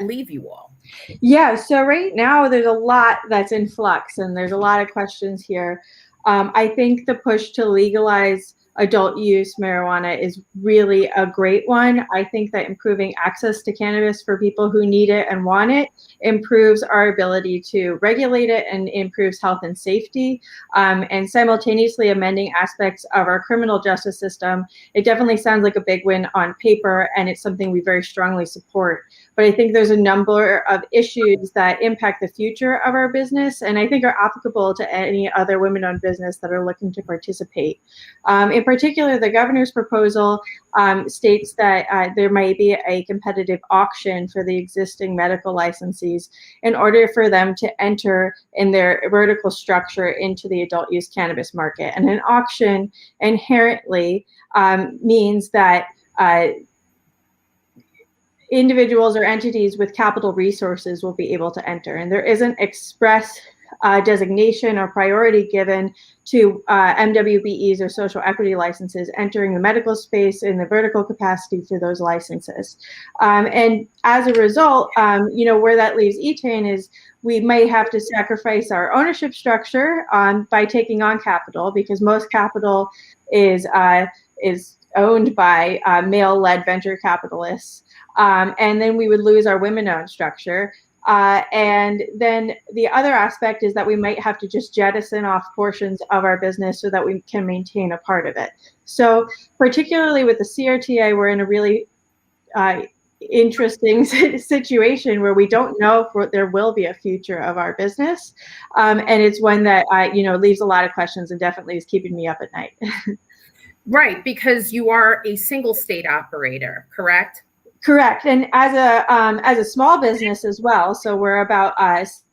leave you all? Yeah, so right now there's a lot that's in flux and there's a lot of questions here. I think the push to legalize adult use marijuana is really a great one. I think that improving access to cannabis for people who need it and want it improves our ability to regulate it and improves health and safety. And simultaneously amending aspects of our criminal justice system, it definitely sounds like a big win on paper, and it's something we very strongly support. But I think there's a number of issues that impact the future of our business, and I think are applicable to any other women-owned business that are looking to participate. In particular, the governor's proposal states that there might be a competitive auction for the existing medical licensees in order for them to enter in their vertical structure into the adult use cannabis market. And an auction inherently means that individuals or entities with capital resources will be able to enter. And there isn't express designation or priority given to MWBEs or social equity licenses entering the medical space in the vertical capacity for those licenses. And as a result, you know, where that leaves Etain is we might have to sacrifice our ownership structure by taking on capital, because most capital is owned by male-led venture capitalists. And then we would lose our women-owned structure. And then the other aspect is that we might have to just jettison off portions of our business so that we can maintain a part of it. So particularly with the CRTA, we're in a really interesting situation where we don't know if there will be a future of our business. And it's one that, you know, leaves a lot of questions and definitely is keeping me up at night. Right, because you are a single state operator, correct? Correct, and as a small business as well, so we're about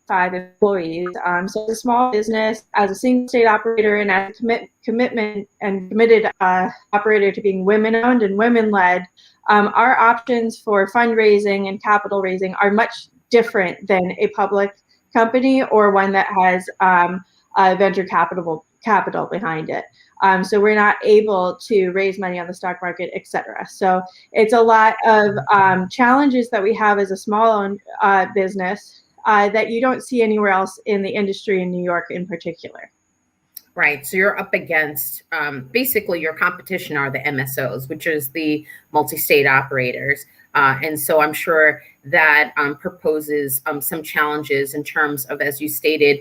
5 employees. So as a small business, as a single state operator, and as a committed operator to being women-owned and women-led, our options for fundraising and capital raising are much different than a public company or one that has venture capital behind it. So we're not able to raise money on the stock market, et cetera. So it's a lot of challenges that we have as a small-owned business that you don't see anywhere else in the industry in New York in particular. Right. So you're up against basically your competition are the MSOs, which is the multi-state operators. And so I'm sure that proposes some challenges in terms of, as you stated,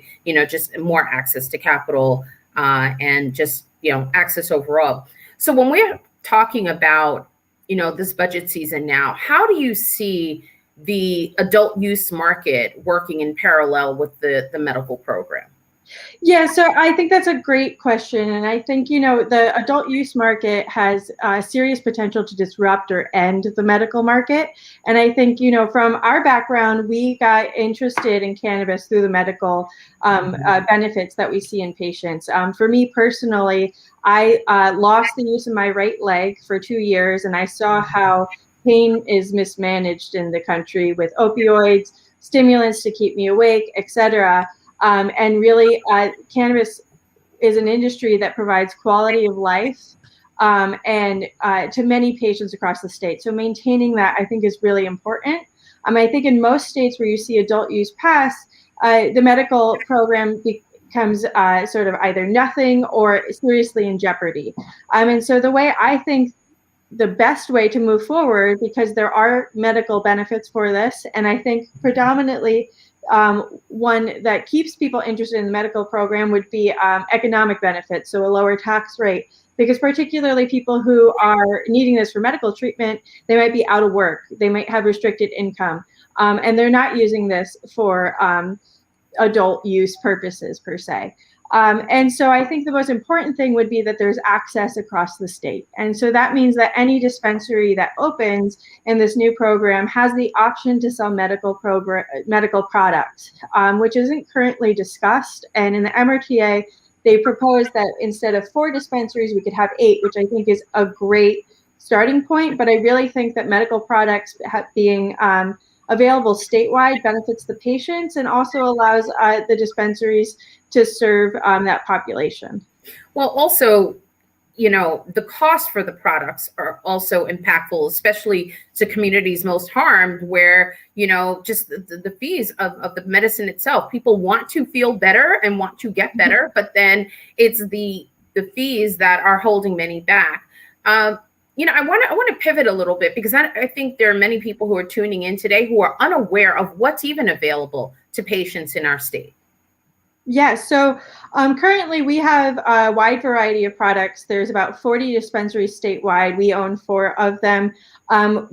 just more access to capital and just, access overall. So when we're talking about, this budget season now, how do you see the adult use market working in parallel with the medical program? Yeah, so I think that's a great question. And I think, the adult use market has serious potential to disrupt or end the medical market. And I think, from our background, we got interested in cannabis through the medical benefits that we see in patients. For me personally, I lost the use of my right leg for 2 years, and I saw how pain is mismanaged in the country with opioids, stimulants to keep me awake, etc. And really, cannabis is an industry that provides quality of life and to many patients across the state. So maintaining that, I think, is really important. I think in most states where you see adult use pass, the medical program becomes sort of either nothing or seriously in jeopardy. And so the way I think the best way to move forward, because there are medical benefits for this, and I think predominantly one that keeps people interested in the medical program would be economic benefits, so a lower tax rate, because particularly people who are needing this for medical treatment, they might be out of work, they might have restricted income, and they're not using this for adult use purposes per se. And so I think the most important thing would be that there's access across the state. And so that means that any dispensary that opens in this new program has the option to sell medical products, which isn't currently discussed. And in the MRTA, they proposed that instead of 4 dispensaries, we could have 8, which I think is a great starting point. But I really think that medical products being available statewide benefits the patients and also allows the dispensaries to serve that population. Well, also, the cost for the products are also impactful, especially to communities most harmed, where, just the fees of the medicine itself. People want to feel better and want to get better, but then it's the fees that are holding many back. I want to pivot a little bit, because I think there are many people who are tuning in today who are unaware of what's even available to patients in our state. Yeah, so currently we have a wide variety of products. There's about 40 dispensaries statewide. We own 4 of them.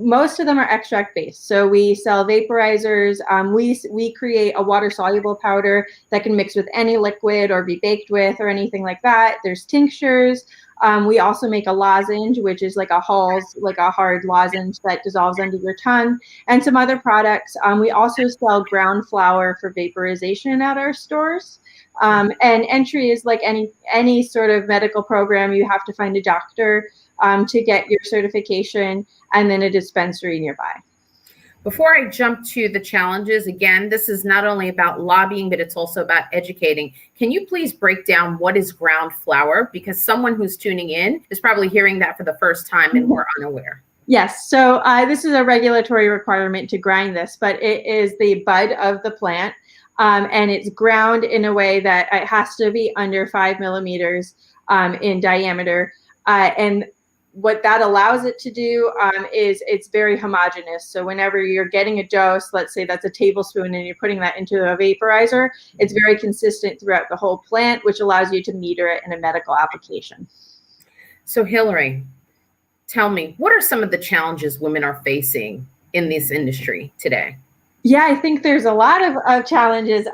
Most of them are extract based. So we sell vaporizers. We create a water soluble powder that can mix with any liquid or be baked with or anything like that. There's tinctures. We also make a lozenge, which is like a hard lozenge that dissolves under your tongue, and some other products. We also sell ground flower for vaporization at our stores. And entry is like any sort of medical program. You have to find a doctor to get your certification, and then a dispensary nearby. Before I jump to the challenges, again, this is not only about lobbying, but it's also about educating. Can you please break down what is ground flower? Because someone who's tuning in is probably hearing that for the first time and we're unaware. Yes, so this is a regulatory requirement to grind this, but it is the bud of the plant, and it's ground in a way that it has to be under 5 millimeters in diameter. And what that allows it to do is it's very homogeneous. So whenever you're getting a dose, let's say that's a tablespoon, and you're putting that into a vaporizer, it's very consistent throughout the whole plant, which allows you to meter it in a medical application. So Hillary, tell me, what are some of the challenges women are facing in this industry today? Yeah, I think there's a lot of challenges.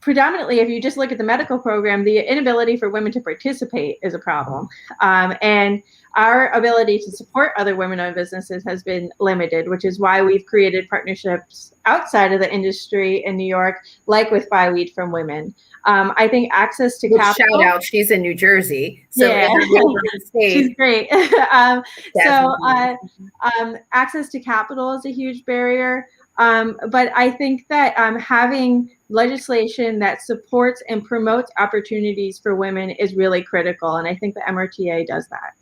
Predominantly, if you just look at the medical program, the inability for women to participate is a problem. And our ability to support other women-owned businesses has been limited, which is why we've created partnerships outside of the industry in New York, like with Buy Weed from Women. I think access to capital. Shout out, she's in New Jersey. So yeah, she's great. Access to capital is a huge barrier. But I think that having legislation that supports and promotes opportunities for women is really critical. And I think the MRTA does that.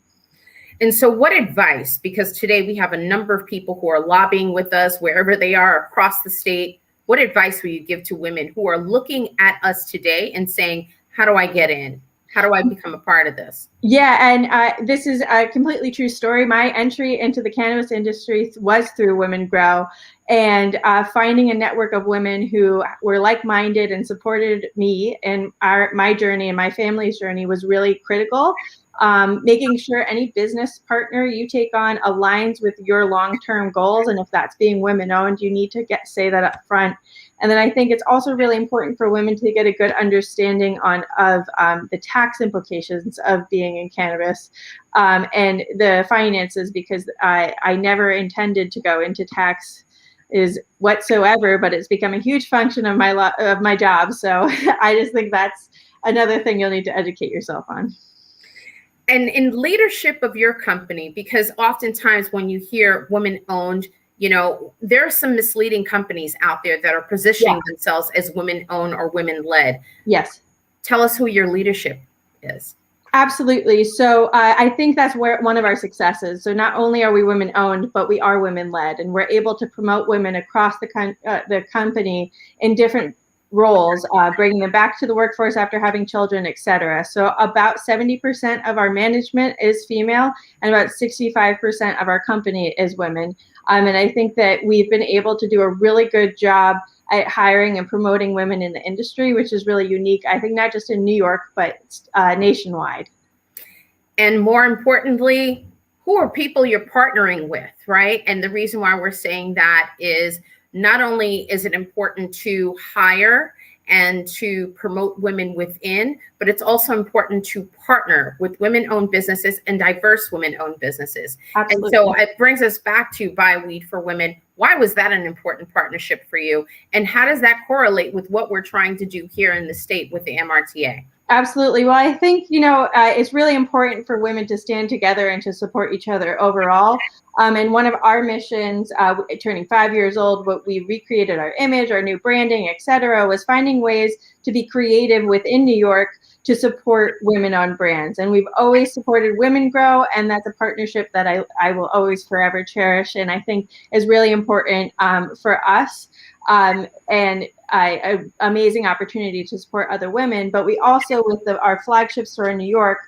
And so what advice, because today we have a number of people who are lobbying with us wherever they are across the state, what advice will you give to women who are looking at us today and saying, how do I get in? How do I become a part of this? Yeah, and this is a completely true story. My entry into the cannabis industry was through Women Grow, and finding a network of women who were like-minded and supported me in my journey and my family's journey was really critical. Making sure any business partner you take on aligns with your long-term goals, and if that's being women-owned, you need to say that up front. And then I think it's also really important for women to get a good understanding of the tax implications of being in cannabis and the finances, because I never intended to go into tax whatsoever, but it's become a huge function of my job. So I just think that's another thing you'll need to educate yourself on. And in leadership of your company, because oftentimes when you hear women owned, there are some misleading companies out there that are positioning themselves as women owned or women led. Yes. Tell us who your leadership is. Absolutely. So I think that's one of our successes. So not only are we women owned, but we are women led, and we're able to promote women across the company in different roles, bringing them back to the workforce after having children, et cetera. So about 70% of our management is female, and about 65% of our company is women. And I think that we've been able to do a really good job at hiring and promoting women in the industry, which is really unique, I think, not just in New York, but nationwide. And more importantly, who are people you're partnering with, right? And the reason why we're saying that is not only is it important to hire and to promote women within, but it's also important to partner with women-owned businesses and diverse women-owned businesses. Absolutely. And so it brings us back to Buy Weed for Women. Why was that an important partnership for you? And how does that correlate with what we're trying to do here in the state with the MRTA? Absolutely. Well, I think, it's really important for women to stand together and to support each other overall. And one of our missions, turning 5 years old, what we recreated our image, our new branding, et cetera, was finding ways to be creative within New York to support women-owned brands. And we've always supported Women Grow, and that's a partnership that I will always forever cherish, and I think is really important for us. And an amazing opportunity to support other women. But we also, with our flagship store in New York,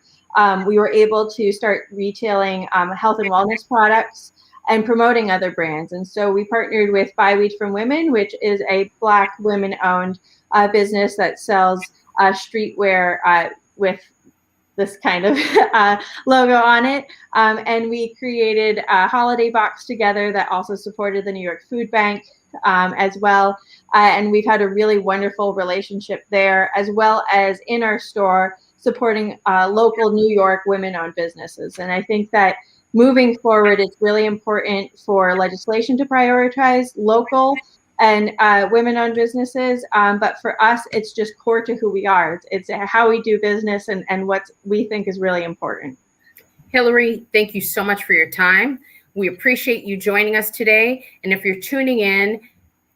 we were able to start retailing health and wellness products and promoting other brands. And so we partnered with Buy Weed from Women, which is a Black women-owned business that sells streetwear with this kind of logo on it. And we created a holiday box together that also supported the New York Food Bank as well. And we've had a really wonderful relationship there, as well as in our store supporting local New York women-owned businesses. And I think that moving forward, it's really important for legislation to prioritize local and women-owned businesses. But for us, it's just core to who we are. It's how we do business and what we think is really important. Hillary, thank you so much for your time. We appreciate you joining us today. And if you're tuning in,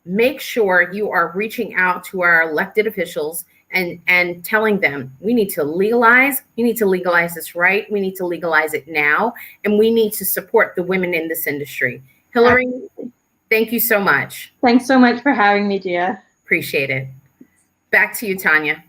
make sure you are reaching out to our elected officials and telling them we need to legalize this right. We need to legalize it now. And we need to support the women in this industry. Hillary, thank you so much. Thanks so much for having me, Gia. Appreciate it. Back to you, Tanya.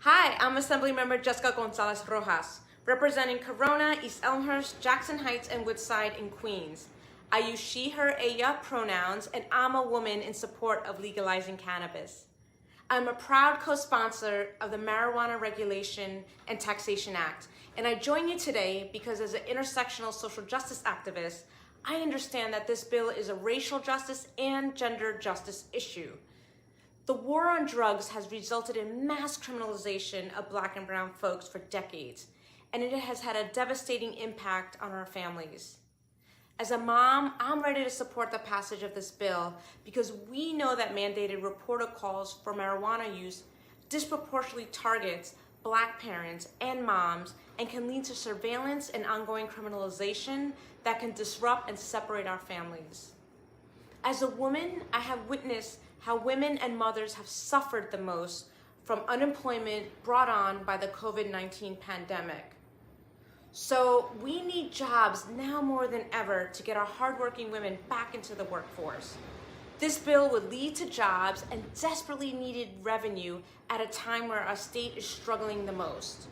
Hi, I'm Assemblymember Jessica Gonzalez Rojas, representing Corona, East Elmhurst, Jackson Heights, and Woodside in Queens. I use she, her, ella pronouns, and I'm a woman in support of legalizing cannabis. I'm a proud co-sponsor of the Marijuana Regulation and Taxation Act, and I join you today because as an intersectional social justice activist, I understand that this bill is a racial justice and gender justice issue. The war on drugs has resulted in mass criminalization of Black and brown folks for decades, and it has had a devastating impact on our families. As a mom, I'm ready to support the passage of this bill because we know that mandated reporter calls for marijuana use disproportionately targets Black parents and moms and can lead to surveillance and ongoing criminalization that can disrupt and separate our families. As a woman, I have witnessed how women and mothers have suffered the most from unemployment brought on by the COVID-19 pandemic. So we need jobs now more than ever to get our hardworking women back into the workforce. This bill would lead to jobs and desperately needed revenue at a time where our state is struggling the most.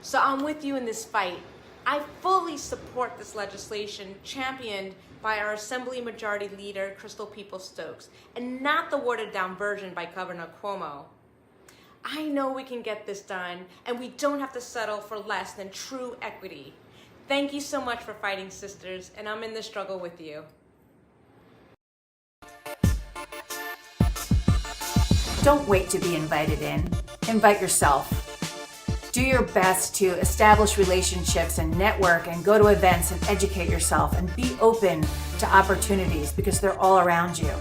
So I'm with you in this fight. I fully support this legislation championed by our Assembly Majority Leader, Crystal Peoples-Stokes, and not the watered-down version by Governor Cuomo. I know we can get this done, and we don't have to settle for less than true equity. Thank you so much for fighting, sisters, and I'm in this struggle with you. Don't wait to be invited in. Invite yourself. Do your best to establish relationships and network and go to events and educate yourself and be open to opportunities because they're all around you.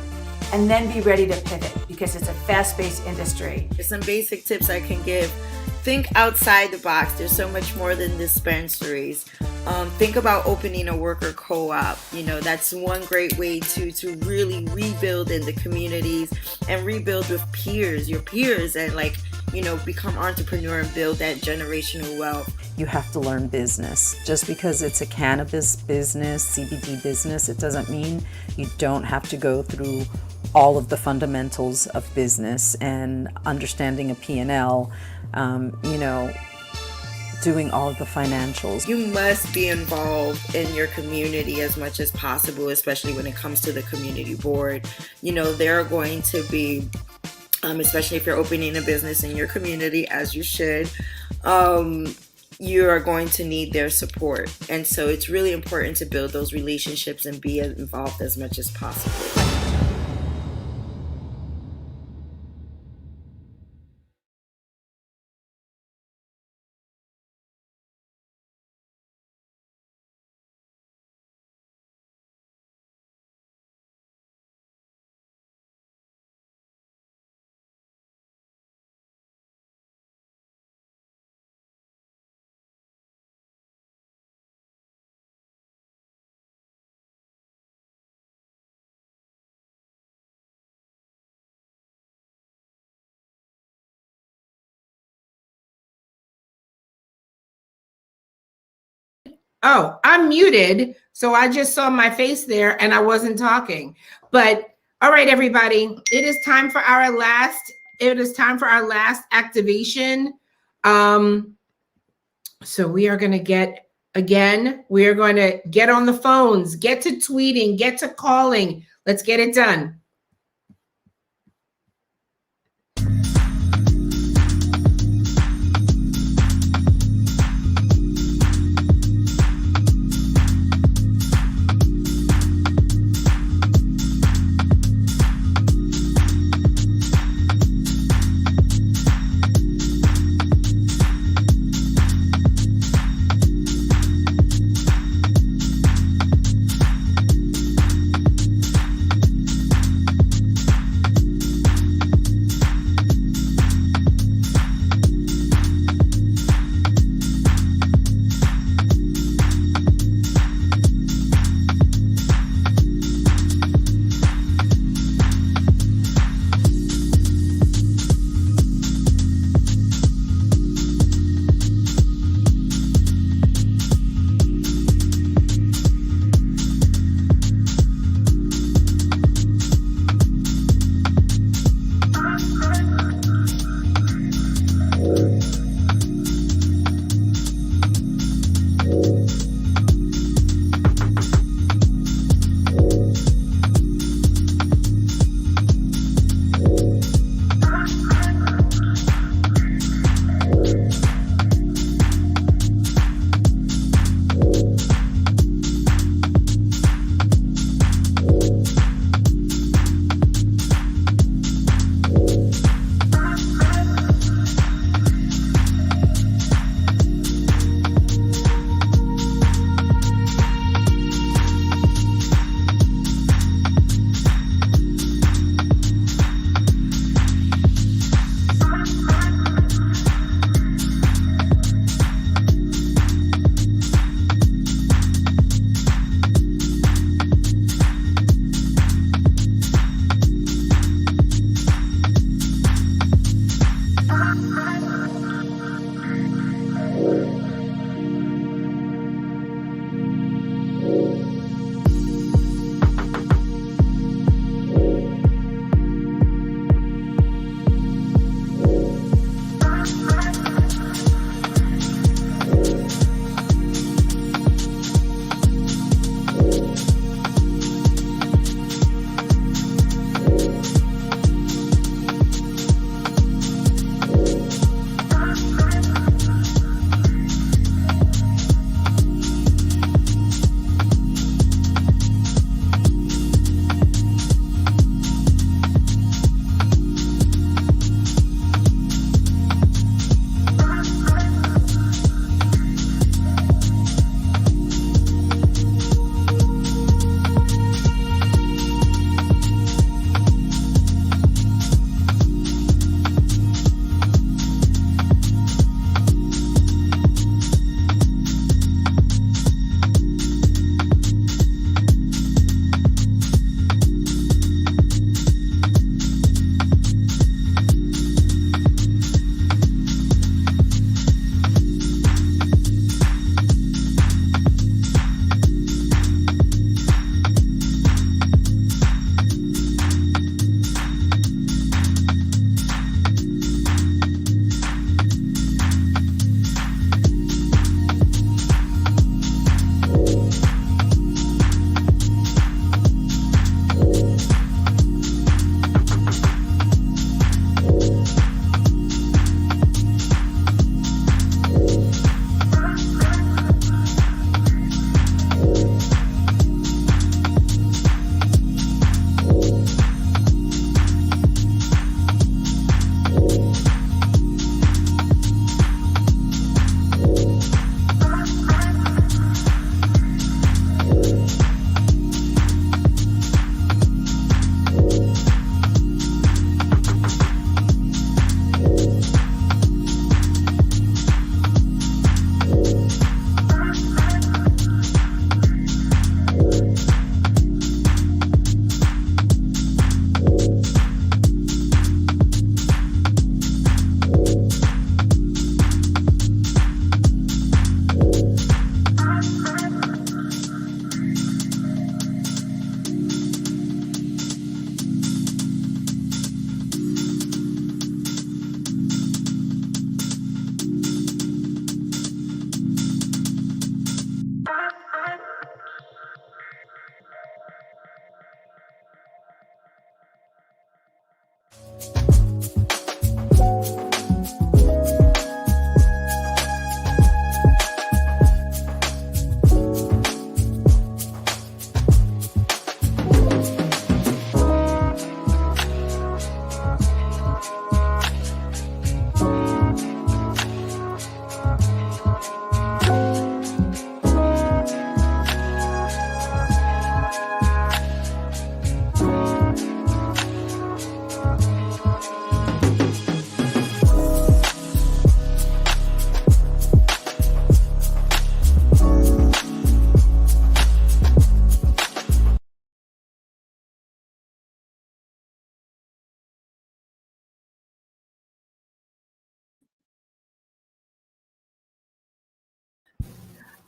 And then be ready to pivot because it's a fast-paced industry. There's some basic tips I can give. Think outside the box. There's so much more than dispensaries. Think about opening a worker co-op. That's one great way to really rebuild in the communities and rebuild with peers, your peers, and become entrepreneur and build that generational wealth. You have to learn business. Just because it's a cannabis business, CBD business, it doesn't mean you don't have to go through all of the fundamentals of business and understanding a P&L, doing all of the financials. You must be involved in your community as much as possible, especially when it comes to the community board. There are going to be, especially if you're opening a business in your community, as you should, you are going to need their support. And so it's really important to build those relationships and be involved as much as possible. Oh, I'm muted. So I just saw my face there and I wasn't talking. But all right, everybody, it is time for our last activation. So we are going to get on the phones, get to tweeting, get to calling. Let's get it done.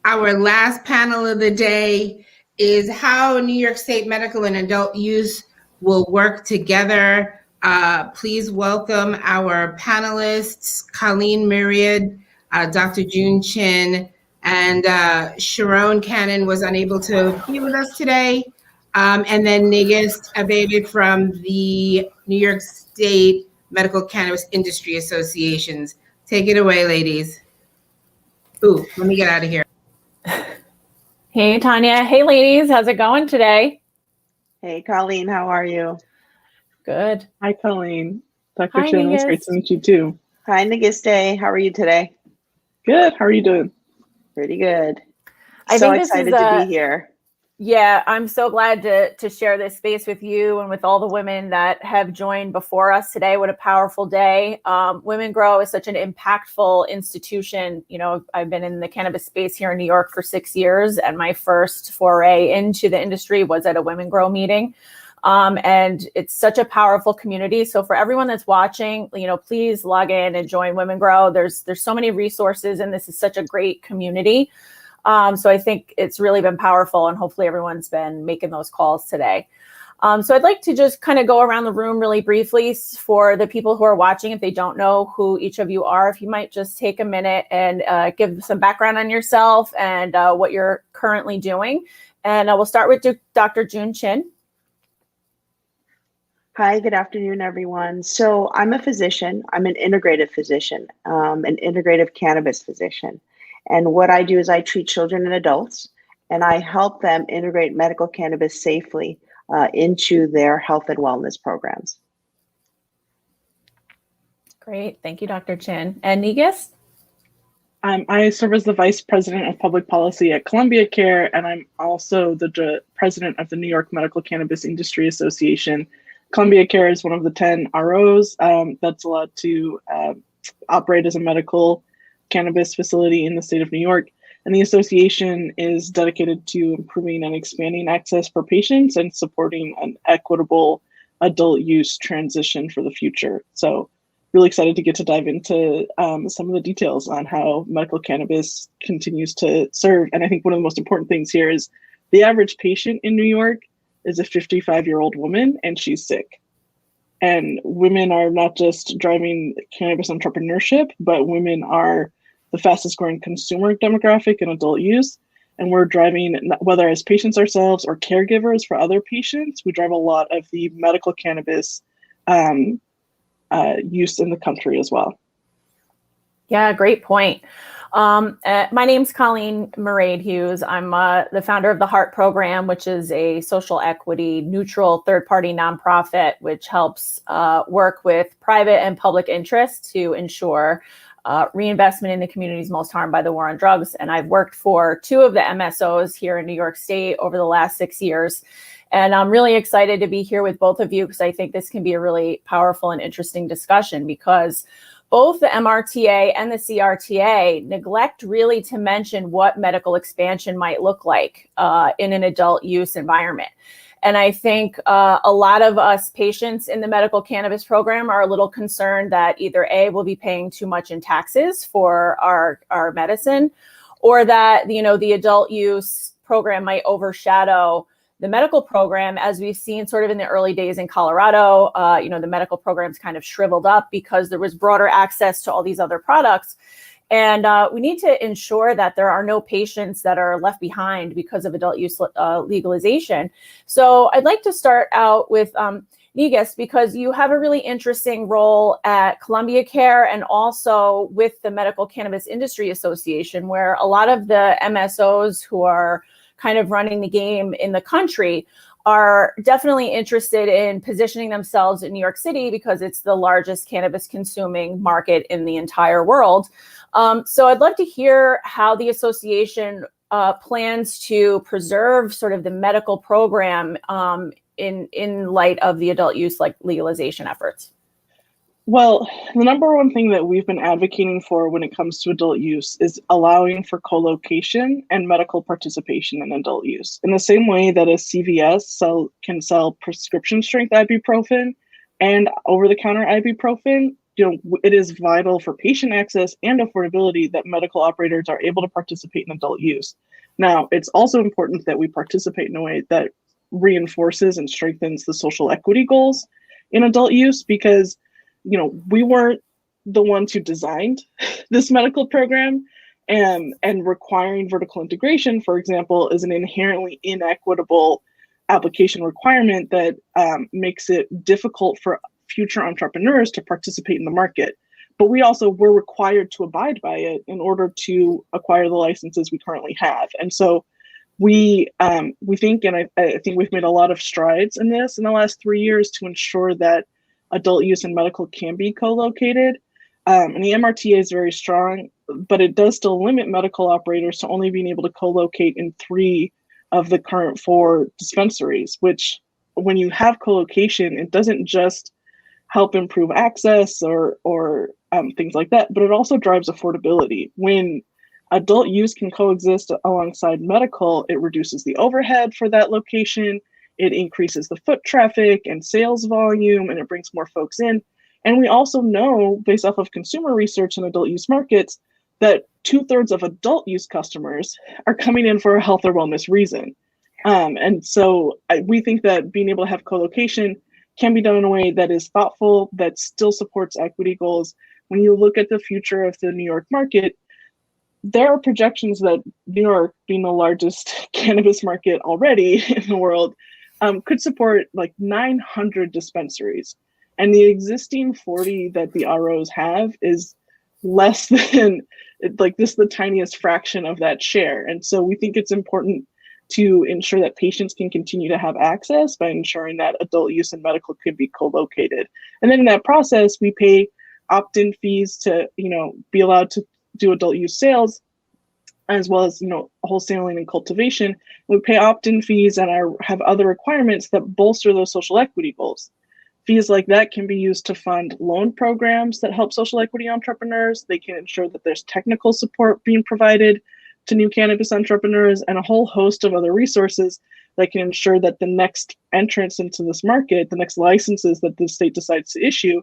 our last panel of the day is how New York State medical and adult use will work together. Please welcome our panelists, Colleen Myriad, Dr. June Chin, and Sharon Cannon was unable to be with us today. And then Nigist Abebe from the New York State Medical Cannabis Industry Associations. Take it away, ladies. Ooh, let me get out of here. Hey, Tanya. Hey, ladies. How's it going today? Hey, Colleen. How are you? Good. Hi, Colleen. Dr. Hi, Chin, it's great to meet you too. Hi, Nagiste. How are you today? Good. How are you doing? Pretty good. I So think this excited is to be here. Yeah, I'm so glad to share this space with you and with all the women that have joined before us today. What a powerful day. Women Grow is such an impactful institution. You know, I've been in the cannabis space here in New York for 6 years, and my first foray into the industry was at a Women Grow meeting. And it's such a powerful community. So for everyone that's watching, you know, please log in and join Women Grow. There's so many resources, and this is such a great community. So I think it's really been powerful, and hopefully everyone's been making those calls today. So I'd like to just kind of go around the room really briefly for the people who are watching. If they don't know who each of you are, if you might just take a minute and give some background on yourself and what you're currently doing. And we'll start with Dr. June Chin. Hi, good afternoon, everyone. So I'm a physician. I'm an integrative physician, an integrative cannabis physician. And what I do is I treat children and adults, and I help them integrate medical cannabis safely into their health and wellness programs. Great. Thank you, Dr. Chin. And Nigist? I serve as the Vice President of Public Policy at Columbia Care, and I'm also the President of the New York Medical Cannabis Industry Association. Columbia Care is one of the 10 ROs that's allowed to operate as a medical cannabis facility in the state of New York. And the association is dedicated to improving and expanding access for patients and supporting an equitable adult use transition for the future. So really excited to get to dive into some of the details on how medical cannabis continues to serve. And I think one of the most important things here is the average patient in New York is a 55-year-old woman, and she's sick. And women are not just driving cannabis entrepreneurship, but women are the fastest growing consumer demographic in adult use. And we're driving, whether as patients ourselves or caregivers for other patients, we drive a lot of the medical cannabis use in the country as well. Yeah, great point. My name's Colleen Myriad Hughes. I'm the founder of the HEART program, which is a social equity neutral third-party nonprofit, which helps work with private and public interests to ensure reinvestment in the communities most harmed by the war on drugs. And I've worked for 2 of the MSOs here in New York State over the last 6 years. And I'm really excited to be here with both of you because I think this can be a really powerful and interesting discussion, because both the MRTA and the CRTA neglect really to mention what medical expansion might look like in an adult use environment. And I think a lot of us patients in the medical cannabis program are a little concerned that either A, we'll be paying too much in taxes for our medicine, or that, you know, the adult use program might overshadow the medical program, as we've seen sort of in the early days in Colorado. You know, the medical program's kind of shriveled up because there was broader access to all these other products. And we need to ensure that there are no patients that are left behind because of adult use legalization. So I'd like to start out with Nigist, because you have a really interesting role at Columbia Care and also with the Medical Cannabis Industry Association, where a lot of the MSOs who are kind of running the game in the country are definitely interested in positioning themselves in New York City because it's the largest cannabis consuming market in the entire world. So I'd love to hear how the association plans to preserve sort of the medical program in light of the adult use legalization efforts. Well, the number one thing that we've been advocating for when it comes to adult use is allowing for co-location and medical participation in adult use. In the same way that a CVS can sell prescription strength ibuprofen and over-the-counter ibuprofen, it is vital for patient access and affordability that medical operators are able to participate in adult use. Now, it's also important that we participate in a way that reinforces and strengthens the social equity goals in adult use, because, we weren't the ones who designed this medical program, and requiring vertical integration, for example, is an inherently inequitable application requirement that makes it difficult for future entrepreneurs to participate in the market. But we also were required to abide by it in order to acquire the licenses we currently have. And so we think, and I think we've made a lot of strides in this in the last 3 years to ensure that adult use and medical can be co-located. And the MRTA is very strong, but it does still limit medical operators to only being able to co-locate in 3 of the current 4 dispensaries, which, when you have co-location, it doesn't just help improve access or things like that, but it also drives affordability. When adult use can coexist alongside medical, it reduces the overhead for that location, it increases the foot traffic and sales volume, and it brings more folks in. And we also know, based off of consumer research in adult use markets, that 2/3 of adult use customers are coming in for a health or wellness reason. And so we think that being able to have co-location can be done in a way that is thoughtful, that still supports equity goals. When you look at the future of the New York market, there are projections that New York, being the largest cannabis market already in the world, could support like 900 dispensaries. And the existing 40 that the ROs have is less than, like, this is the tiniest fraction of that share. And so we think it's important to ensure that patients can continue to have access by ensuring that adult use and medical can be co-located. And then in that process, we pay opt-in fees to, be allowed to do adult use sales, as well as, wholesaling and cultivation. We pay opt-in fees and have other requirements that bolster those social equity goals. Fees like that can be used to fund loan programs that help social equity entrepreneurs. They can ensure that there's technical support being provided to new cannabis entrepreneurs, and a whole host of other resources that can ensure that the next entrance into this market, the next licenses that the state decides to issue,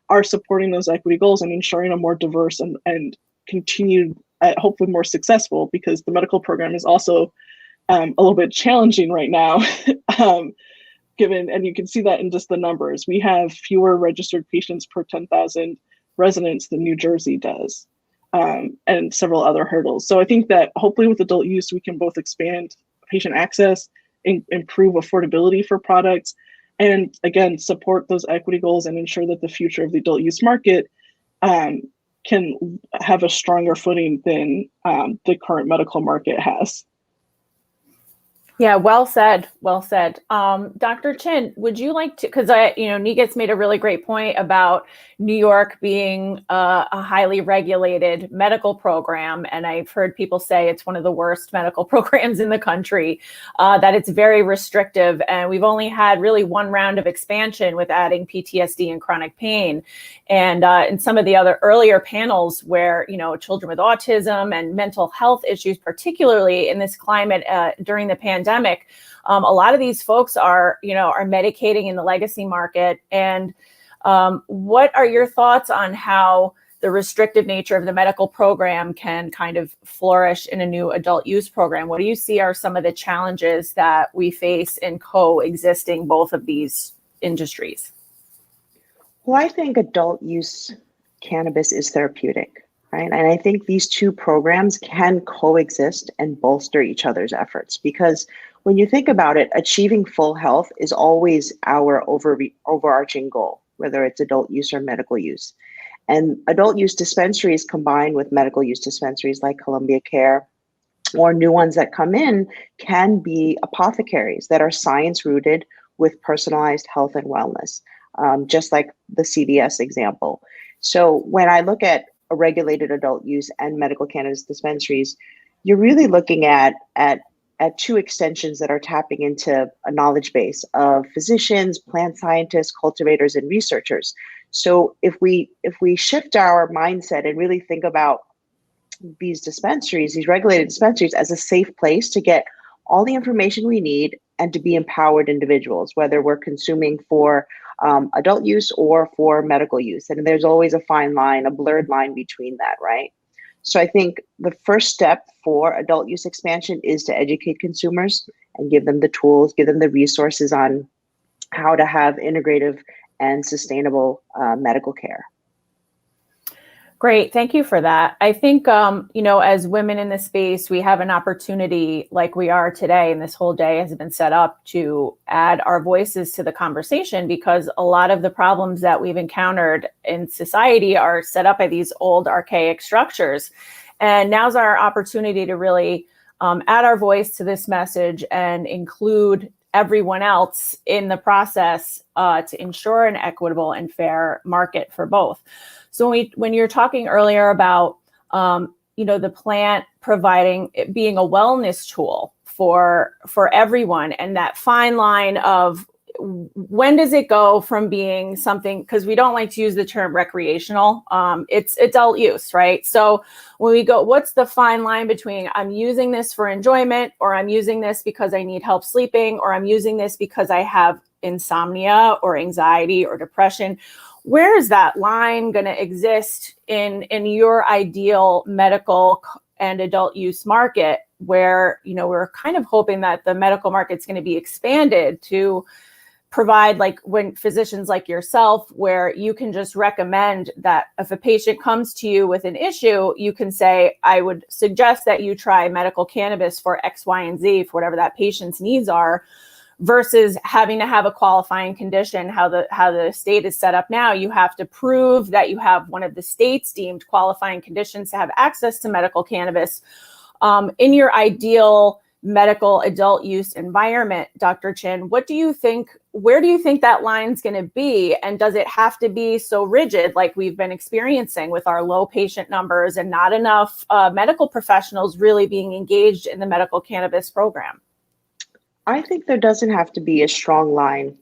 are supporting those equity goals and ensuring a more diverse and continued, hopefully more successful, because the medical program is also a little bit challenging right now. Given, and you can see that in just the numbers, we have fewer registered patients per 10,000 residents than New Jersey does, and several other hurdles. So I think that hopefully with adult use, we can both expand patient access, improve affordability for products, and again, support those equity goals and ensure that the future of the adult use market can have a stronger footing than the current medical market has. Yeah, well said. Well said. Dr. Chin, would you like to, because Nigit's made a really great point about New York being a highly regulated medical program. And I've heard people say it's one of the worst medical programs in the country, that it's very restrictive. And we've only had really one round of expansion with adding PTSD and chronic pain. And in some of the other earlier panels where, children with autism and mental health issues, particularly in this climate during the pandemic, a lot of these folks are medicating in the legacy market. And what are your thoughts on how the restrictive nature of the medical program can kind of flourish in a new adult use program? What do you see are some of the challenges that we face in coexisting both of these industries? Well, I think adult use cannabis is therapeutic, right? And I think these two programs can coexist and bolster each other's efforts, because when you think about it, achieving full health is always our overarching goal, whether it's adult use or medical use. And adult use dispensaries combined with medical use dispensaries like Columbia Care, or new ones that come in, can be apothecaries that are science rooted with personalized health and wellness, just like the CVS example. So when I look at a regulated adult use and medical cannabis dispensaries, you're really looking at two extensions that are tapping into a knowledge base of physicians, plant scientists, cultivators, and researchers. So if we shift our mindset and really think about these dispensaries, these regulated dispensaries, as a safe place to get all the information we need and to be empowered individuals, whether we're consuming for adult use or for medical use. And there's always a fine line, a blurred line between that, right? So I think the first step for adult use expansion is to educate consumers and give them the tools, give them the resources on how to have integrative and sustainable medical care. Great. Thank you for that. I think, as women in the space, we have an opportunity like we are today, and this whole day has been set up to add our voices to the conversation, because a lot of the problems that we've encountered in society are set up by these old archaic structures. And now's our opportunity to really add our voice to this message and include everyone else in the process to ensure an equitable and fair market for both. So when you're talking earlier about, the plant being a wellness tool for everyone, and that fine line of when does it go from being something, because we don't like to use the term recreational, it's adult use, right? So when we go, what's the fine line between I'm using this for enjoyment, or I'm using this because I need help sleeping, or I'm using this because I have insomnia or anxiety or depression? Where is that line going to exist in your ideal medical and adult use market, where, we're kind of hoping that the medical market's going to be expanded to provide, like, when physicians like yourself, where you can just recommend that if a patient comes to you with an issue, you can say, I would suggest that you try medical cannabis for X, Y, and Z for whatever that patient's needs are, versus having to have a qualifying condition. How the state is set up now, you have to prove that you have one of the state's deemed qualifying conditions to have access to medical cannabis. In your ideal medical adult use environment, Dr. Chin, where do you think that line's going to be? And does it have to be so rigid like we've been experiencing with our low patient numbers and not enough medical professionals really being engaged in the medical cannabis program? I think there doesn't have to be a strong line,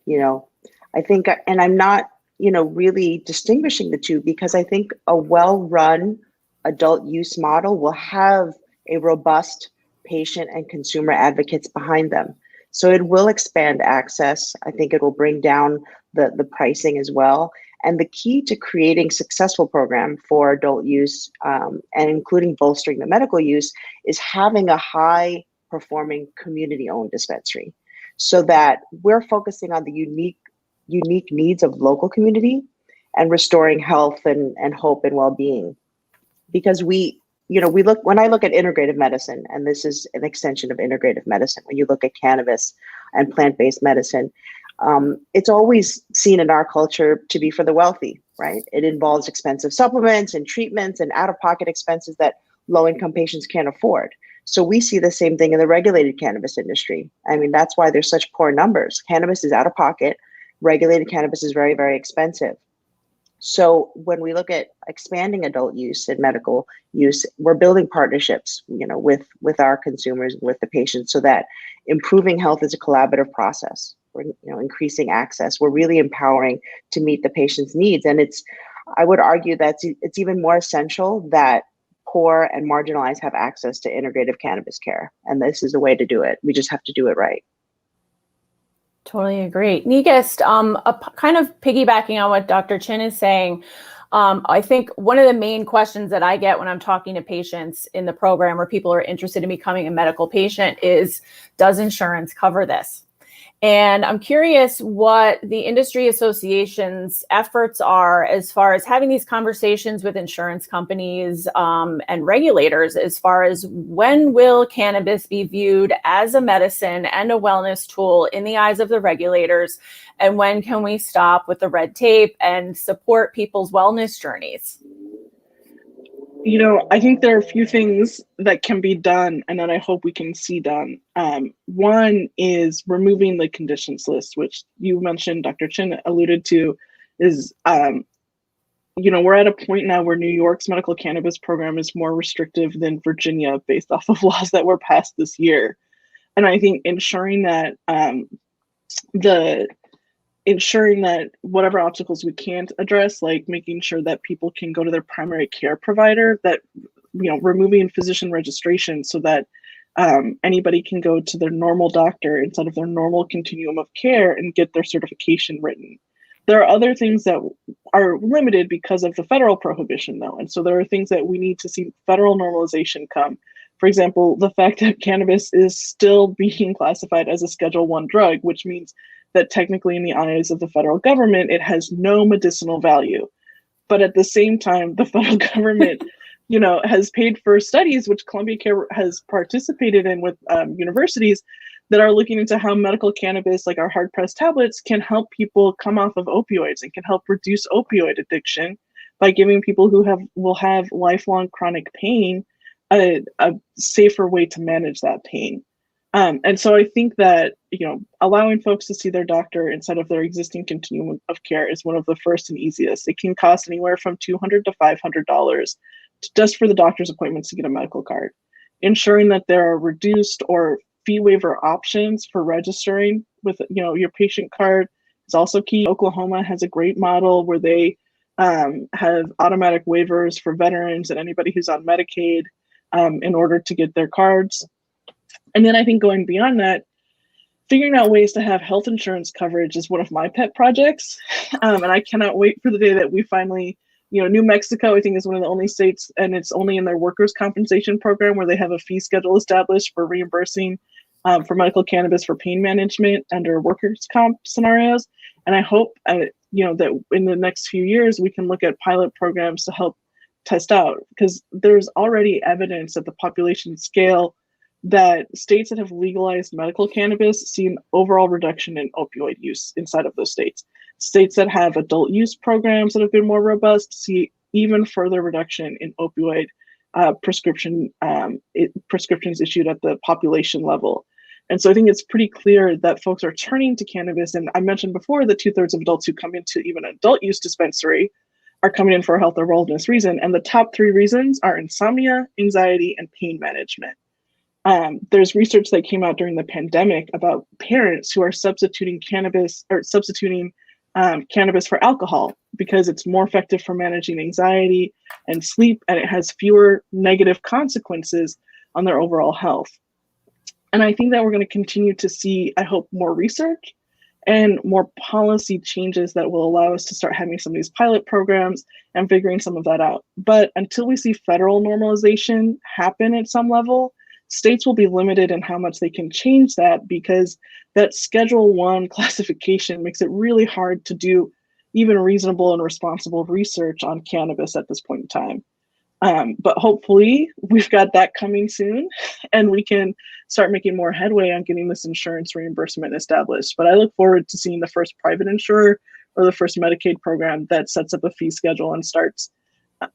I think, and I'm not, really distinguishing the two, because I think a well-run adult use model will have a robust patient and consumer advocates behind them. So it will expand access. I think it will bring down the pricing as well. And the key to creating successful program for adult use, and including bolstering the medical use, is having a high performing community-owned dispensary, so that we're focusing on the unique needs of local community and restoring health and hope and well-being. Because when I look at integrative medicine, and this is an extension of integrative medicine, when you look at cannabis and plant-based medicine, it's always seen in our culture to be for the wealthy, right? It involves expensive supplements and treatments and out-of-pocket expenses that low-income patients can't afford. So we see the same thing in the regulated cannabis industry. I mean, that's why there's such poor numbers. Cannabis is out of pocket. Regulated cannabis is very, very expensive. So when we look at expanding adult use and medical use, we're building partnerships, with our consumers, with the patients, so that improving health is a collaborative process. We're, increasing access. We're really empowering to meet the patient's needs. And I would argue that it's even more essential that poor and marginalized have access to integrative cannabis care. And this is the way to do it. We just have to do it right. Totally agree. Negist, kind of piggybacking on what Dr. Chin is saying, I think one of the main questions that I get when I'm talking to patients in the program, or people are interested in becoming a medical patient, is, does insurance cover this? And I'm curious what the industry association's efforts are as far as having these conversations with insurance companies and regulators, as far as when will cannabis be viewed as a medicine and a wellness tool in the eyes of the regulators, and when can we stop with the red tape and support people's wellness journeys? I think there are a few things that can be done and that I hope we can see done. One is removing the conditions list, which you mentioned, Dr. Chin alluded to, is, we're at a point now where New York's medical cannabis program is more restrictive than Virginia based off of laws that were passed this year. And I think ensuring that whatever obstacles we can't address, like making sure that people can go to their primary care provider, that, removing physician registration so that anybody can go to their normal doctor instead of their normal continuum of care and get their certification written. There are other things that are limited because of the federal prohibition, though. And so there are things that we need to see federal normalization come. For example, the fact that cannabis is still being classified as a Schedule I drug, which means that technically in the eyes of the federal government, it has no medicinal value. But at the same time, the federal government, has paid for studies, which Columbia Care has participated in with universities, that are looking into how medical cannabis, like our hard pressed tablets, can help people come off of opioids and can help reduce opioid addiction by giving people who will have lifelong chronic pain a safer way to manage that pain. And so I think that, allowing folks to see their doctor instead of their existing continuum of care is one of the first and easiest. It can cost anywhere from $200 to $500 just for the doctor's appointments to get a medical card. Ensuring that there are reduced or fee waiver options for registering with, your patient card is also key. Oklahoma has a great model where they have automatic waivers for veterans and anybody who's on Medicaid in order to get their cards. And then I think going beyond that, figuring out ways to have health insurance coverage is one of my pet projects. And I cannot wait for the day that we finally, New Mexico, I think, is one of the only states, and it's only in their workers' compensation program where they have a fee schedule established for reimbursing for medical cannabis for pain management under workers' comp scenarios. And I hope, that in the next few years, we can look at pilot programs to help test out, because there's already evidence at the population scale that states that have legalized medical cannabis see an overall reduction in opioid use inside of those states. States that have adult use programs that have been more robust see even further reduction in opioid prescriptions issued at the population level. And so I think it's pretty clear that folks are turning to cannabis. And I mentioned before that 2/3 of adults who come into even an adult use dispensary are coming in for a health or wellness reason. And the top 3 reasons are insomnia, anxiety, and pain management. There's research that came out during the pandemic about parents who are substituting cannabis for alcohol because it's more effective for managing anxiety and sleep, and it has fewer negative consequences on their overall health. And I think that we're going to continue to see, I hope, more research and more policy changes that will allow us to start having some of these pilot programs and figuring some of that out. But until we see federal normalization happen at some level, states will be limited in how much they can change that, because that Schedule I classification makes it really hard to do even reasonable and responsible research on cannabis at this point in time. But hopefully we've got that coming soon and we can start making more headway on getting this insurance reimbursement established. But I look forward to seeing the first private insurer or the first Medicaid program that sets up a fee schedule and starts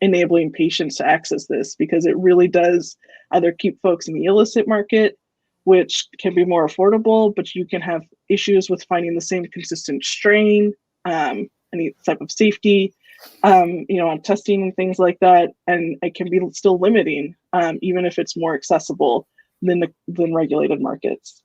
enabling patients to access this, because it really does either keep folks in the illicit market, which can be more affordable, but you can have issues with finding the same consistent strain, any type of safety, on testing and things like that. And it can be still limiting, even if it's more accessible than regulated markets.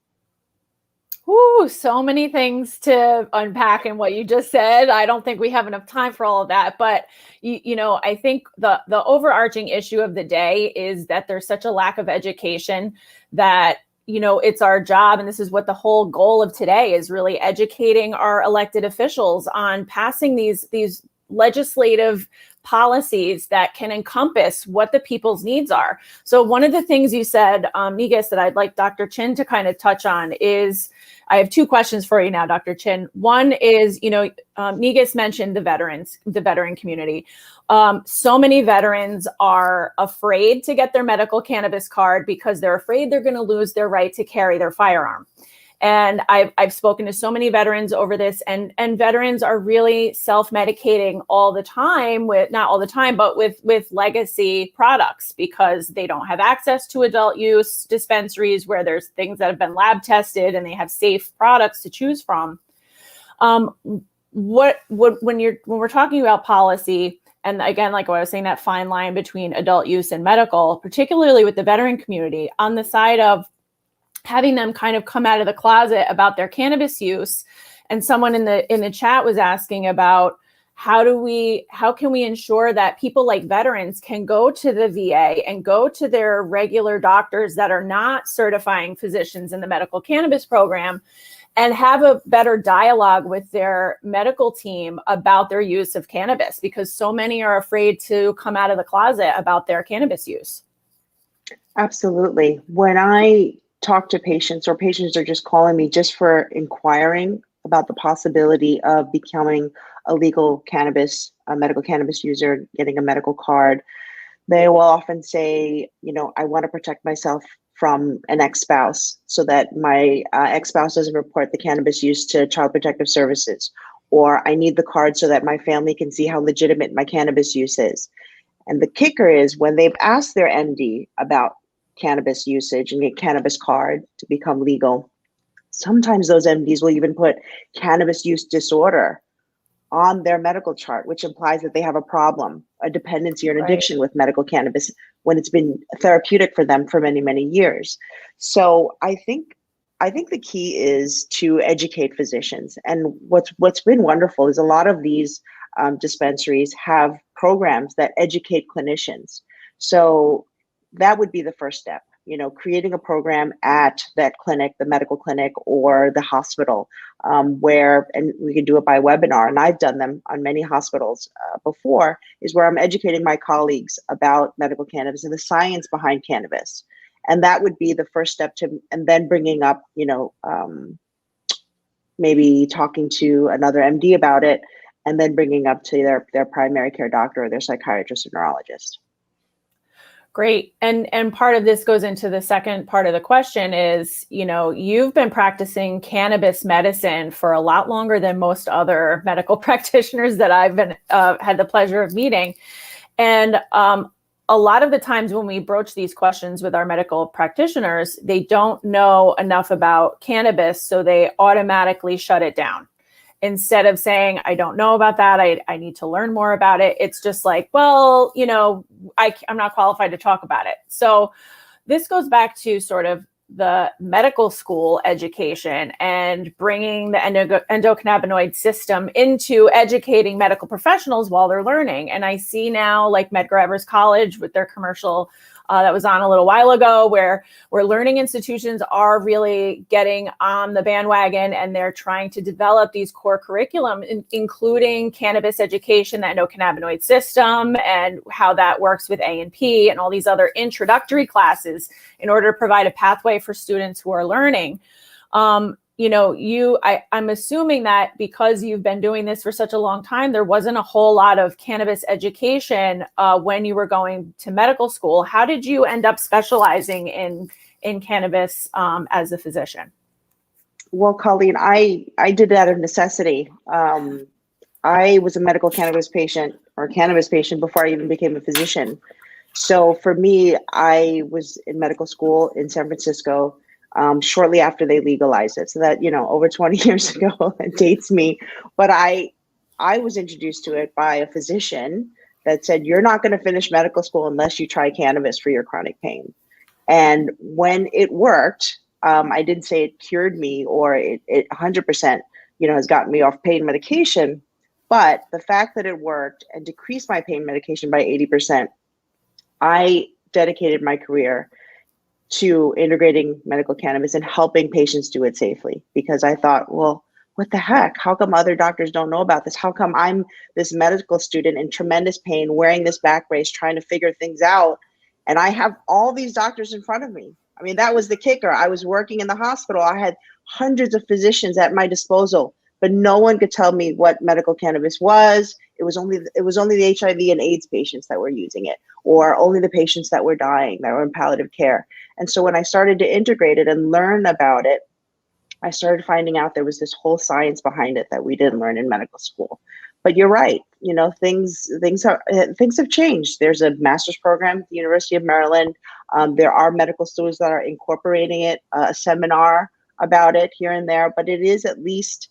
Ooh, so many things to unpack in what you just said. I don't think we have enough time for all of that, but I think the overarching issue of the day is that there's such a lack of education that it's our job, and this is what the whole goal of today is, really educating our elected officials on passing these legislative policies that can encompass what the people's needs are. So one of the things you said, Negus, that I'd like Dr. Chin to kind of touch on is, I have 2 questions for you now, Dr. Chin. One is, Negus mentioned the veteran community. So many veterans are afraid to get their medical cannabis card because they're afraid they're going to lose their right to carry their firearm. And I've spoken to so many veterans over this, and veterans are really self-medicating all the time not all the time, but with legacy products, because they don't have access to adult use dispensaries where there's things that have been lab tested and they have safe products to choose from. When we're talking about policy, and again, like what I was saying, that fine line between adult use and medical, particularly with the veteran community, on the side of having them kind of come out of the closet about their cannabis use. And someone in the chat was asking about how can we ensure that people like veterans can go to the VA and go to their regular doctors that are not certifying physicians in the medical cannabis program and have a better dialogue with their medical team about their use of cannabis, because so many are afraid to come out of the closet about their cannabis use. Absolutely. When I talk to patients, or patients are just calling me just for inquiring about the possibility of becoming a legal cannabis, a medical cannabis user, getting a medical card, they will often say, I want to protect myself from an ex-spouse so that my ex-spouse doesn't report the cannabis use to Child Protective Services, or I need the card so that my family can see how legitimate my cannabis use is. And the kicker is, when they've asked their MD about cannabis usage and get cannabis card to become legal, sometimes those MDs will even put cannabis use disorder on their medical chart, which implies that they have a problem, a dependency or an addiction with medical cannabis, when it's been therapeutic for them for many, many years. So I think the key is to educate physicians. And what's been wonderful is a lot of these dispensaries have programs that educate clinicians. So that would be the first step, creating a program at that clinic, the medical clinic or the hospital, and we can do it by webinar. And I've done them on many hospitals before, is where I'm educating my colleagues about medical cannabis and the science behind cannabis. And that would be the first step and then bringing up, maybe talking to another MD about it, and then bringing up to their primary care doctor or their psychiatrist or neurologist. Great. And part of this goes into the second part of the question is, you've been practicing cannabis medicine for a lot longer than most other medical practitioners that I've been had the pleasure of meeting. And a lot of the times when we broach these questions with our medical practitioners, they don't know enough about cannabis, so they automatically shut it down. Instead of saying, I don't know about that, I need to learn more about it, it's just like, well, I'm not qualified to talk about it. So this goes back to sort of the medical school education and bringing the endocannabinoid system into educating medical professionals while they're learning. And I see now, like Medgar Evers College with their commercial that was on a little while ago, where learning institutions are really getting on the bandwagon, and they're trying to develop these core curriculum, including cannabis education, the endocannabinoid system, and how that works with A&P and all these other introductory classes in order to provide a pathway for students who are learning. I'm assuming that because you've been doing this for such a long time, there wasn't a whole lot of cannabis education when you were going to medical school. How did you end up specializing in cannabis as a physician? Well, Colleen, I did that of necessity. I was a medical cannabis patient before I even became a physician. So for me, I was in medical school in San Francisco shortly after they legalized it. So that, over 20 years ago, it dates me. But I was introduced to it by a physician that said, you're not going to finish medical school unless you try cannabis for your chronic pain. And when it worked, I didn't say it cured me or it 100%, has gotten me off pain medication. But the fact that it worked and decreased my pain medication by 80%, I dedicated my career to integrating medical cannabis and helping patients do it safely, because I thought, well, what the heck? How come other doctors don't know about this? How come I'm this medical student in tremendous pain, wearing this back brace, trying to figure things out, and I have all these doctors in front of me? I mean, that was the kicker. I was working in the hospital. I had hundreds of physicians at my disposal, but no one could tell me what medical cannabis was. It was only the HIV and AIDS patients that were using it, or only the patients that were dying, that were in palliative care. And so when I started to integrate it and learn about it, I started finding out there was this whole science behind it that we didn't learn in medical school. But you're right, things have changed. There's a master's program at the University of Maryland. There are medical students that are incorporating it, a seminar about it here and there, but it is at least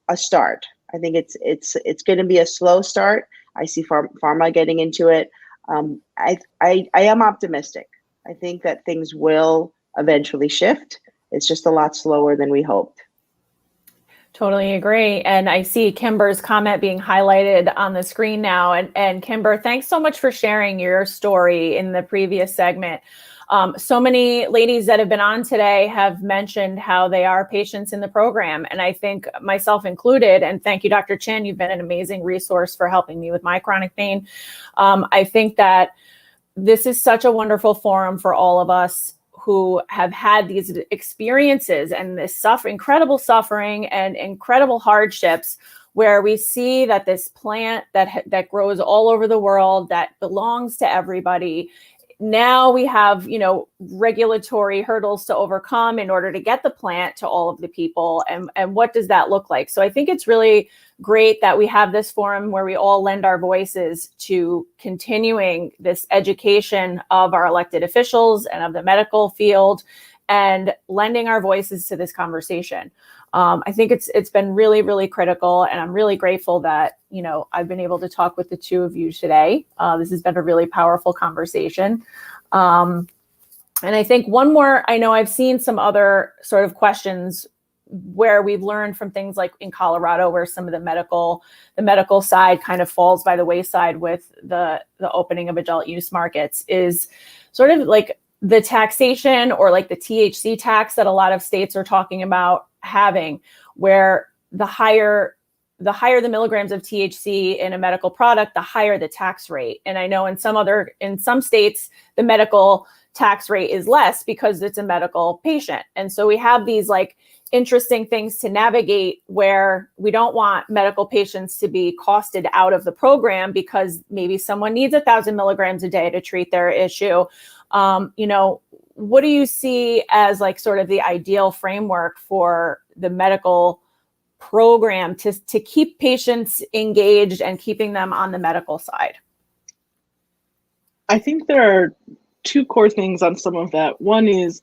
a start. I think it's going to be a slow start. I see pharma getting into it. I am optimistic. I think that things will eventually shift. It's just a lot slower than we hoped. Totally agree. And I see Kimber's comment being highlighted on the screen now. And Kimber, thanks so much for sharing your story in the previous segment. So many ladies that have been on today have mentioned how they are patients in the program. And I think myself included, and thank you, Dr. Chin, you've been an amazing resource for helping me with my chronic pain. I think that this is such a wonderful forum for all of us who have had these experiences and this incredible suffering and incredible hardships, where we see that this plant that grows all over the world, that belongs to everybody. Now we have, regulatory hurdles to overcome in order to get the plant to all of the people. And what does that look like? So I think it's really great that we have this forum where we all lend our voices to continuing this education of our elected officials and of the medical field, and lending our voices to this conversation. I think it's been really, really critical, and I'm really grateful that, I've been able to talk with the two of you today. This has been a really powerful conversation. And I think one more, I know I've seen some other sort of questions where we've learned from things like in Colorado, where some of the medical side kind of falls by the wayside with the opening of adult use markets, is sort of like the taxation, or like the THC tax that a lot of states are talking about having, where the higher the milligrams of THC in a medical product, the higher the tax rate. And I know in some states, the medical tax rate is less because it's a medical patient. And so we have these like interesting things to navigate, where we don't want medical patients to be costed out of the program because maybe someone needs 1,000 milligrams a day to treat their issue. What do you see as like sort of the ideal framework for the medical program to keep patients engaged and keeping them on the medical side? I think there are two core things on some of that. One is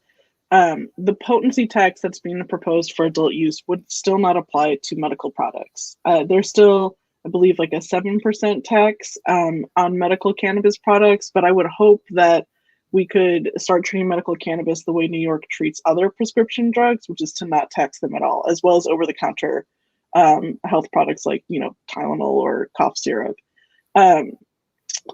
the potency tax that's being proposed for adult use would still not apply to medical products. There's still, I believe, like a 7% tax on medical cannabis products, but I would hope that we could start treating medical cannabis the way New York treats other prescription drugs, which is to not tax them at all, as well as over-the-counter health products like, Tylenol or cough syrup.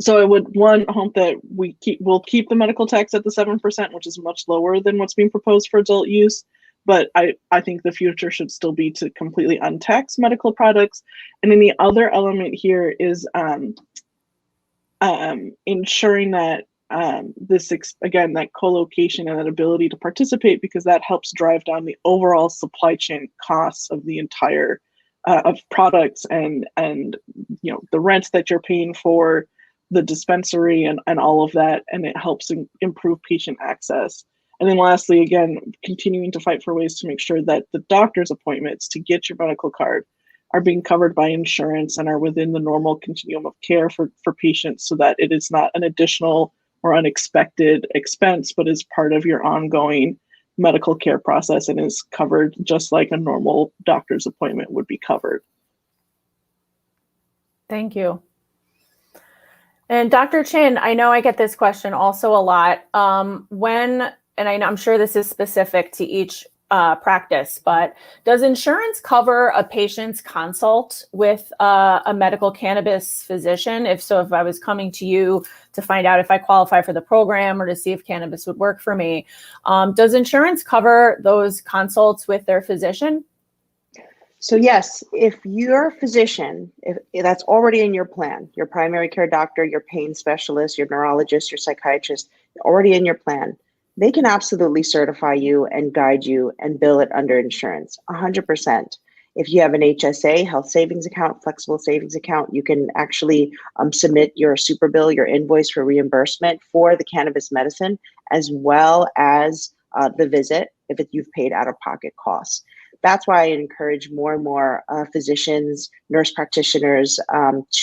So I would, one, hope that we'll keep the medical tax at the 7%, which is much lower than what's being proposed for adult use. But I think the future should still be to completely untax medical products. And then the other element here is ensuring that that co-location and that ability to participate, because that helps drive down the overall supply chain costs of the entire of products and the rents that you're paying for the dispensary and all of that, and it helps improve patient access. And then lastly, again, continuing to fight for ways to make sure that the doctor's appointments to get your medical card are being covered by insurance and are within the normal continuum of care for patients, so that it is not an additional or unexpected expense, but is part of your ongoing medical care process and is covered just like a normal doctor's appointment would be covered. Thank you. And Dr. Chin, I know I get this question also a lot. I'm sure this is specific to each practice, but does insurance cover a patient's consult with a medical cannabis physician? If so, if I was coming to you to find out if I qualify for the program or to see if cannabis would work for me, does insurance cover those consults with their physician? So yes, if your physician, if that's already in your plan, your primary care doctor, your pain specialist, your neurologist, your psychiatrist, already in your plan, they can absolutely certify you and guide you and bill it under insurance, 100%. If you have an HSA, health savings account, flexible savings account, you can actually submit your super bill, your invoice for reimbursement for the cannabis medicine, as well as the visit if you've paid out-of-pocket costs. That's why I encourage more and more physicians, nurse practitioners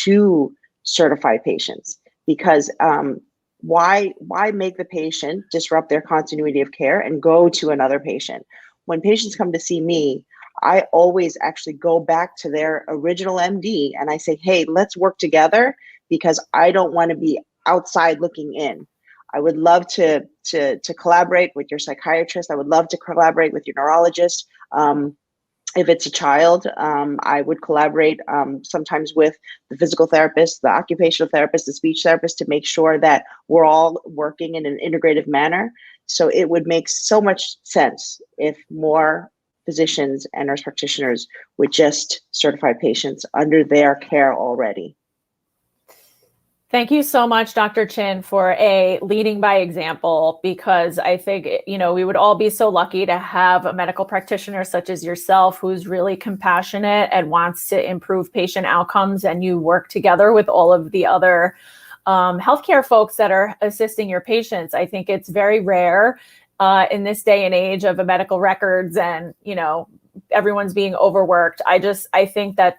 to certify patients, because why make the patient disrupt their continuity of care and go to another patient? When patients come to see me, I always actually go back to their original MD and I say, hey, let's work together, because I don't want to be outside looking in. I would love to collaborate with your psychiatrist. I would love to collaborate with your neurologist. If it's a child, I would collaborate sometimes with the physical therapist, the occupational therapist, the speech therapist to make sure that we're all working in an integrative manner. So it would make so much sense if more physicians and nurse practitioners would just certify patients under their care already. Thank you so much, Dr. Chin, for leading by example, because I think, we would all be so lucky to have a medical practitioner such as yourself, who's really compassionate and wants to improve patient outcomes, and you work together with all of the other healthcare folks that are assisting your patients. I think it's very rare in this day and age of medical records and, everyone's being overworked. I think that,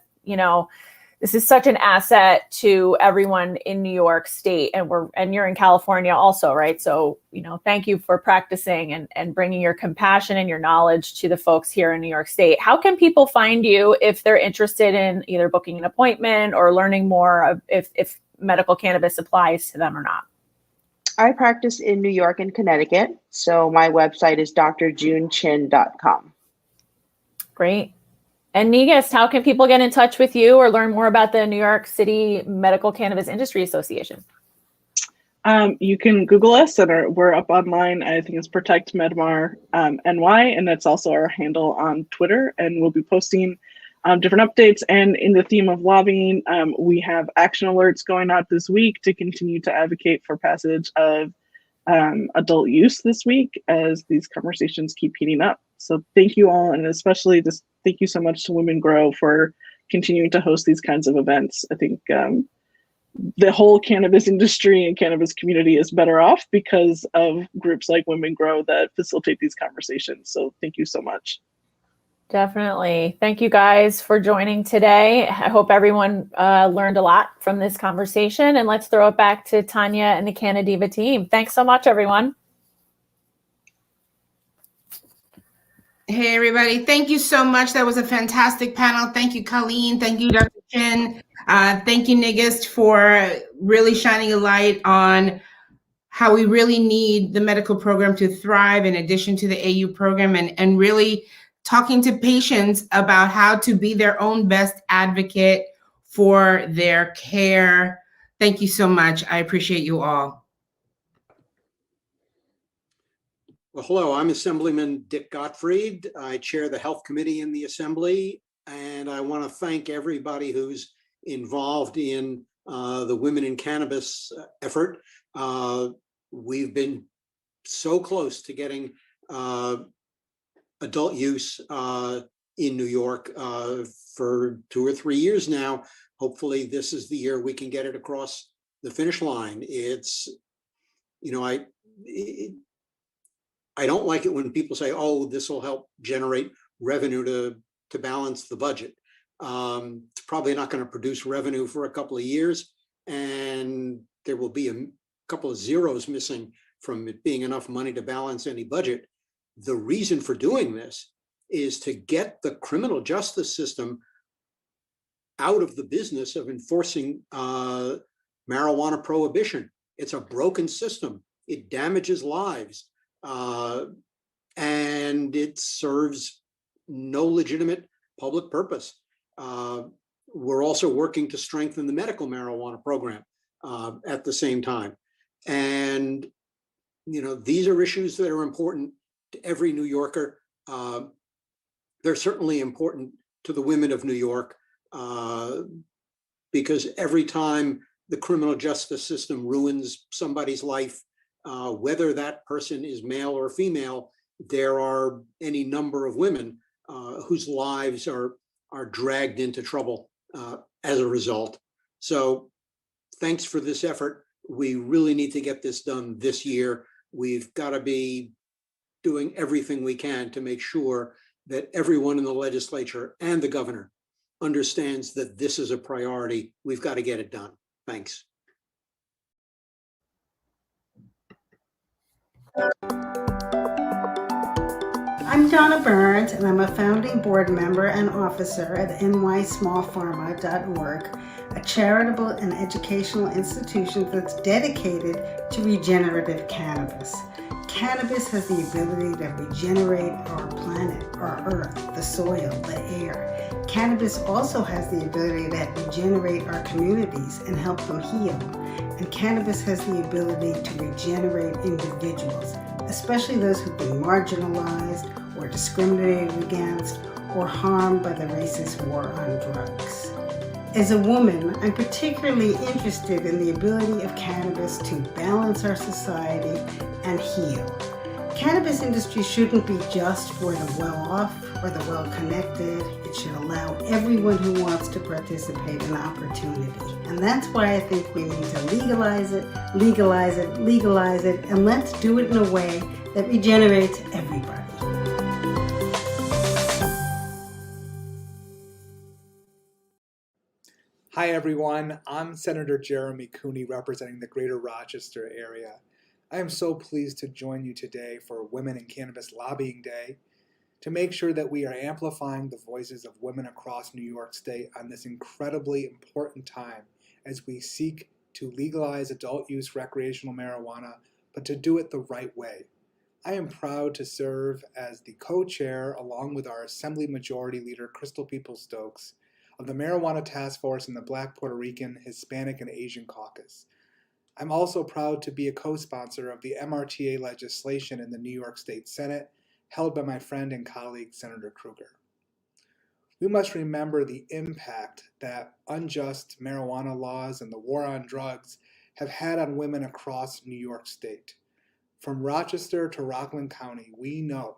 this is such an asset to everyone in New York State, and you're in California also, right? So, thank you for practicing and bringing your compassion and your knowledge to the folks here in New York State. How can people find you if they're interested in either booking an appointment or learning more of if medical cannabis applies to them or not? I practice in New York and Connecticut, so my website is drjunechin.com. Great. And Negus, how can people get in touch with you or learn more about the New York City Medical Cannabis Industry Association? You can Google us, and we're up online. I think it's Protect Medmar NY, and that's also our handle on Twitter. And we'll be posting different updates. And in the theme of lobbying, we have action alerts going out this week to continue to advocate for passage of adult use this week as these conversations keep heating up. So thank you all, and especially just thank you so much to Women Grow for continuing to host these kinds of events. I think the whole cannabis industry and cannabis community is better off because of groups like Women Grow that facilitate these conversations. So thank you so much. Definitely. Thank you guys for joining today. I hope everyone learned a lot from this conversation, and let's throw it back to Tanya and the Cannadiva team. Thanks so much, everyone. Hey, everybody. Thank you so much. That was a fantastic panel. Thank you, Colleen. Thank you, Dr. Chin. Thank you, Nigist, for really shining a light on how we really need the medical program to thrive in addition to the AU program, and really talking to patients about how to be their own best advocate for their care. Thank you so much. I appreciate you all. Well, hello, I'm Assemblyman Dick Gottfried. I chair the Health Committee in the Assembly, and I want to thank everybody who's involved in the Women in Cannabis effort. We've been so close to getting adult use in New York for 2 or 3 years now. Hopefully this is the year we can get it across the finish line. It's, I don't like it when people say, oh, this will help generate revenue to balance the budget. It's probably not going to produce revenue for a couple of years, and there will be a couple of zeros missing from it being enough money to balance any budget. The reason for doing this is to get the criminal justice system out of the business of enforcing marijuana prohibition. It's a broken system. It damages lives. And it serves no legitimate public purpose. We're also working to strengthen the medical marijuana program at the same time. And, these are issues that are important to every New Yorker. They're certainly important to the women of New York because every time the criminal justice system ruins somebody's life, whether that person is male or female, there are any number of women whose lives are dragged into trouble as a result. So thanks for this effort. We really need to get this done this year. We've got to be doing everything we can to make sure that everyone in the legislature and the governor understands that this is a priority. We've got to get it done. Thanks. I'm Donna Burns, and I'm a founding board member and officer at nysmallpharma.org, a charitable and educational institution that's dedicated to regenerative cannabis. Cannabis has the ability to regenerate our planet, our earth, the soil, the air. Cannabis also has the ability to regenerate our communities and help them heal. And cannabis has the ability to regenerate individuals, especially those who've been marginalized or discriminated against or harmed by the racist war on drugs. As a woman, I'm particularly interested in the ability of cannabis to balance our society and heal. Cannabis industry shouldn't be just for the well-off or the well-connected. It should allow everyone who wants to participate an opportunity. And that's why I think we need to legalize it, and let's do it in a way that regenerates everybody. Hi everyone, I'm Senator Jeremy Cooney representing the Greater Rochester area. I am so pleased to join you today for Women in Cannabis Lobbying Day to make sure that we are amplifying the voices of women across New York State on this incredibly important time as we seek to legalize adult use recreational marijuana, but to do it the right way. I am proud to serve as the co-chair along with our Assembly Majority Leader Crystal Peoples-Stokes of the Marijuana Task Force in the Black, Puerto Rican, Hispanic, and Asian Caucus. I'm also proud to be a co-sponsor of the MRTA legislation in the New York State Senate, held by my friend and colleague, Senator Krueger. We must remember the impact that unjust marijuana laws and the war on drugs have had on women across New York State. From Rochester to Rockland County, we know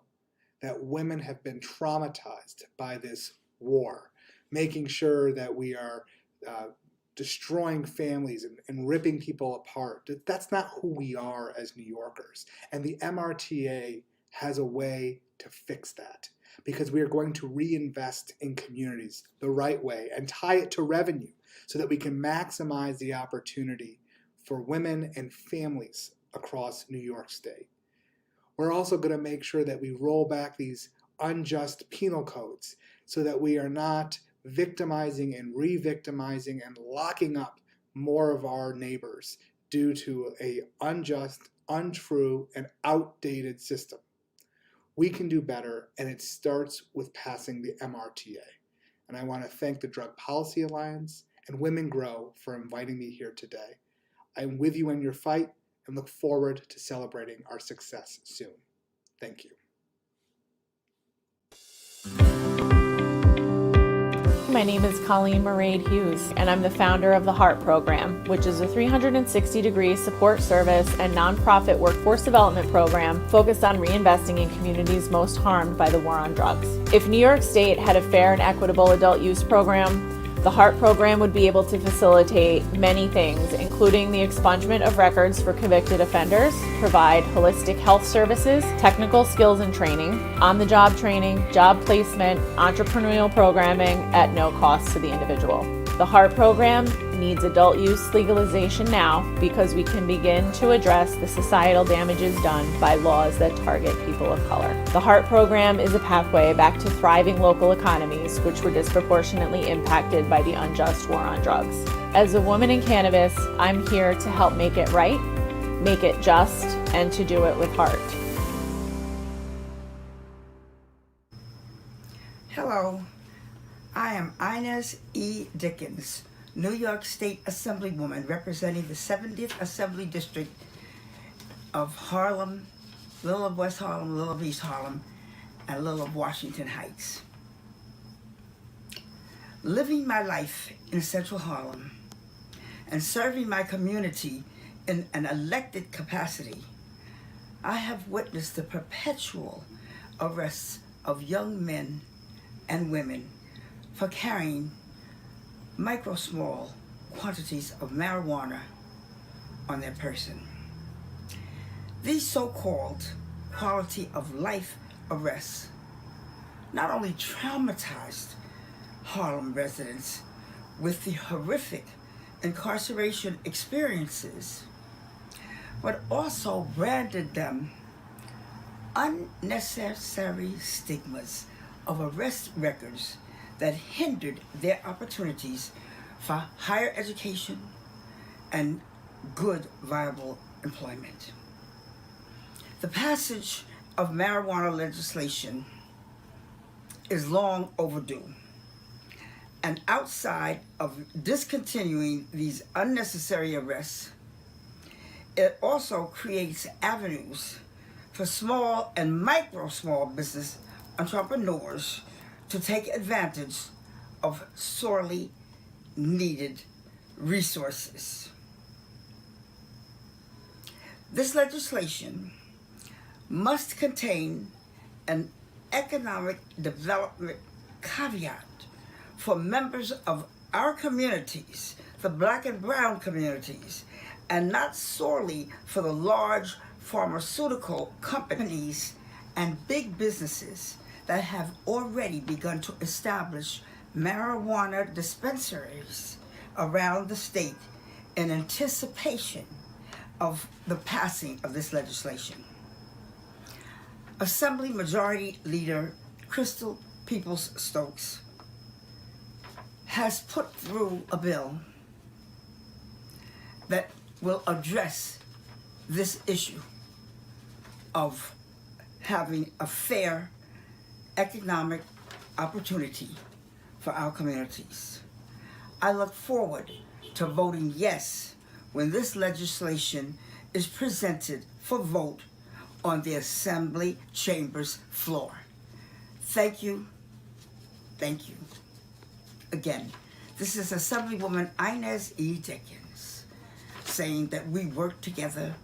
that women have been traumatized by this war, making sure that we are destroying families and ripping people apart. That's not who we are as New Yorkers. And the MRTA has a way to fix that, because we are going to reinvest in communities the right way and tie it to revenue so that we can maximize the opportunity for women and families across New York State. We're also going to make sure that we roll back these unjust penal codes so that we are not victimizing and re-victimizing and locking up more of our neighbors due to a unjust, untrue, and outdated system. We can do better, and it starts with passing the MRTA. And I want to thank the Drug Policy Alliance and Women Grow for inviting me here today. I'm with you in your fight and look forward to celebrating our success soon. Thank you. My name is Colleen Mairead Hughes, and I'm the founder of the HEART program, which is a 360-degree support service and nonprofit workforce development program focused on reinvesting in communities most harmed by the war on drugs. If New York State had a fair and equitable adult use program, the HEART program would be able to facilitate many things, including the expungement of records for convicted offenders, provide holistic health services, technical skills and training, on-the-job training, job placement, entrepreneurial programming at no cost to the individual. The HEART program needs adult use legalization now because we can begin to address the societal damages done by laws that target people of color. The HEART program is a pathway back to thriving local economies, which were disproportionately impacted by the unjust war on drugs. As a woman in cannabis, I'm here to help make it right, make it just, and to do it with heart. Hello, I am Inez E. Dickens, New York State Assemblywoman representing the 70th Assembly District of Harlem, Little of West Harlem, Little of East Harlem, and Little of Washington Heights. Living my life in Central Harlem and serving my community in an elected capacity, I have witnessed the perpetual arrests of young men and women for carrying small quantities of marijuana on their person. These so-called quality of life arrests not only traumatized Harlem residents with the horrific incarceration experiences, but also branded them unnecessary stigmas of arrest records that hindered their opportunities for higher education and good, viable employment. The passage of marijuana legislation is long overdue. And outside of discontinuing these unnecessary arrests, it also creates avenues for small and small business entrepreneurs to take advantage of sorely needed resources. This legislation must contain an economic development caveat for members of our communities, the Black and brown communities, and not solely for the large pharmaceutical companies and big businesses that have already begun to establish marijuana dispensaries around the state in anticipation of the passing of this legislation. Assembly Majority Leader Crystal Peoples-Stokes has put through a bill that will address this issue of having a fair economic opportunity for our communities. I look forward to voting yes when this legislation is presented for vote on the Assembly Chamber's floor. Thank you. Thank you. Again, this is Assemblywoman Inez E. Dickens saying that we work together,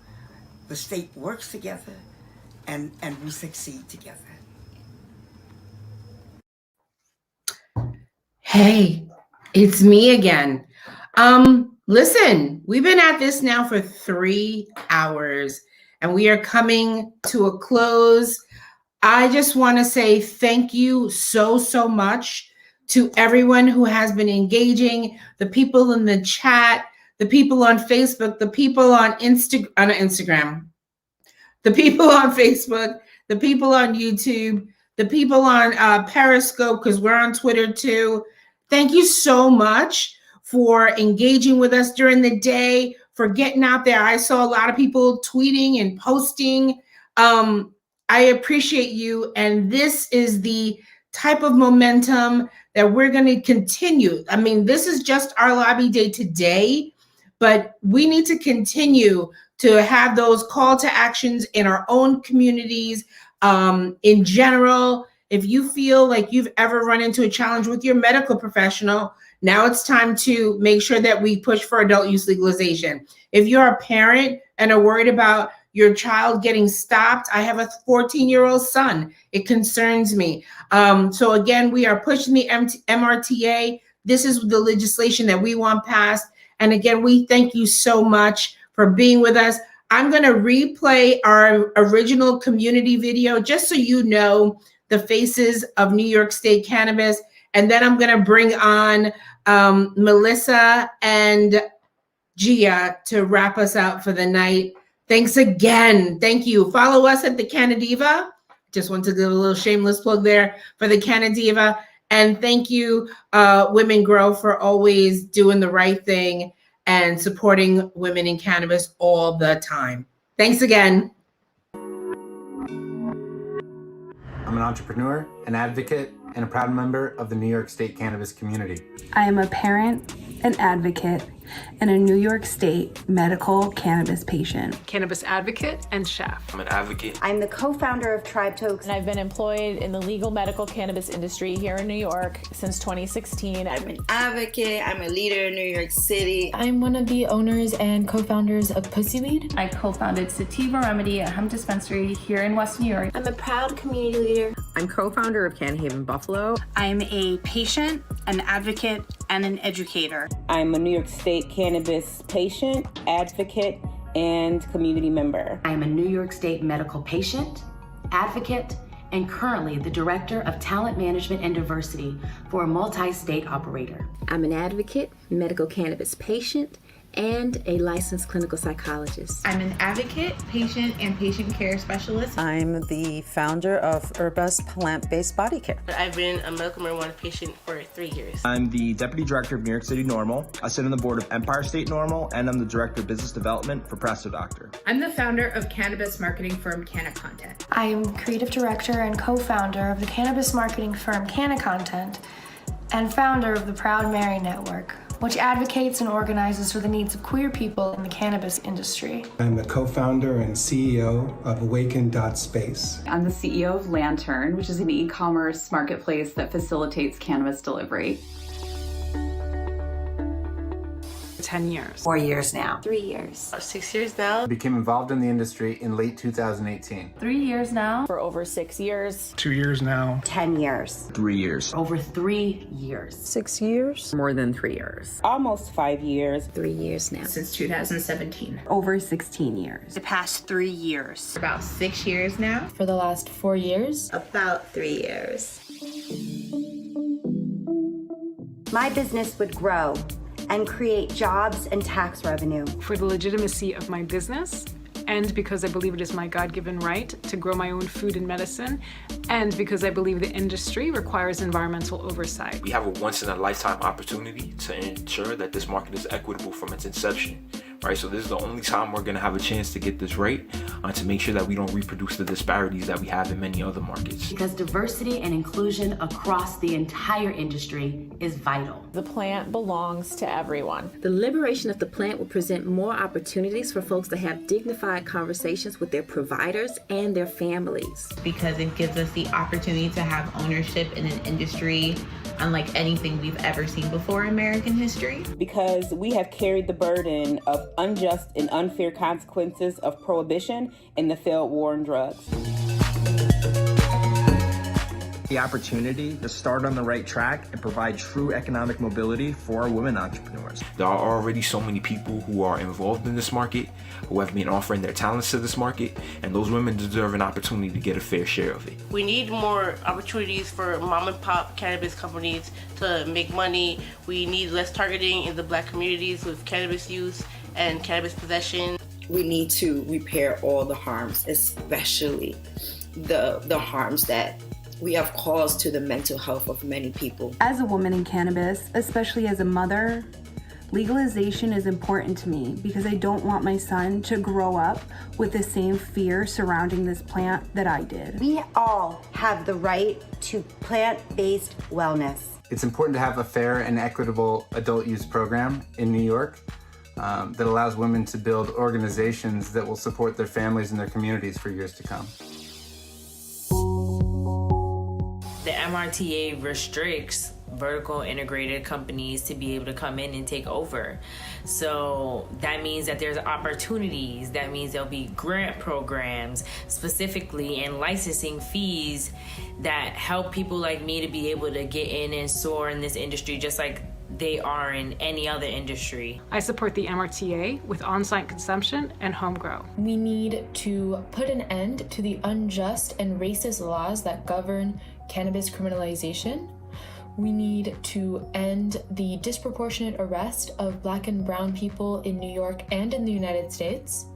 the state works together, and we succeed together. Hey, it's me again. Listen, we've been at this now for 3 hours and we are coming to a close. I just want to say thank you so much to everyone who has been engaging, the people in the chat, the people on Facebook, the people on Instagram, the people on Facebook, the people on YouTube, the people on Periscope, because we're on Twitter too. Thank you so much for engaging with us during the day, for getting out there. I saw a lot of people tweeting and posting. I appreciate you. And this is the type of momentum that we're going to continue. I mean, this is just our lobby day today, but we need to continue to have those call to actions in our own communities. In general, if you feel like you've ever run into a challenge with your medical professional, now it's time to make sure that we push for adult use legalization. If you're a parent and are worried about your child getting stopped, I have a 14-year-old son. It concerns me. So again, we are pushing the MRTA. This is the legislation that we want passed. And again, we thank you so much for being with us. I'm going to replay our original community video just so you know the faces of New York State Cannabis. And then I'm going to bring on Melissa and Gia to wrap us out for the night. Thanks again. Thank you. Follow us at the Cannadiva. Just want to give a little shameless plug there for the Cannadiva. And thank you, Women Grow, for always doing the right thing and supporting women in cannabis all the time. Thanks again. I'm an entrepreneur, an advocate, and a proud member of the New York State cannabis community. I am a parent, an advocate, and a New York State medical cannabis patient. Cannabis advocate and chef. I'm an advocate. I'm the co-founder of Tribe Tokes. And I've been employed in the legal medical cannabis industry here in New York since 2016. I'm an advocate. I'm a leader in New York City. I'm one of the owners and co-founders of Pussyweed. I co-founded Sativa Remedy, a hemp dispensary here in West New York. I'm a proud community leader. I'm co-founder of Can Haven Buffalo. I'm a patient, an advocate, and an educator. I'm a New York State cannabis patient, advocate, and community member. I'm a New York State medical patient, advocate, and currently the Director of Talent Management and Diversity for a multi-state operator. I'm an advocate, medical cannabis patient, and a licensed clinical psychologist. I'm an advocate, patient, and patient care specialist. I'm the founder of Herbus Plant-Based Body Care. I've been a medical marijuana patient for 3 years. I'm the Deputy Director of New York City NORML. I sit on the board of Empire State NORML, and I'm the Director of Business Development for Presto Doctor. I'm the founder of cannabis marketing firm Canna Content. I am creative director and co-founder of the cannabis marketing firm Canna Content and founder of the Proud Mary Network, which advocates and organizes for the needs of queer people in the cannabis industry. I'm the co-founder and CEO of Awaken.Space. I'm the CEO of Lantern, which is an e-commerce marketplace that facilitates cannabis delivery. 10 years. 4 years now. 3 years. 6 years now. I became involved in the industry in late 2018. 3 years now. For over 6 years. 2 years now. 10 years. 3 years. Over 3 years. 6 years. More than 3 years. Almost 5 years. 3 years now. Since 2017. Over 16 years. The past 3 years. About 6 years now. For the last 4 years. About 3 years. My business would grow and create jobs and tax revenue. For the legitimacy of my business, and because I believe it is my God-given right to grow my own food and medicine, and because I believe the industry requires environmental oversight. We have a once-in-a-lifetime opportunity to ensure that this market is equitable from its inception. Right, so this is the only time we're going to have a chance to get this right, to make sure that we don't reproduce the disparities that we have in many other markets. Because diversity and inclusion across the entire industry is vital. The plant belongs to everyone. The liberation of the plant will present more opportunities for folks to have dignified conversations with their providers and their families. Because it gives us the opportunity to have ownership in an industry unlike anything we've ever seen before in American history. Because we have carried the burden of unjust and unfair consequences of prohibition and the failed war on drugs. The opportunity to start on the right track and provide true economic mobility for our women entrepreneurs. There are already so many people who are involved in this market, who have been offering their talents to this market, and those women deserve an opportunity to get a fair share of it. We need more opportunities for mom and pop cannabis companies to make money. We need less targeting in the Black communities with cannabis use and cannabis possession. We need to repair all the harms, especially the harms that we have caused to the mental health of many people. As a woman in cannabis, especially as a mother, legalization is important to me because I don't want my son to grow up with the same fear surrounding this plant that I did. We all have the right to plant-based wellness. It's important to have a fair and equitable adult use program in New York that allows women to build organizations that will support their families and their communities for years to come. The MRTA restricts vertical integrated companies to be able to come in and take over. So that means that there's opportunities. That means there'll be grant programs specifically and licensing fees that help people like me to be able to get in and soar in this industry just like they are in any other industry. I support the MRTA with on-site consumption and home grow. We need to put an end to the unjust and racist laws that govern cannabis criminalization. We need to end the disproportionate arrest of Black and brown people in New York and in the United States.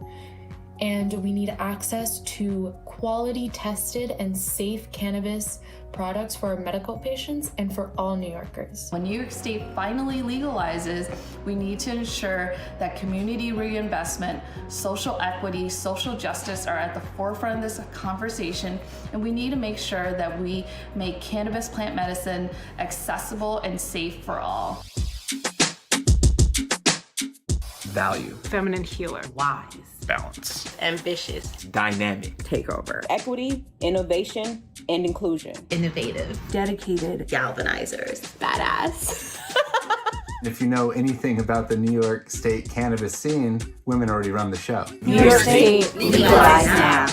And we need access to quality tested and safe cannabis products for our medical patients and for all New Yorkers. When New York State finally legalizes, we need to ensure that community reinvestment, social equity, social justice are at the forefront of this conversation, and we need to make sure that we make cannabis plant medicine accessible and safe for all. Value. Feminine healer. Wise. Balance. Ambitious. Dynamic. Takeover. Equity, innovation, and inclusion. Innovative. Dedicated. Galvanizers. Badass. If you know anything about the New York State cannabis scene, women already run the show. New York State, legalize now.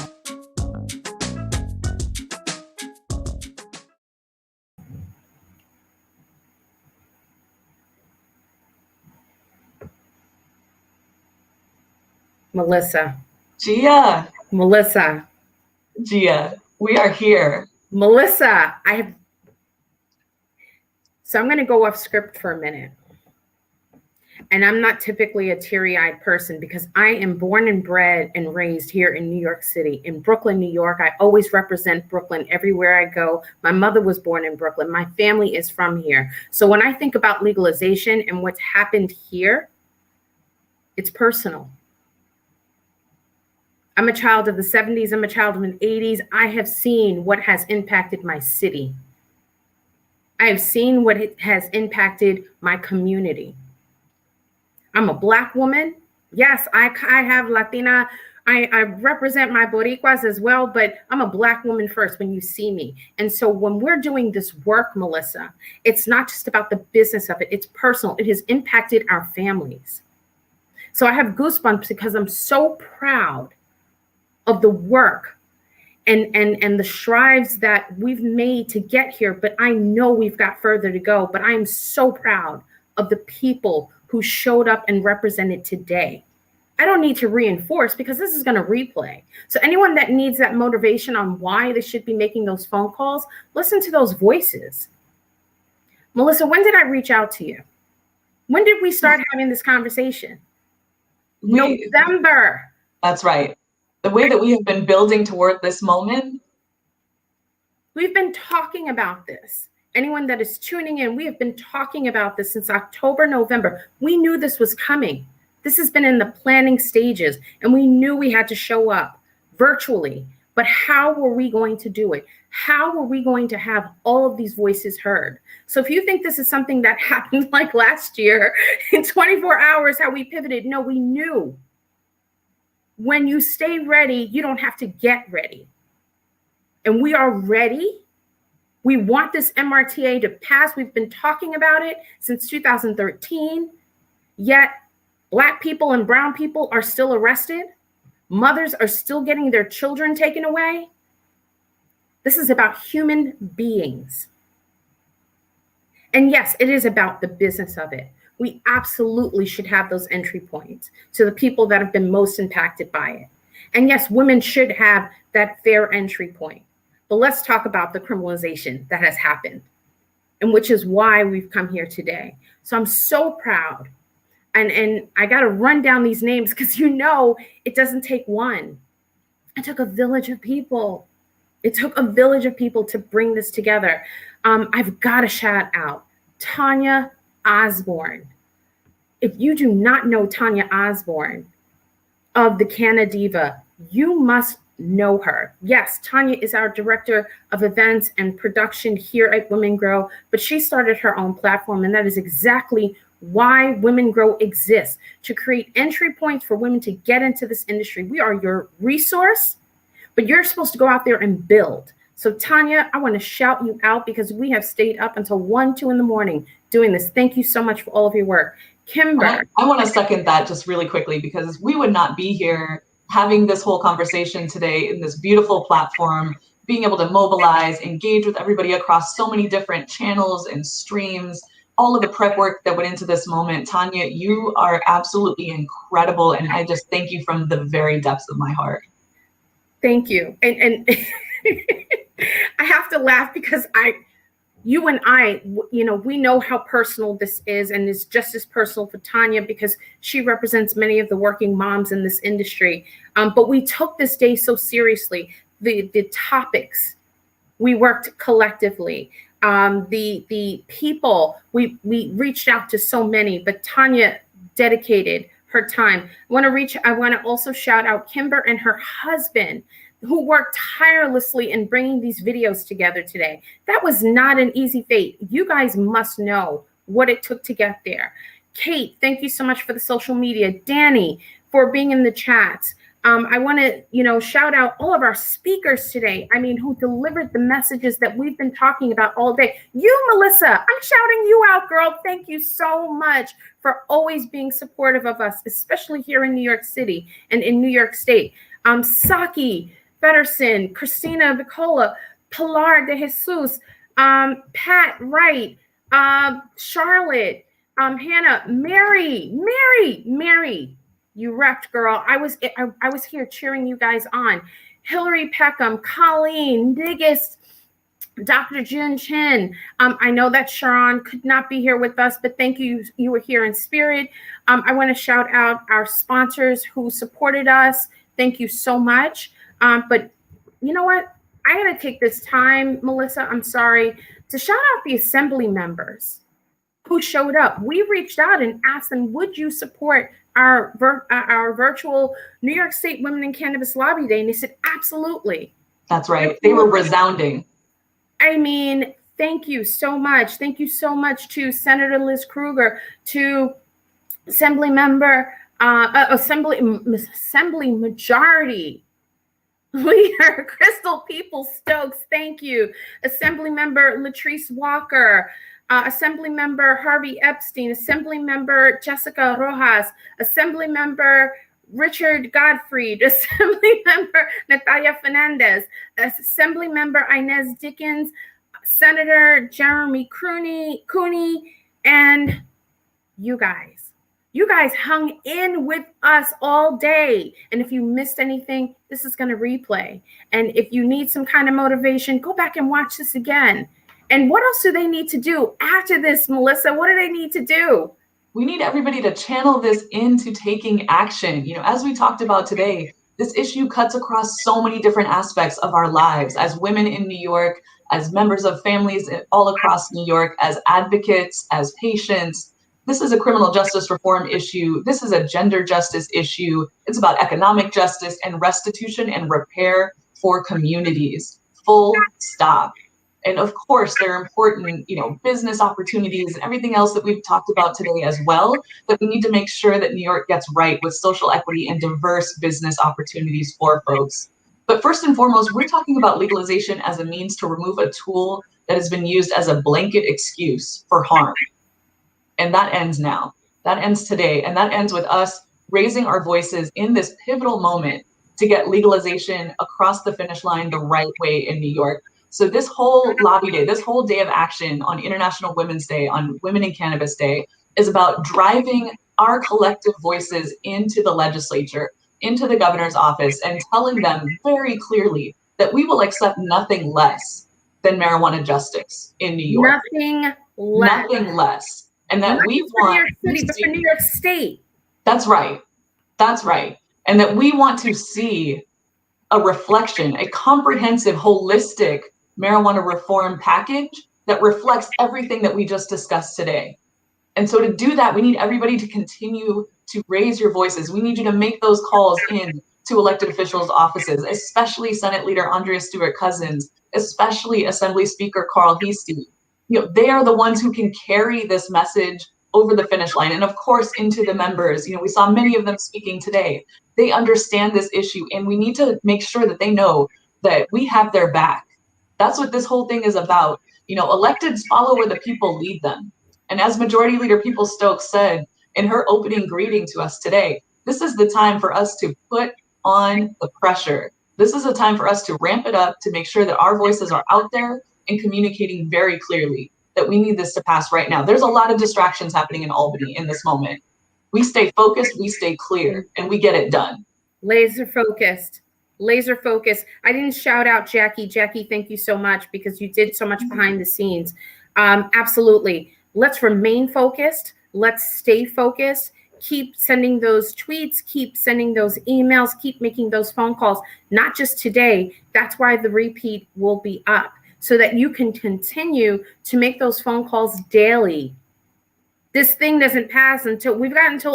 Melissa. Gia. Melissa. Gia, we are here. Melissa, So I'm going to go off script for a minute. And I'm not typically a teary-eyed person because I am born and bred and raised here in New York City, in Brooklyn, New York. I always represent Brooklyn everywhere I go. My mother was born in Brooklyn. My family is from here. So when I think about legalization and what's happened here, it's personal. I'm a child of the 70s. I'm a child of the 80s. I have seen what has impacted my city. I have seen what it has impacted my community. I'm a Black woman. Yes, I have Latina. I represent my Boricuas as well, but I'm a Black woman first when you see me. And so when we're doing this work, Melissa, it's not just about the business of it. It's personal. It has impacted our families. So I have goosebumps because I'm so proud of the work and the strides that we've made to get here. But I know we've got further to go. But I am so proud of the people who showed up and represented today. I don't need to reinforce because this is going to replay. So anyone that needs that motivation on why they should be making those phone calls, listen to those voices. Melissa, when did I reach out to you? When did we start having this conversation? November. That's right. The way that we have been building toward this moment. We've been talking about this. Anyone that is tuning in, we have been talking about this since October, November. We knew this was coming. This has been in the planning stages, and we knew we had to show up virtually. But how were we going to do it? How were we going to have all of these voices heard? So if you think this is something that happened like last year in 24 hours, how we pivoted, no, we knew. When you stay ready, you don't have to get ready. And we are ready. We want this MRTA to pass. We've been talking about it since 2013, yet Black people and brown people are still arrested. Mothers are still getting their children taken away. This is about human beings. And yes, it is about the business of it. We absolutely should have those entry points to the people that have been most impacted by it. And yes, women should have that fair entry point. But let's talk about the criminalization that has happened, and which is why we've come here today. So I'm so proud. And I got to run down these names because it doesn't take one. It took a village of people. It took a village of people to bring this together. I've got to shout out Tanya Osborne. If you do not know Tanya Osborne of the Canna Diva, you must know her. Yes, Tanya is our director of events and production here at Women Grow, but she started her own platform, and that is exactly why Women Grow exists, to create entry points for women to get into this industry. We are your resource, but you're supposed to go out there and build. So Tanya, I want to shout you out because we have stayed up until 1, 2 in the morning doing this. Thank you so much for all of your work. Kimber. I want to second that just really quickly because we would not be here having this whole conversation today in this beautiful platform, being able to mobilize, engage with everybody across so many different channels and streams, all of the prep work that went into this moment. Tanya, you are absolutely incredible. And I just thank you from the very depths of my heart. Thank you. And I have to laugh because you and I, we know how personal this is, and it's just as personal for Tanya because she represents many of the working moms in this industry. But we took this day so seriously. The topics, we worked collectively. The people, we reached out to so many, but Tanya dedicated her time. I want to also shout out Kimber and her husband, who worked tirelessly in bringing these videos together today. That was not an easy feat. You guys must know what it took to get there. Kate, thank you so much for the social media. Danny, for being in the chats. I want to, shout out all of our speakers today. Who delivered the messages that we've been talking about all day. You, Melissa, I'm shouting you out, girl. Thank you so much for always being supportive of us, especially here in New York City and in New York State. Saki, Fedderson, Christina Vicola, Pilar de Jesus, Pat Wright, Charlotte, Hannah, Mary, you wrecked, girl. I was here cheering you guys on. Hillary Peckham, Colleen, Biggest, Dr. Jin Chin, I know that Sharon could not be here with us, but thank you. You were here in spirit. I want to shout out our sponsors who supported us. Thank you so much. But you know what? I got to take this time, Melissa, I'm sorry, to shout out the assembly members who showed up. We reached out and asked them, would you support our virtual New York State Women in Cannabis Lobby Day? And they said, absolutely. That's right. They were resounding. I mean, thank you so much. Thank you so much to Senator Liz Kruger, to Assembly Member, Assembly Majority Leader Crystal People-Stokes. Thank you. Assembly Member Latrice Walker, Assembly Member Harvey Epstein, Assembly Member Jessica Rojas, Assembly Member Richard Godfried, Assembly Member Natalia Fernandez, Assembly Member Inez Dickens, Senator Jeremy Cooney, and you guys. You guys hung in with us all day. And if you missed anything, this is going to replay. And if you need some kind of motivation, go back and watch this again. And what else do they need to do after this, Melissa? What do they need to do? We need everybody to channel this into taking action. You know, as we talked about today, this issue cuts across so many different aspects of our lives as women in New York, as members of families all across New York, as advocates, as patients. This is a criminal justice reform issue. This is a gender justice issue. It's about economic justice and restitution and repair for communities. Full stop. And of course, there are important, business opportunities and everything else that we've talked about today as well, that we need to make sure that New York gets right with social equity and diverse business opportunities for folks. But first and foremost, we're talking about legalization as a means to remove a tool that has been used as a blanket excuse for harm. And that ends now. That ends today. And that ends with us raising our voices in this pivotal moment to get legalization across the finish line the right way in New York. So this whole lobby day, this whole day of action on International Women's Day, on Women in Cannabis Day, is about driving our collective voices into the legislature, into the governor's office, and telling them very clearly that we will accept nothing less than marijuana justice in New York. Nothing less. Nothing less. And that Not we just for want New York City, but for New York State. That's right. That's right. And that we want to see a reflection, a comprehensive, holistic marijuana reform package that reflects everything that we just discussed today. And so to do that, we need everybody to continue to raise your voices. We need you to make those calls in to elected officials' offices, especially Senate Leader Andrea Stewart-Cousins, especially Assembly Speaker Carl Heastie. They are the ones who can carry this message over the finish line. And of course, into the members. We saw many of them speaking today. They understand this issue, and we need to make sure that they know that we have their back. That's what this whole thing is about. Electeds follow where the people lead them. And as Majority Leader People-Stokes said in her opening greeting to us today, this is the time for us to put on the pressure. This is a time for us to ramp it up, to make sure that our voices are out there and communicating very clearly that we need this to pass right now. There's a lot of distractions happening in Albany in this moment. We stay focused, we stay clear, and we get it done. Laser focused. Laser focus. I didn't shout out Jackie. Jackie, thank you so much because you did so much behind the scenes. Absolutely. Let's remain focused. Let's stay focused. Keep sending those tweets. Keep sending those emails. Keep making those phone calls. Not just today. That's why the repeat will be up so that you can continue to make those phone calls daily. This thing doesn't pass until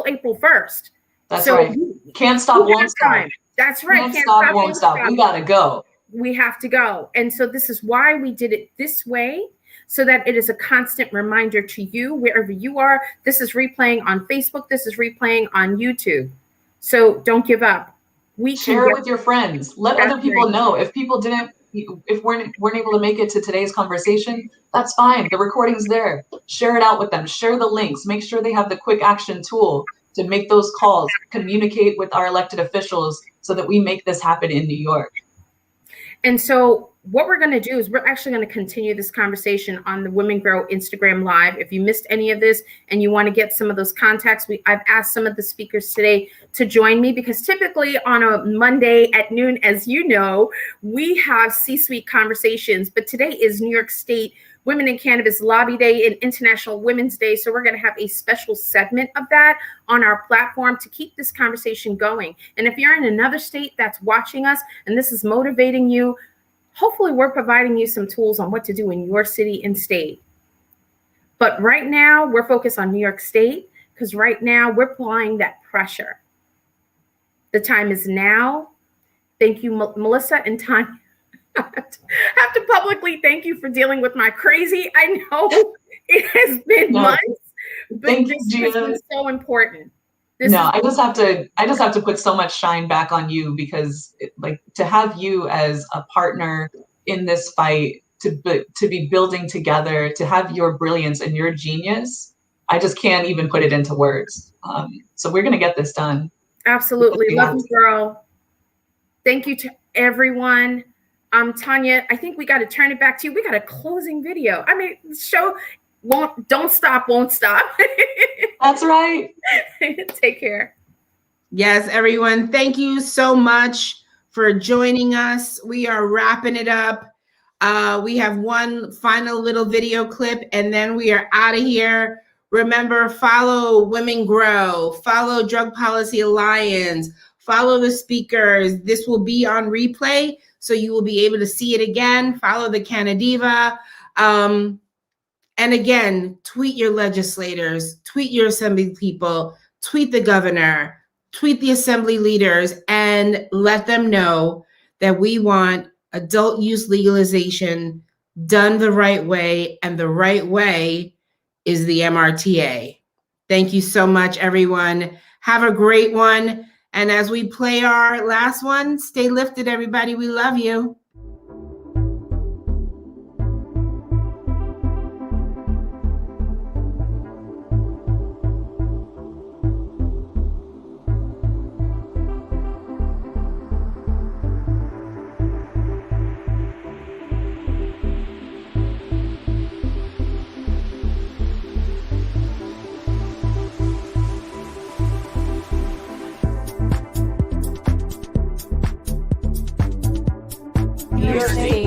April 1st. That's right. Can't stop, won't stop. That's right. Can't stop, won't stop. We gotta go. We have to go. And so this is why we did it this way, so that it is a constant reminder to you wherever you are. This is replaying on Facebook. This is replaying on YouTube. So don't give up. Share it with your friends. Let other people know. If people weren't able to make it to today's conversation, that's fine. The recording's there. Share it out with them. Share the links. Make sure they have the quick action tool to make those calls, communicate with our elected officials so that we make this happen in New York. And so what we're going to do is we're actually going to continue this conversation on the Women Grow Instagram Live. If you missed any of this and you want to get some of those contacts, I've asked some of the speakers today to join me, because typically on a Monday at noon, as you know, we have C-suite conversations. But today is New York State Women in Cannabis Lobby Day and International Women's Day. So we're going to have a special segment of that on our platform to keep this conversation going. And if you're in another state that's watching us and this is motivating you, hopefully we're providing you some tools on what to do in your city and state. But right now we're focused on New York State, because right now we're applying that pressure. The time is now. Thank you, Melissa and Tanya. I have to publicly thank you for dealing with my crazy. I know it has been months, but this has been so important. I just have to put so much shine back on you, because to have you as a partner in this fight, to be building together, to have your brilliance and your genius, I just can't even put it into words. So we're gonna get this done. Absolutely, love you, girl. Thank you to everyone. Tanya, I think we got to turn it back to you. We got a closing video. I mean, the show won't stop. That's right. Take care. Yes, everyone. Thank you so much for joining us. We are wrapping it up. We have one final little video clip and then we are out of here. Remember, follow Women Grow, follow Drug Policy Alliance, follow the speakers. This will be on replay, so you will be able to see it again. Follow the Canadiva. And again, tweet your legislators, tweet your assembly people, tweet the governor, tweet the assembly leaders, and let them know that we want adult use legalization done the right way, and the right way is the MRTA. Thank you so much, everyone. Have a great one. And as we play our last one, stay lifted, everybody. We love you. New York State.